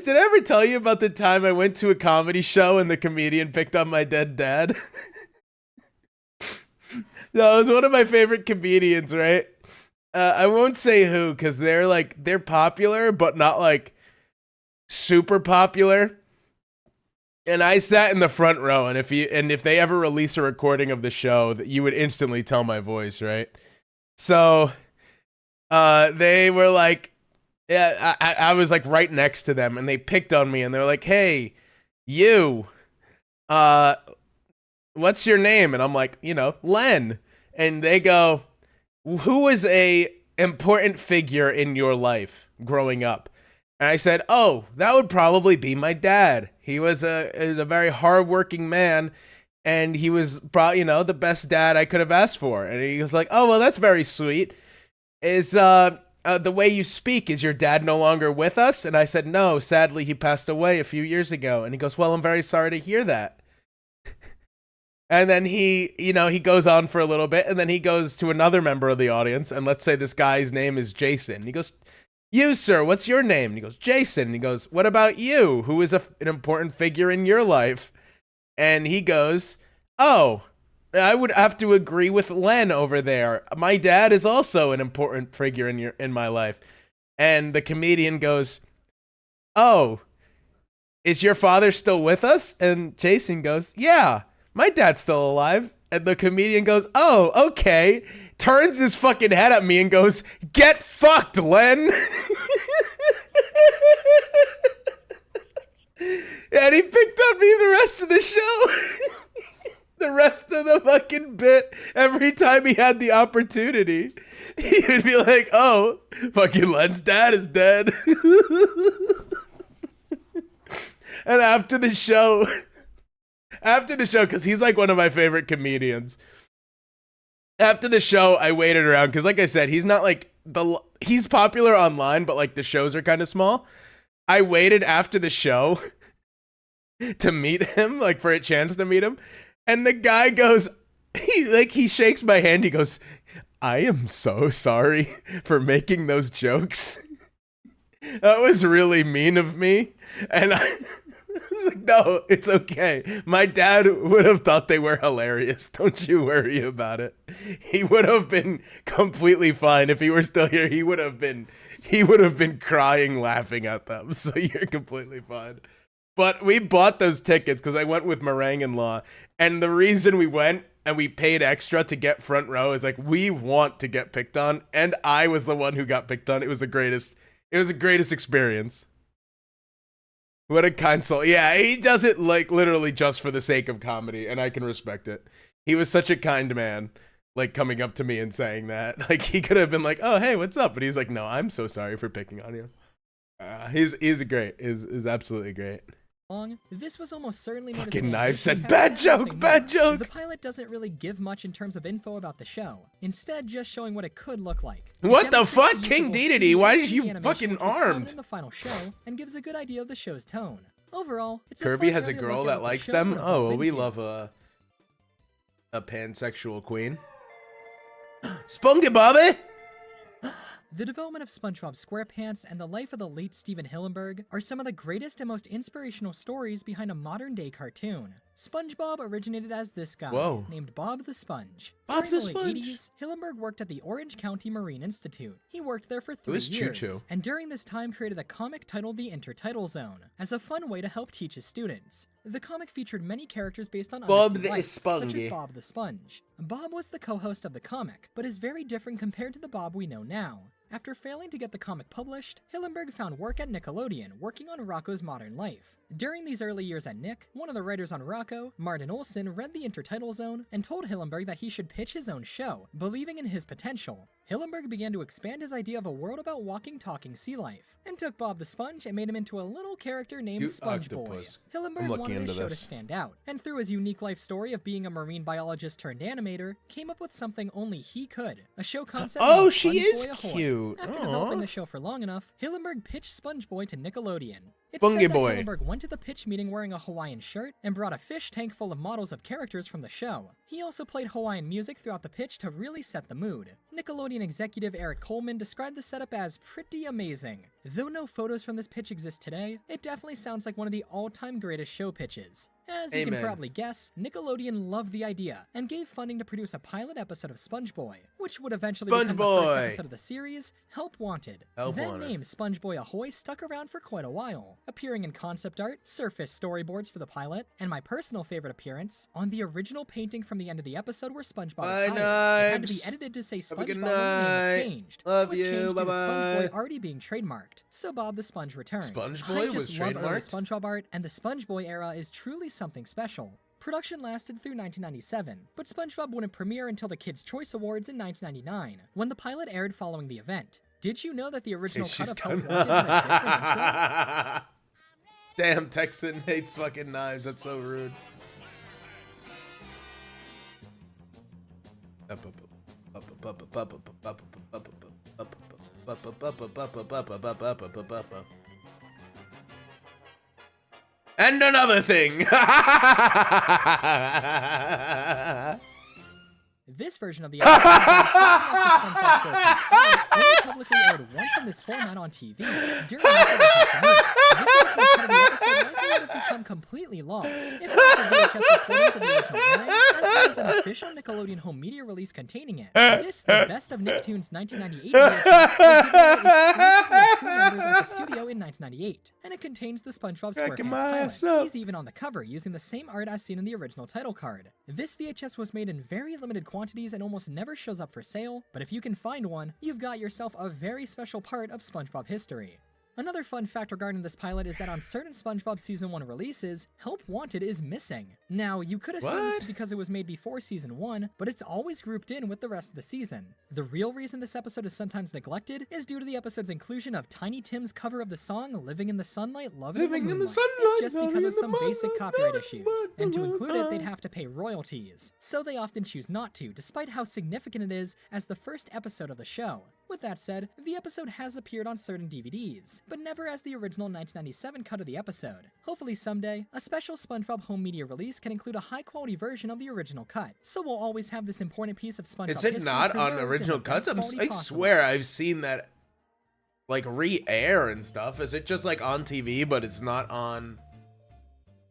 ever tell you about the time I went to a comedy show and the comedian picked on my dead dad? No, it was one of my favorite comedians, right? I won't say who, because they're popular, but not like super popular. And I sat in the front row, and if they ever release a recording of the show, that you would instantly tell my voice, right? So, they were like, yeah, I was like right next to them, and they picked on me, and they were like, "Hey, you, what's your name?" And I'm like, Len. And they go, "Who was a important figure in your life growing up?" And I said, "Oh, that would probably be my dad. He was a very hardworking man, and he was probably, the best dad I could have asked for." And he was like, "Oh, well, that's very sweet. Is the way you speak, is your dad no longer with us?" And I said, "No, sadly, he passed away a few years ago." And he goes, "Well, I'm very sorry to hear that." And then he goes on for a little bit, and then he goes to another member of the audience, and let's say this guy's name is Jason. He goes, "You, sir, what's your name?" And he goes, "Jason." And he goes, "What about you? Who is an important figure in your life?" And he goes, "Oh, I would have to agree with Len over there. My dad is also an important figure in my life." And the comedian goes, "Oh, is your father still with us?" And Jason goes, "Yeah, my dad's still alive." And the comedian goes, "Oh, okay." Turns his fucking head at me and goes, "Get fucked, Len." And he picked on me the rest of the show. The rest of the fucking bit, every time he had the opportunity, he would be like, "Oh, fucking Len's dad is dead." And after the show, because he's like one of my favorite comedians, after the show, I waited around, because like I said, he's not like he's popular online, but like the shows are kind of small. I waited after the show to meet him, like for a chance to meet him. And the guy goes, he shakes my hand. He goes, "I am so sorry for making those jokes. That was really mean of me." And I was like, "No, it's okay. My dad would have thought they were hilarious. Don't you worry about it. He would have been completely fine if he were still here. He would have been crying, laughing at them. So you're completely fine." But we bought those tickets because I went with Meringue-in-Law. And the reason we went and we paid extra to get front row is like, we want to get picked on. And I was the one who got picked on. It was the greatest experience. What a kind soul. Yeah, he does it like literally just for the sake of comedy, and I can respect it. He was such a kind man, like coming up to me and saying that. Like he could have been like, "Oh, hey, what's up?" But he's like, "No, I'm so sorry for picking on you." He's great. Is absolutely great. This was almost certainly fucking Knife said, "Bad joke, bad joke." The pilot doesn't really give much in terms of info about the show, instead just showing what it could look like. What the fuck, King Dedede? Why did you fucking armed? In the final show, and gives a good idea of the show's tone. Overall, it's Kirby has a girl that likes them. Oh, well, we love a pansexual queen. Spunky Bobby. The development of SpongeBob SquarePants and the life of the late Steven Hillenburg are some of the greatest and most inspirational stories behind a modern-day cartoon. SpongeBob originated as this guy, named Bob the Sponge. During the late 80s, Hillenburg worked at the Orange County Marine Institute. He worked there for 3 years, and during this time created a comic titled The Intertidal Zone, as a fun way to help teach his students. The comic featured many characters based on undersea life, such as Bob the Sponge. Bob was the co-host of the comic, but is very different compared to the Bob we know now. After failing to get the comic published, Hillenburg found work at Nickelodeon, working on Rocko's Modern Life. During these early years at Nick, one of the writers on Rocko, Martin Olson, read the Intertidal Zone and told Hillenburg that he should pitch his own show, believing in his potential. Hillenburg began to expand his idea of a world about walking, talking sea life, and took Bob the Sponge and made him into a little character named Sponge Boy. Hillenburg wanted his show to stand out, and through his unique life story of being a marine biologist turned animator, came up with something only he could, a show concept named she is Boy Ahoy. cute. After developing the show for long enough, Hillenburg pitched Sponge Boy to Nickelodeon. It's Bungie said that boy. Hillenburg went to the pitch meeting wearing a Hawaiian shirt and brought a fish tank full of models of characters from the show. He also played Hawaiian music throughout the pitch to really set the mood. Nickelodeon executive Eric Coleman described the setup as pretty amazing. Though no photos from this pitch exist today, it definitely sounds like one of the all-time greatest show pitches. As you can probably guess, Nickelodeon loved the idea and gave funding to produce a pilot episode of SpongeBoy, which would eventually become the first episode of the series, Help Wanted. That name, SpongeBoy Ahoy, stuck around for quite a while, appearing in concept art, surface storyboards for the pilot, and my personal favorite appearance, on the original painting from the end of the episode where SpongeBob is hired. It had to be edited to say SpongeBob when the name was changed. Love it was you, changed due to bye-bye. SpongeBoy already being trademarked, so Bob the Sponge returned. SpongeBoy I was just love early trademarked? SpongeBob art, and the SpongeBoy era is truly something special. Production lasted through 1997, but SpongeBob wouldn't premiere until the Kids' Choice Awards in 1999, when the pilot aired following the event. Did you know that the original cut of Help Wanted had a different intro? Damn, Texan hates fucking knives. That's so rude. And another thing. This version of the episode only publicly aired once in this format on TV during the This original cut of the episode likely would have become completely lost if not for VHS recordings of the original airing, as well as an official Nickelodeon home media release containing it. This, the Best of Nicktoons 1998 VHS, was given away exclusively to crew members at the studio in 1998, and it contains the SpongeBob SquarePants pilot. He's even on the cover using the same art as seen in the original title card. This VHS was made in very limited quantities and almost never shows up for sale, but if you can find one, you've got yourself a very special part of SpongeBob history. Another fun fact regarding this pilot is that on certain SpongeBob Season 1 releases, Help Wanted is missing. Now, you could assume this is because it was made before Season 1, but it's always grouped in with the rest of the season. The real reason this episode is sometimes neglected is due to the episode's inclusion of Tiny Tim's cover of the song Living in the Sunlight, Loving in the Moonlight. It's just because of some basic copyright issues, and to include it, they'd have to pay royalties. So they often choose not to, despite how significant it is as the first episode of the show. With that said, the episode has appeared on certain DVDs, but never as the original 1997 cut of the episode. Hopefully someday, a special SpongeBob home media release can include a high-quality version of the original cut, so we'll always have this important piece of SpongeBob history. Is it not on original cuts? I swear I've seen that, like, re-air and stuff. Is it just, like, on TV, but it's not on...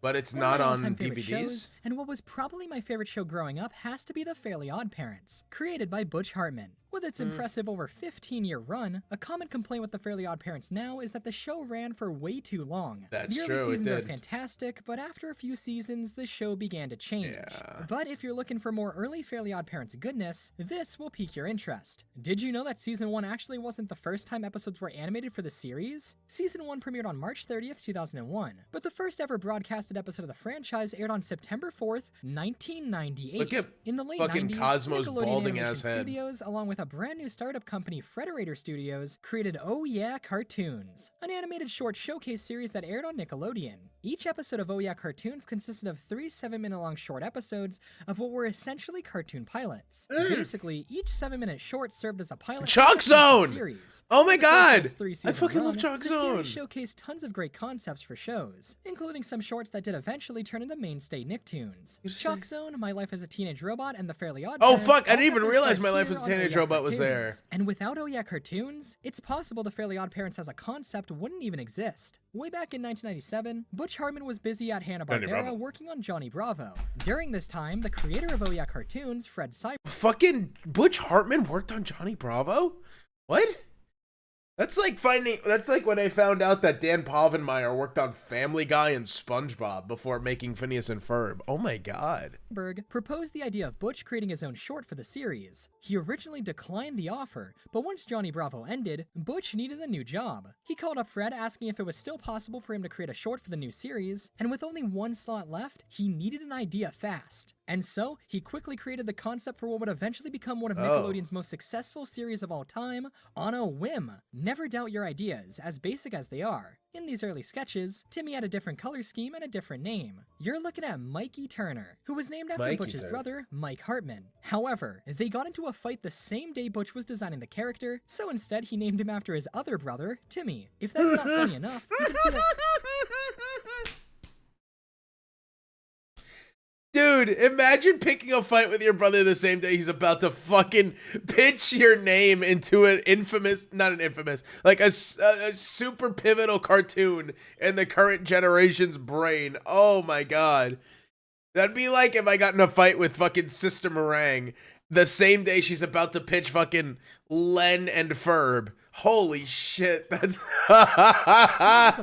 But it's not on DVDs? Shows, and what was probably my favorite show growing up has to be The Fairly OddParents, created by Butch Hartman. With its impressive over 15-year run, a common complaint with The Fairly OddParents now is that the show ran for way too long. That's the true, early seasons it are did. fantastic, but after a few seasons, the show began to change. Yeah. But if you're looking for more early Fairly OddParents goodness, this will pique your interest. Did you know that Season 1 actually wasn't the first time episodes were animated for the series? Season 1 premiered on March 30th, 2001, but the first ever broadcasted episode of the franchise aired on September 4th, 1998. Look at in the late fucking 90s, Cosmo's Nickelodeon balding Animation ass head. Studios, along with a brand new startup company Frederator Studios, created Oh Yeah Cartoons, an animated short showcase series that aired on Nickelodeon. Each episode of Oh Yeah Cartoons consisted of 3 7-minute long short episodes of what were essentially cartoon pilots. Basically, each 7-minute short served as a pilot Chalk Zone! series. Oh my god! I fucking love Chalk The Zone! series showcased tons of great concepts for shows, including some shorts that did eventually turn into mainstay Nicktoons. Chalk Zone, My Life as a Teenage Robot, and The Fairly OddParents. Oh fuck, I all didn't even have their realize start My Life here as a on Oh Teenage Yeah Robot was there. Cartoons. And without Oh Yeah Cartoons, it's possible The Fairly OddParents as a concept wouldn't even exist. Way back in 1997, Butch Hartman was busy at Hanna-Barbera working on Johnny Bravo. During this time, the creator of Oh Yeah Cartoons, Fred Cyber, Fucking Butch Hartman worked on Johnny Bravo? What? That's like when I found out that Dan Povenmire worked on Family Guy and SpongeBob before making Phineas and Ferb. Oh my god. proposed the idea of Butch creating his own short for the series. He originally declined the offer, but once Johnny Bravo ended, Butch needed a new job. He called up Fred asking if it was still possible for him to create a short for the new series, and with only one slot left, he needed an idea fast. And so, he quickly created the concept for what would eventually become one of Nickelodeon's most successful series of all time, on a whim. Never doubt your ideas, as basic as they are. In these early sketches, Timmy had a different color scheme and a different name. You're looking at Mikey Turner, who was named after Butch's brother, Mike Hartman. However, they got into a fight the same day Butch was designing the character, so instead he named him after his other brother, Timmy. If that's not funny enough, you can see that Dude, imagine picking a fight with your brother the same day he's about to fucking pitch your name into an infamous, not an infamous, like a super pivotal cartoon in the current generation's brain. Oh my God. That'd be like if I got in a fight with fucking Sister Meringue the same day she's about to pitch fucking Len and Ferb. Holy shit, that's that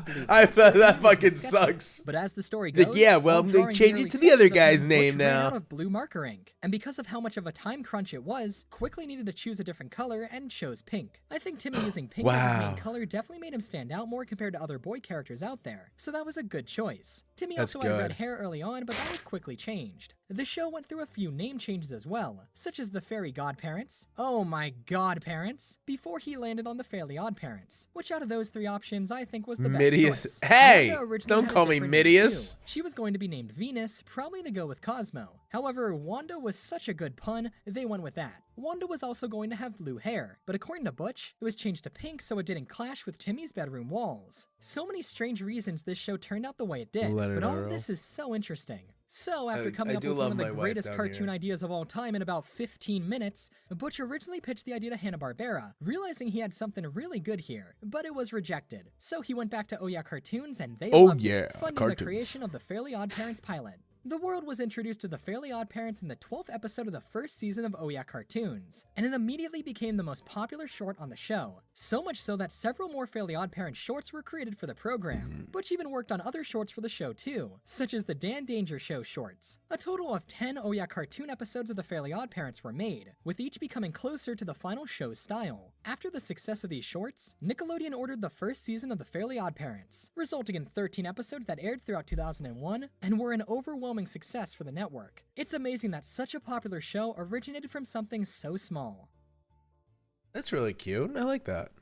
fucking sucks. But as the story goes, like, yeah, well, I'm gonna change it to the other guy's name now. Out of blue marker ink, and because of how much of a time crunch it was, quickly needed to choose a different color and chose pink. I think Timmy using pink as his main color definitely made him stand out more compared to other boy characters out there, so that was a good choice. Timmy also had red hair early on, but that was quickly changed. The show went through a few name changes as well, such as the Fairy Godparents, oh my Godparents, before he landed on the Fairly Oddparents, which out of those three options I think was the best choice. Hey, don't call me Midius. She was going to be named Venus, probably to go with Cosmo. However, Wanda was such a good pun, they went with that. Wanda was also going to have blue hair, but according to Butch, it was changed to pink so it didn't clash with Timmy's bedroom walls. So many strange reasons this show turned out the way it did, but all of this is so interesting. So, after coming up with one of the greatest cartoon ideas of all time in about 15 minutes, Butch originally pitched the idea to Hanna-Barbera, realizing he had something really good here, but it was rejected. So he went back to Oh Yeah Cartoons, and they loved it, funding the creation of the Fairly OddParents pilot. The world was introduced to the Fairly OddParents in the 12th episode of the first season of Oh Yeah Cartoons, and it immediately became the most popular short on the show. So much so that several more Fairly OddParents shorts were created for the program. Butch even worked on other shorts for the show too, such as the Dan Danger Show shorts. A total of 10 Oh Yeah Cartoon episodes of the Fairly OddParents were made, with each becoming closer to the final show's style. After the success of these shorts, Nickelodeon ordered the first season of the Fairly OddParents, resulting in 13 episodes that aired throughout 2001 and were an overwhelming success for the network. It's amazing that such a popular show originated from something so small. That's really cute. I like that.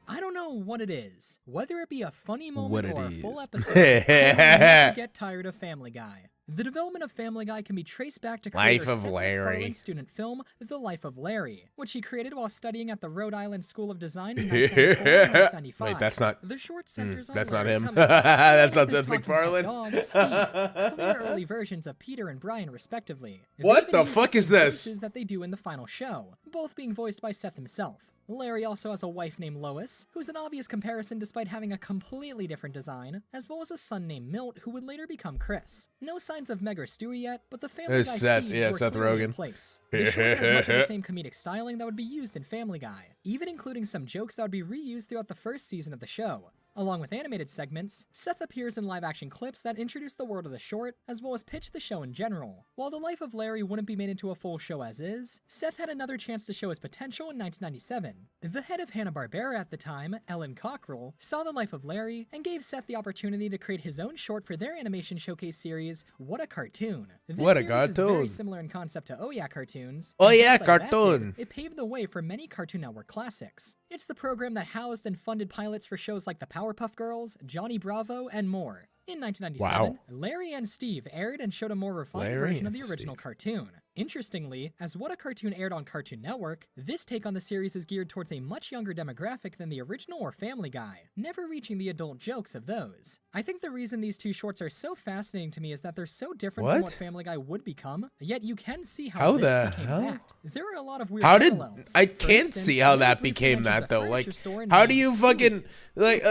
I don't know what it is, whether it be a funny moment or a full episode, I never get tired of Family Guy. The development of Family Guy can be traced back to Life of Larry student film The Life of Larry, which he created while studying at the Rhode Island School of Design in 1994. Wait, that's not. The short centers on that's not Larry him. That's not Seth MacFarlane. Clear early versions of Peter and Brian, respectively. What the fuck is this? That they do in the final show, both being voiced by Seth himself. Larry also has a wife named Lois, who's an obvious comparison despite having a completely different design, as well as a son named Milt, who would later become Chris. No signs of Meg or Stewie yet, but the Family Guy Seth, seeds Seth were clearly in Rogen. place. The show has much of the same comedic styling that would be used in Family Guy, even including some jokes that would be reused throughout the first season of the show. Along with animated segments, Seth appears in live-action clips that introduce the world of the short, as well as pitch the show in general. While The Life of Larry wouldn't be made into a full show as is, Seth had another chance to show his potential in 1997. The head of Hanna-Barbera at the time, Ellen Cockrell, saw The Life of Larry and gave Seth the opportunity to create his own short for their animation showcase series, What a Cartoon. This What a series cartoon! Is very similar in concept to Oh Yeah Cartoons. Oh yeah, like cartoon! It paved the way for many Cartoon Network classics. It's the program that housed and funded pilots for shows like the Powerpuff Girls, Johnny Bravo, and more. In 1997, Larry and Steve aired and showed a more refined version of the original cartoon. Interestingly, as What a Cartoon aired on Cartoon Network, this take on the series is geared towards a much younger demographic than the original or Family Guy, never reaching the adult jokes of those. I think the reason these two shorts are so fascinating to me is that they're so different from what Family Guy would become, yet you can see how this became that. There are a lot of weird parallels. I can't see how that became that though. Like, how do you fucking, like,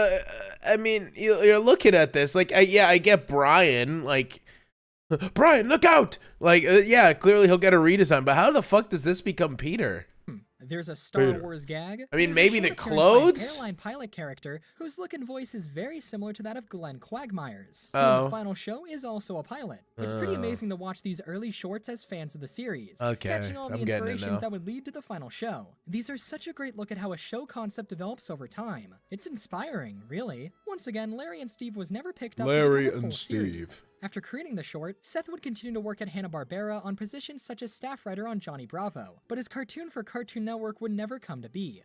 I mean, you're looking at this, like, yeah, I get Brian, like, Brian, look out! Like, yeah, clearly he'll get a redesign, but how the fuck does this become Peter? There's a Star Wars gag. I mean, maybe the clothes? Airline pilot character whose look and voice is very similar to that of Glenn Quagmire's. Oh. The final show is also a pilot. It's pretty amazing to watch these early shorts as fans of the series. Catching all the inspirations that would lead to the final show. These are such a great look at how a show concept develops over time. It's inspiring, really. Once again, Larry and Steve was never picked up Larry to become a and full Steve. Series. After creating the short, Seth would continue to work at Hanna-Barbera on positions such as staff writer on Johnny Bravo, but his cartoon for Cartoon Network would never come to be.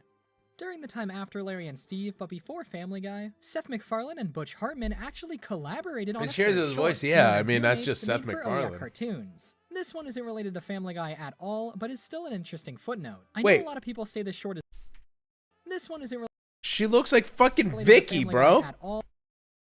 During the time after Larry and Steve, but before Family Guy, Seth MacFarlane and Butch Hartman actually collaborated on It shares his voice, yeah. I mean, that's just Seth MacFarlane. Cartoons. This one isn't related to Family Guy at all, but is still an interesting footnote. I know a lot of people say this short is... This one isn't related. She looks like fucking Vicky, bro.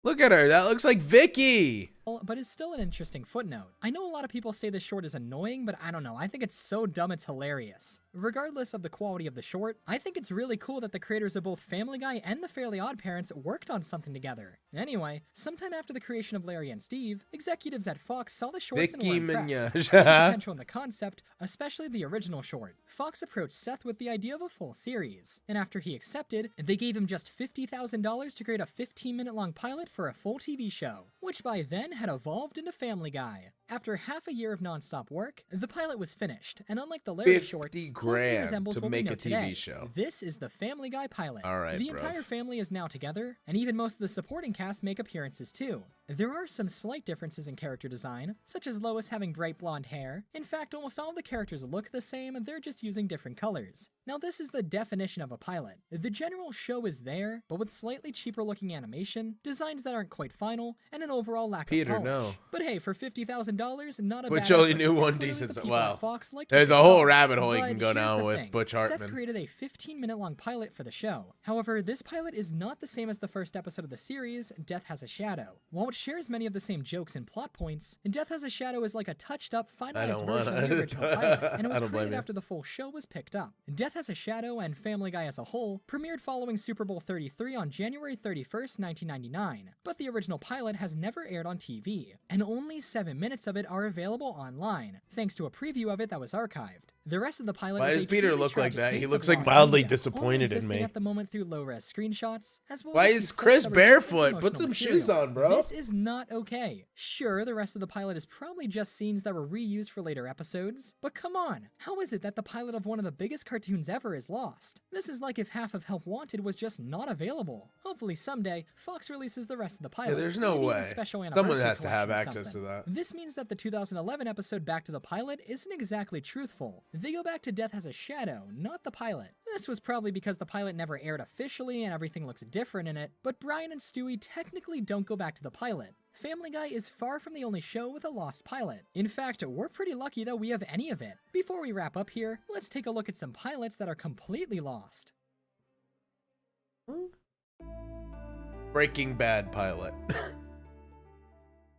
Look at her. That looks like Vicky. but is still an interesting footnote. I know a lot of people say the short is annoying, but I don't know, I think it's so dumb it's hilarious. Regardless of the quality of the short, I think it's really cool that the creators of both Family Guy and The Fairly Odd Parents worked on something together. Anyway, sometime after the creation of Larry and Steve, executives at Fox saw the shorts and were impressed. Saw the potential in the concept, especially the original short. Fox approached Seth with the idea of a full series, and after he accepted, they gave him just $50,000 to create a 15-minute long pilot for a full TV show, which by then had evolved into Family Guy. After half a year of non-stop work, the pilot was finished, and unlike the Larry shorts, closely resembles to what we make know a TV today. show. This is the Family Guy pilot. All right, the entire family is now together, and even most of the supporting cast make appearances too. There are some slight differences in character design, such as Lois having bright blonde hair. In fact, almost all of the characters look the same, and they're just using different colors. Now this is the definition of a pilot. The general show is there, but with slightly cheaper looking animation, designs that aren't quite final, and an overall lack of polish. No. But hey, for $50,000, not a Which bad only effort. knew one Clearly decent. the people Wow. at Fox liked There's what a they whole saw. rabbit hole you But can go here's down the with thing. Butch Seth Hartman. created a 15-minute long pilot for the show. However, this pilot is not the same as the first episode of the series, Death Has a Shadow. While it shares many of the same jokes and plot points, Death Has a Shadow is like a touched-up, finalized version of the original pilot, and it was created after the full show was picked up. Death Has a Shadow and Family Guy as a whole premiered following Super Bowl 33 on January 31st, 1999, but the original pilot has never aired on TV, and only 7 minutes of it are available online, thanks to a preview of it that was archived. The rest of the pilot Why is does a Peter truly look like tragic that? He case of looks like lost mildly media, disappointed only in me. existing at the moment through low-res screenshots, as well Why as is through Chris clips that were barefoot? used Put as some promotional shoes material. on, bro. This is not okay. Sure, the rest of the pilot is probably just scenes that were reused for later episodes, but come on, how is it that the pilot of one of the biggest cartoons ever is lost? This is like if half of Help Wanted was just not available. Hopefully someday, Fox releases the rest of the pilot. Yeah, there's no maybe even a way. special Someone anniversary has to have collection or access to something. that. This means that the 2011 episode Back to the Pilot isn't exactly truthful. They go back to Death Has a Shadow, not the pilot. This was probably because the pilot never aired officially and everything looks different in it, but Brian and Stewie technically don't go back to the pilot. Family Guy is far from the only show with a lost pilot. In fact, we're pretty lucky that we have any of it. Before we wrap up here, let's take a look at some pilots that are completely lost. Breaking Bad pilot.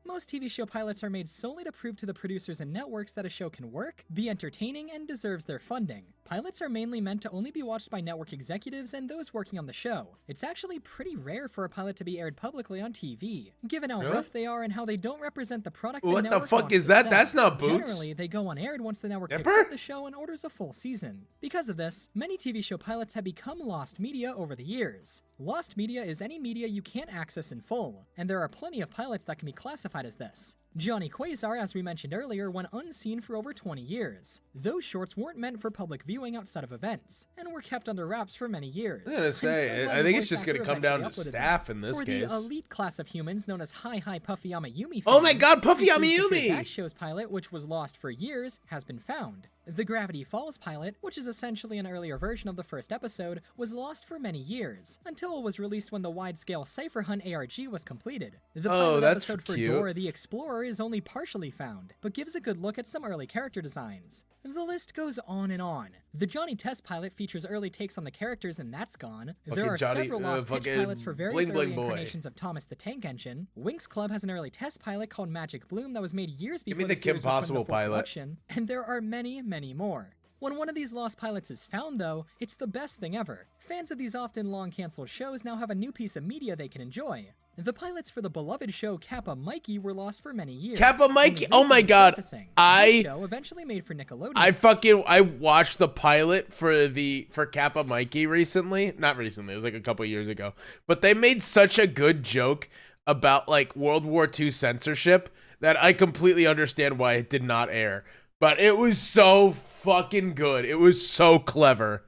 Most TV show pilots are made solely to prove to the producers and networks that a show can work, be entertaining, and deserves their funding. Pilots are mainly meant to only be watched by network executives and those working on the show. It's actually pretty rare for a pilot to be aired publicly on TV, given how rough they are and how they don't represent the product What the the network fuck wants is to that? sell. That's not Boots. Generally, they go unaired once the network picks Dipper? up the show and orders a full season. Because of this, many TV show pilots have become lost media over the years. Lost media is any media you can't access in full, and there are plenty of pilots that can be classified as this. Johnny Quasar, as we mentioned earlier, went unseen for over 20 years. Those shorts weren't meant for public viewing outside of events, and were kept under wraps for many years. I was gonna say, I think it's just gonna come down to staff in this for case. the elite class of humans known as Hi Puffy Amayumi Oh my fans, god, Puffy the Future Amayumi! That show's pilot, which was lost for years, has been found. The Gravity Falls pilot, which is essentially an earlier version of the first episode, was lost for many years, until it was released when the wide-scale Cypher Hunt ARG was completed. The pilot that's episode for cute. Dora the Explorer is only partially found, but gives a good look at some early character designs. The list goes on and on. The Johnny Test pilot features early takes on the characters, and that's gone. There are Johnny- several lost pitch fucking pilots for various Bling Bling early Boy. incarnations of Thomas the Tank Engine. Winx Club has an early test pilot called Magic Bloom that was made years Give before me the the Kim series was put into Possible full pilot. production, and there are many, many more. When one of these lost pilots is found, though, it's the best thing ever. Fans of these often long-canceled shows now have a new piece of media they can enjoy. The pilots for the beloved show Kappa Mikey were lost for many years. Kappa Mikey? only Oh my recently god. surfacing. I This show eventually made for Nickelodeon. I watched the pilot for Kappa Mikey recently. Not recently, it was like a couple years ago. But they made such a good joke about like World War II censorship that I completely understand why it did not air. But it was so fucking good. It was so clever.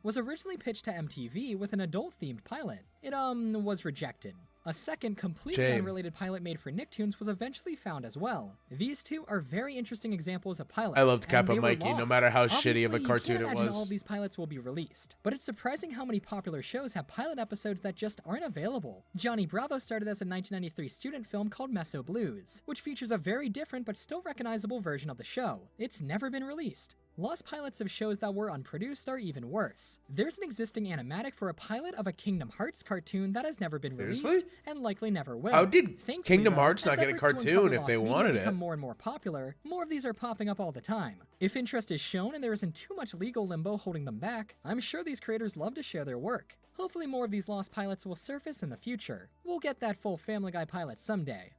Was originally pitched to MTV with an adult-themed pilot. It was rejected. A second, completely Shame. unrelated pilot made for Nicktoons was eventually found as well. These two are very interesting examples of pilots. I loved and Kappa they were Mikey, no lost. matter how Obviously, shitty of a you cartoon can't it imagine was. all of these pilots will be released, but it's surprising how many popular shows have pilot episodes that just aren't available. Johnny Bravo started as a 1993 student film called Meso Blues, which features a very different but still recognizable version of the show. It's never been released. Lost pilots of shows that were unproduced are even worse. There's an existing animatic for a pilot of a Kingdom Hearts cartoon that has never been released Seriously? and likely never will. How did Thankfully, Kingdom though, Hearts as not get a efforts to cartoon uncover if they lost media wanted become it? more and more popular, more of these are popping up all the time. If interest is shown and there isn't too much legal limbo holding them back, I'm sure these creators love to share their work. Hopefully more of these lost pilots will surface in the future. We'll get that full Family Guy pilot someday.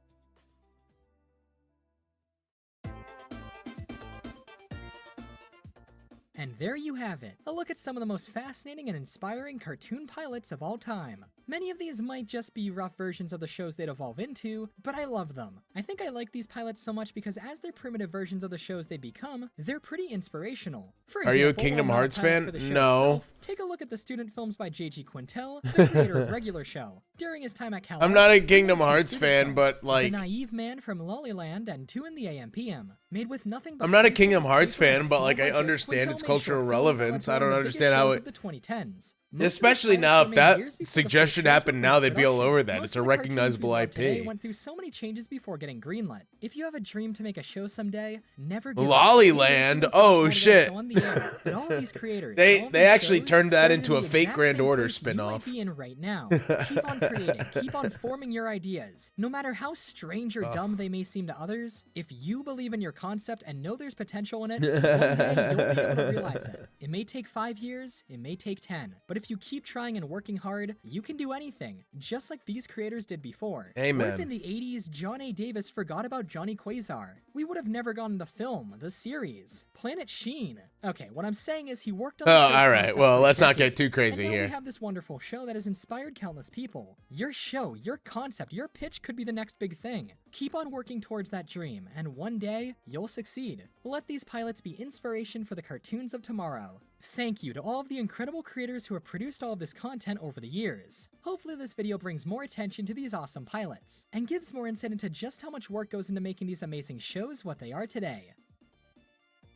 And there you have it, a look at some of the most fascinating and inspiring cartoon pilots of all time. Many of these might just be rough versions of the shows they'd evolve into, but I love them. I think I like these pilots so much because as they're primitive versions of the shows they become, they're pretty inspirational. For example, Are you a Kingdom while not Hearts pilot fan? for the show No. itself, take a look at the student films by J.G. Quintel, the creator of Regular Show. During his time at Cal I'm not a Arts, he Kingdom made two Hearts student fan, films, but, like- The Naive Man from Lollyland and Two in the AM PM, made with nothing but I'm not a pencils, Kingdom Hearts paper, and fan, a but, small like, I budget. understand Quintel its made cultural short films that relevance. led I to don't one of the biggest understand how shows it- of the 2010s. Most of these Especially pilots now, were if made that years before the first suggestion shows happened were now, they'd be in all over production. that. Most It's a of the cartoons we recognizable love today IP. went through so many changes before getting greenlit. If you have a dream to make a show someday, never give up. Lollyland? Even if Oh, it's not shit. on the air, but all these creators, They- all they these actually shows turned that started into in a the fake exact Grand same Order place you might spin-off. be in right now. Keep on creating, keep on forming your ideas. No matter how strange or dumb they may seem to others, if you believe in your concept and know there's potential in it, one day you'll be able to realize it. It may take 5 years, it may take 10, but if you keep trying and working hard, you can do anything, just like these creators did before. Amen. What if in the 80s, John A. Davis forgot about Johnny Quasar? We would have never gotten the film, the series, Planet Sheen. Okay, what I'm saying is he worked on the Oh, show all right. concept Well, for let's not get decades, too crazy and now here. we have this wonderful show that has inspired countless people. Your show, your concept, your pitch could be the next big thing. Keep on working towards that dream, and one day, you'll succeed. Let these pilots be inspiration for the cartoons of tomorrow. Thank you to all of the incredible creators who have produced all of this content over the years. Hopefully this video brings more attention to these awesome pilots, and gives more insight into just how much work goes into making these amazing shows what they are today.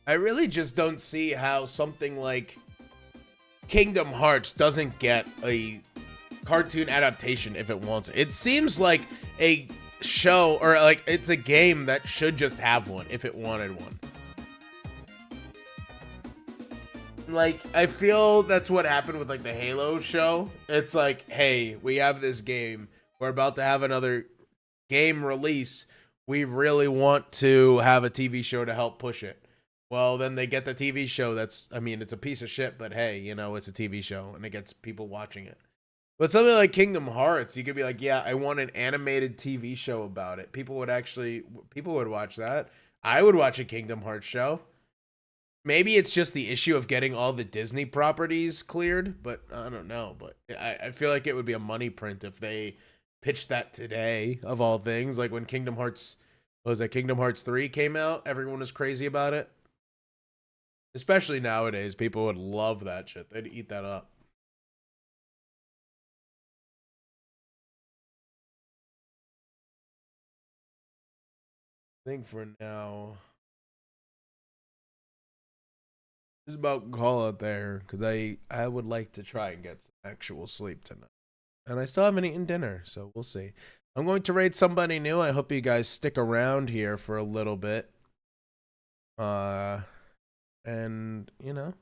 I really just don't see how something like Kingdom Hearts doesn't get a cartoon adaptation if it wants it. It seems like a show, or like it's a game that should just have one if it wanted one. Like, I feel that's what happened with like the Halo show. It's like, hey, we have this game. We're about to have another game release. We really want to have a TV show to help push it. Well, then they get the TV show that's, I mean, it's a piece of shit, but hey, you know, it's a TV show and it gets people watching it. But something like Kingdom Hearts, you could be like, yeah, I want an animated TV show about it. People would watch that. I would watch a Kingdom Hearts show. Maybe it's just the issue of getting all the Disney properties cleared, but I don't know. But I feel like it would be a money print if they pitched that today, of all things. Like when Kingdom Hearts 3 came out, everyone was crazy about it. Especially nowadays, people would love that shit. They'd eat that up. I think for now, just about call it there, because I would like to try and get some actual sleep tonight. And I still haven't eaten dinner, so we'll see. I'm going to raid somebody new. I hope you guys stick around here for a little bit. And, you know,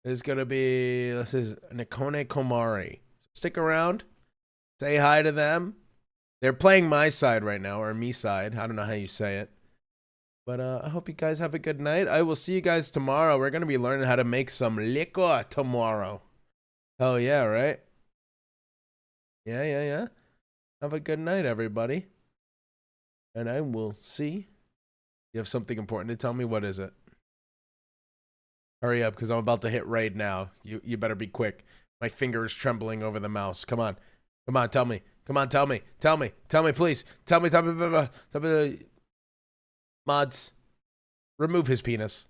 this is Nikone Komari. Stick around. Say hi to them. They're playing my side right now, or me side. I don't know how you say it. But I hope you guys have a good night. I will see you guys tomorrow. We're going to be learning how to make some liquor tomorrow. Hell yeah, right? Yeah. Have a good night, everybody. And I will see. You have something important to tell me? What is it? Hurry up, because I'm about to hit raid now. You better be quick. My finger is trembling over the mouse. Come on, tell me. Come on, tell me, please. Tell me. Mods, remove his penis.